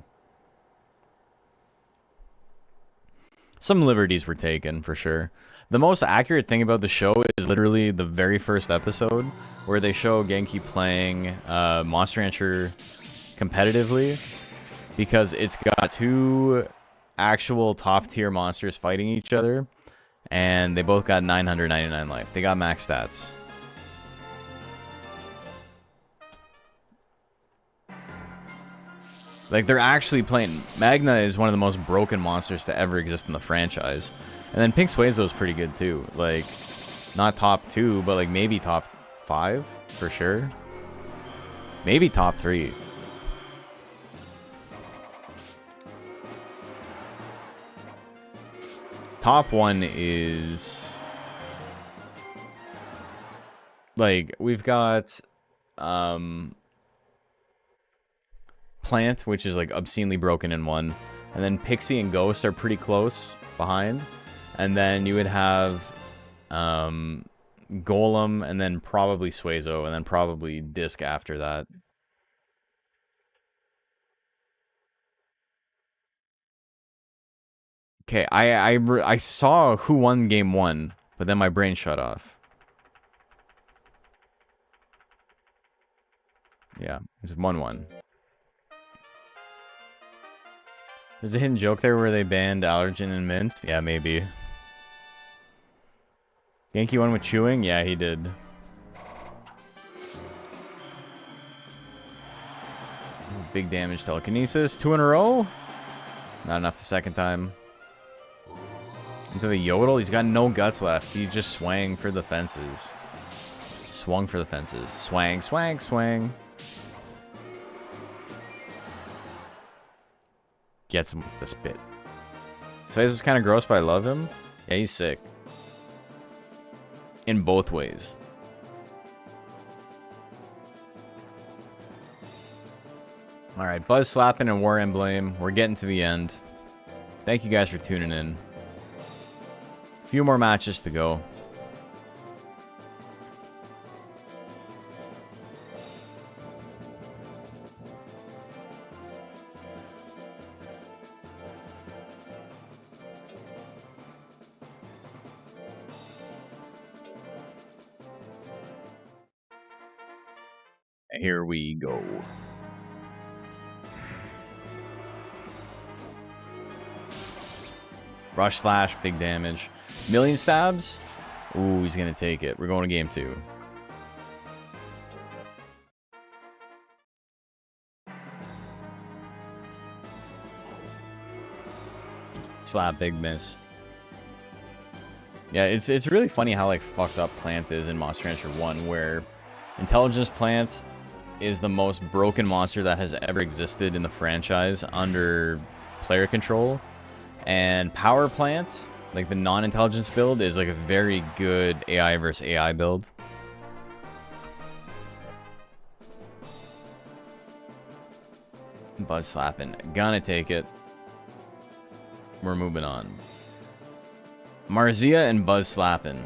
Some liberties were taken, for sure. The most accurate thing about the show is literally the very first episode, where they show Genki playing Monster Rancher competitively, because it's got two actual top-tier monsters fighting each other, and they both got 999 life. They got max stats. Like, they're actually playing... Magna is one of the most broken monsters to ever exist in the franchise. And then Pink Suezo is pretty good, too. Like, not top 2, but, like, maybe top 5, for sure. Maybe top 3. Top 1 is... Like, we've got... Plant, which is like obscenely broken in 1, and then Pixie and Ghost are pretty close behind, and then you would have Golem, and then probably Suezo, and then probably Disc after that. Okay, I saw who won game 1, but then my brain shut off. Yeah, it's 1-1. There's a hidden joke there where they banned Allergen and Mint. Yeah, maybe. Genki won with chewing? Yeah, he did. Big damage telekinesis. 2 in a row? Not enough the second time. Into the yodel? He's got no guts left. He just swang for the fences. Swung for the fences. Swang, swang, swang. Gets him with the spit. So this is kind of gross, but I love him. Yeah, he's sick. In both ways. Alright, Buzz Slapping and War Emblem. We're getting to the end. Thank you guys for tuning in. A few more matches to go. Here we go. Rush slash, big damage. Million stabs? Ooh, he's gonna take it. We're going to game 2. Slap, big miss. Yeah, it's really funny how like fucked up Plant is in Monster Rancher 1, where Intelligence Plant is the most broken monster that has ever existed in the franchise under player control. And Power Plant, like the non-intelligence build, is like a very good AI versus AI build. Buzz Slapping. Gonna take it. We're moving on. Marzia and Buzz Slapping.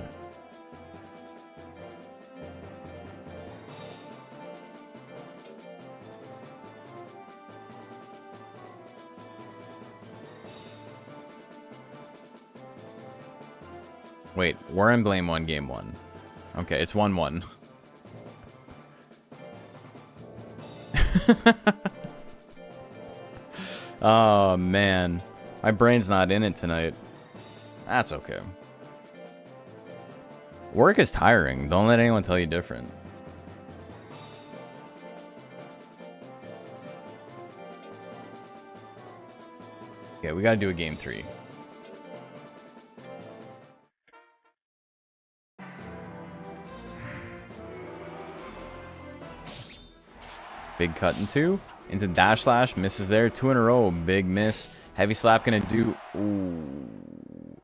Wait, War Emblem won game 1. Okay, it's 1-1. Oh, man. My brain's not in it tonight. That's okay. Work is tiring. Don't let anyone tell you different. Okay, we gotta do a game 3. Big cut into dash slash, misses there. 2 in a row, big miss. Heavy slap gonna do. Ooh,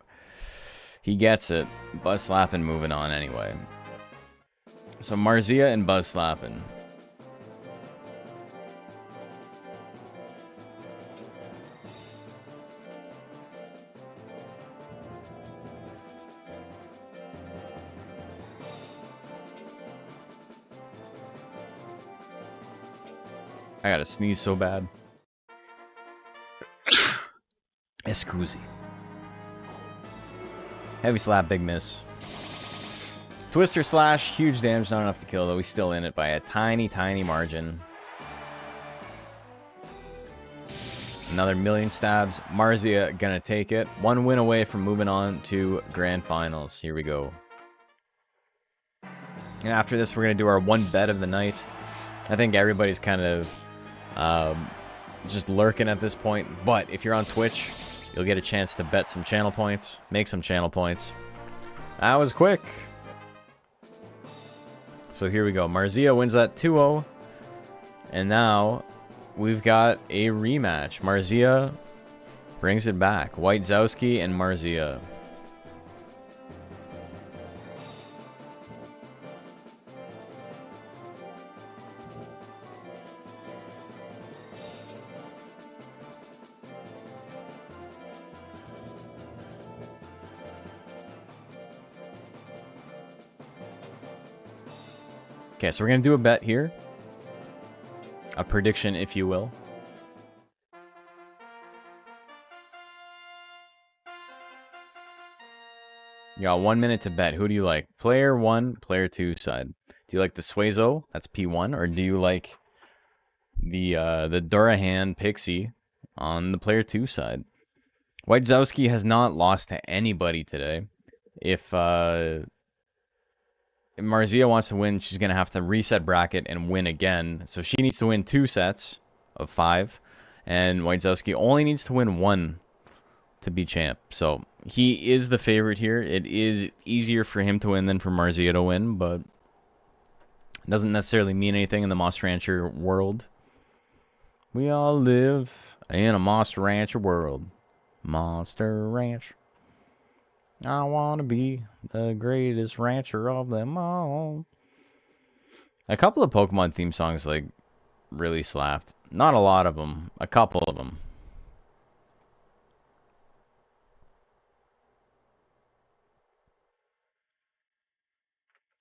he gets it. Buzz Slapping moving on anyway. So Marzia and Buzz Slapping. I gotta sneeze so bad. Escusi. Heavy slap, big miss. Twister slash, huge damage, not enough to kill, though. He's still in it by a tiny, tiny margin. Another million stabs. Marzia gonna take it. One win away from moving on to grand finals. Here we go. And after this, we're gonna do our one bet of the night. I think everybody's kind of just lurking at this point. But if you're on Twitch, you'll get a chance to bet some channel points, make some channel points. That was quick. So here we go. Marzia wins that 2-0. And now we've got a rematch. Marzia brings it back. Wojciechowski and Marzia. Okay, so we're going to do a bet here. A prediction, if you will. You got 1 minute to bet. Who do you like? Player 1, player 2 side. Do you like the Suezo? That's P1. Or do you like the Durahan Pixie on the player 2 side? Wojciechowski has not lost to anybody today. If Marzia wants to win, she's going to have to reset bracket and win again. So she needs to win 2 sets of 5. And Wojciechowski only needs to win 1 to be champ. So he is the favorite here. It is easier for him to win than for Marzia to win, but it doesn't necessarily mean anything in the Monster Rancher world. We all live in a Monster Rancher world. Monster Ranch. I want to be the greatest rancher of them all. A couple of Pokemon theme songs, like, really slapped. Not a lot of them. A couple of them.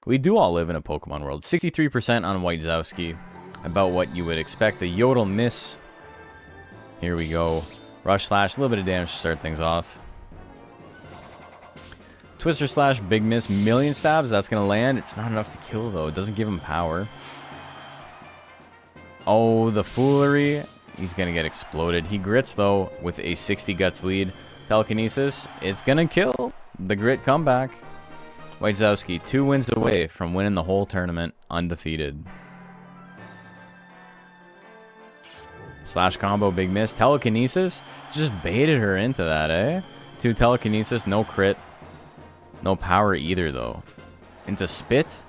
We do all live in a Pokemon world. 63% on Wojciechowski. About what you would expect. A Yodel miss. Here we go. Rush slash, a little bit of damage to start things off. Twister slash, big miss, million stabs. That's going to land. It's not enough to kill, though. It doesn't give him power. Oh, the foolery. He's going to get exploded. He grits, though, with a 60 guts lead. Telekinesis. It's going to kill. The grit comeback. Wojciechowski, 2 wins away from winning the whole tournament undefeated. Slash combo, big miss. Telekinesis. Just baited her into that, eh? 2 telekinesis, no crit. No power either, though. Into spit.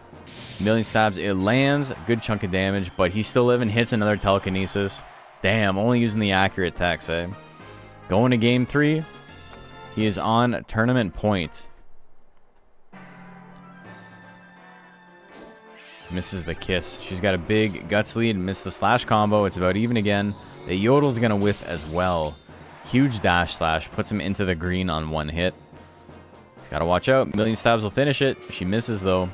Million stabs. It lands. Good chunk of damage, but he's still living. Hits another telekinesis. Damn, only using the accurate attacks, eh? Going to game 3. He is on tournament point. Misses the kiss. She's got a big guts lead. Missed the slash combo. It's about even again. The Yodel's going to whiff as well. Huge dash slash. Puts him into the green on 1 hit. He's got to watch out. Million stabs will finish it. She misses, though.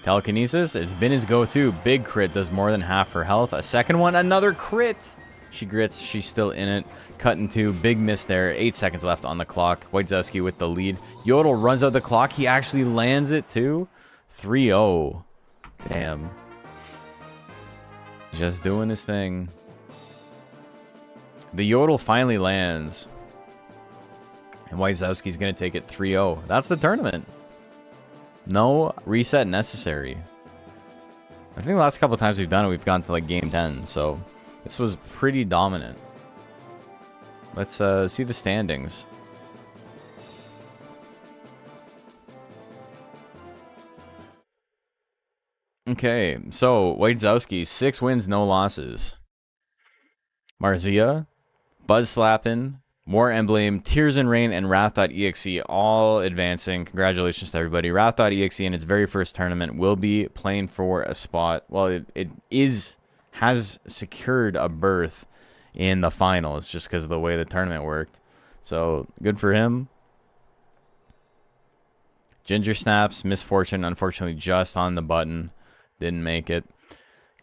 Telekinesis. It's been his go-to. Big crit. Does more than half her health. A second one. Another crit. She grits. She's still in it. Cut in 2. Big miss there. 8 seconds left on the clock. Wojciechowski with the lead. Yodel runs out the clock. He actually lands it, too. 3-0. Damn. Just doing his thing. The Yodel finally lands. And Wojciechowski's going to take it 3-0. That's the tournament. No reset necessary. I think the last couple of times we've done it, we've gone to like game 10. So this was pretty dominant. Let's see the standings. Okay, so Wojciechowski, 6 wins, no losses. Marzia, Buzz Slappin', War Emblem, Tears in Rain, and Wrath.exe all advancing. Congratulations to everybody. Wrath.exe in its very first tournament will be playing for a spot. Well, it has secured a berth in the finals just because of the way the tournament worked. So, good for him. Ginger Snaps, Misfortune, unfortunately just on the button. Didn't make it.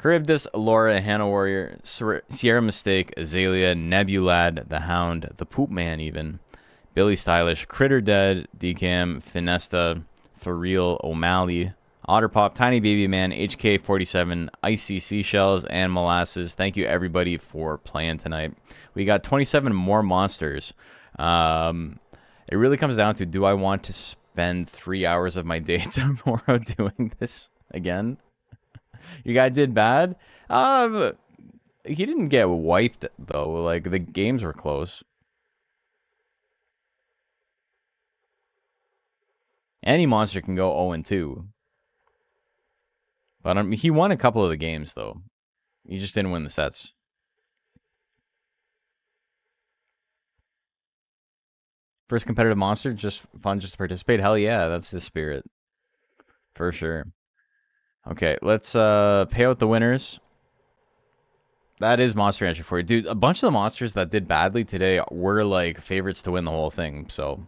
Charybdis, Laura, Hannah Warrior, Sierra Mistake, Azalea, Nebulad, The Hound, The Poop Man even, Billy Stylish, Critter Dead, Decam, Finesta, For Real, O'Malley, Otterpop, Tiny Baby Man, HK47, Icy Seashells, and Molasses. Thank you everybody for playing tonight. We got 27 more monsters. It really comes down to, do I want to spend 3 hours of my day tomorrow doing this again? Your guy did bad? He didn't get wiped, though. Like, the games were close. Any monster can go 0-2. But he won a couple of the games, though. He just didn't win the sets. First competitive monster, just fun just to participate. Hell yeah, that's the spirit. For sure. Okay, let's pay out the winners. That is Monster Rancher for you. Dude, a bunch of the monsters that did badly today were, like, favorites to win the whole thing, so...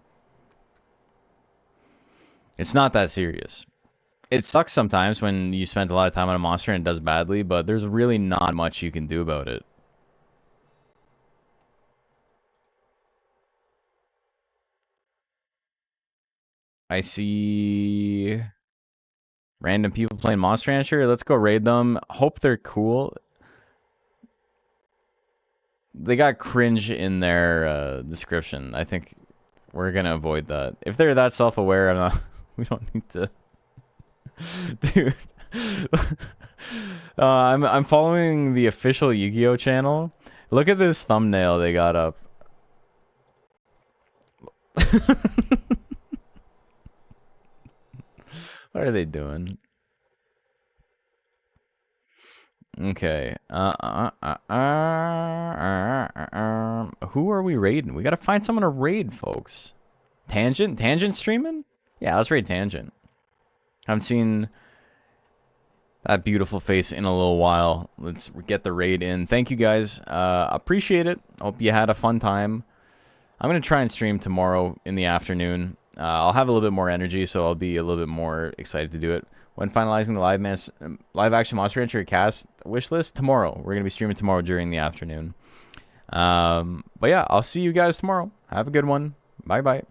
It's not that serious. It sucks sometimes when you spend a lot of time on a monster and it does badly, but there's really not much you can do about it. I see random people playing Monster Rancher. Let's go raid them. Hope they're cool. They got cringe in their description. I think we're going to avoid that. If they're that self-aware, we don't need to... Dude, I'm following the official Yu-Gi-Oh channel. Look at this thumbnail they got up. What are they doing? Okay. Who are we raiding? We gotta find someone to raid, folks. Tangent? Tangent streaming? Yeah, let's raid Tangent. Haven't seen that beautiful face in a little while. Let's get the raid in. Thank you guys. Appreciate it. Hope you had a fun time. I'm going to try and stream tomorrow in the afternoon. I'll have a little bit more energy, so I'll be a little bit more excited to do it. When finalizing the live action Monster Rancher cast wish list tomorrow. We're going to be streaming tomorrow during the afternoon. But yeah, I'll see you guys tomorrow. Have a good one. Bye-bye.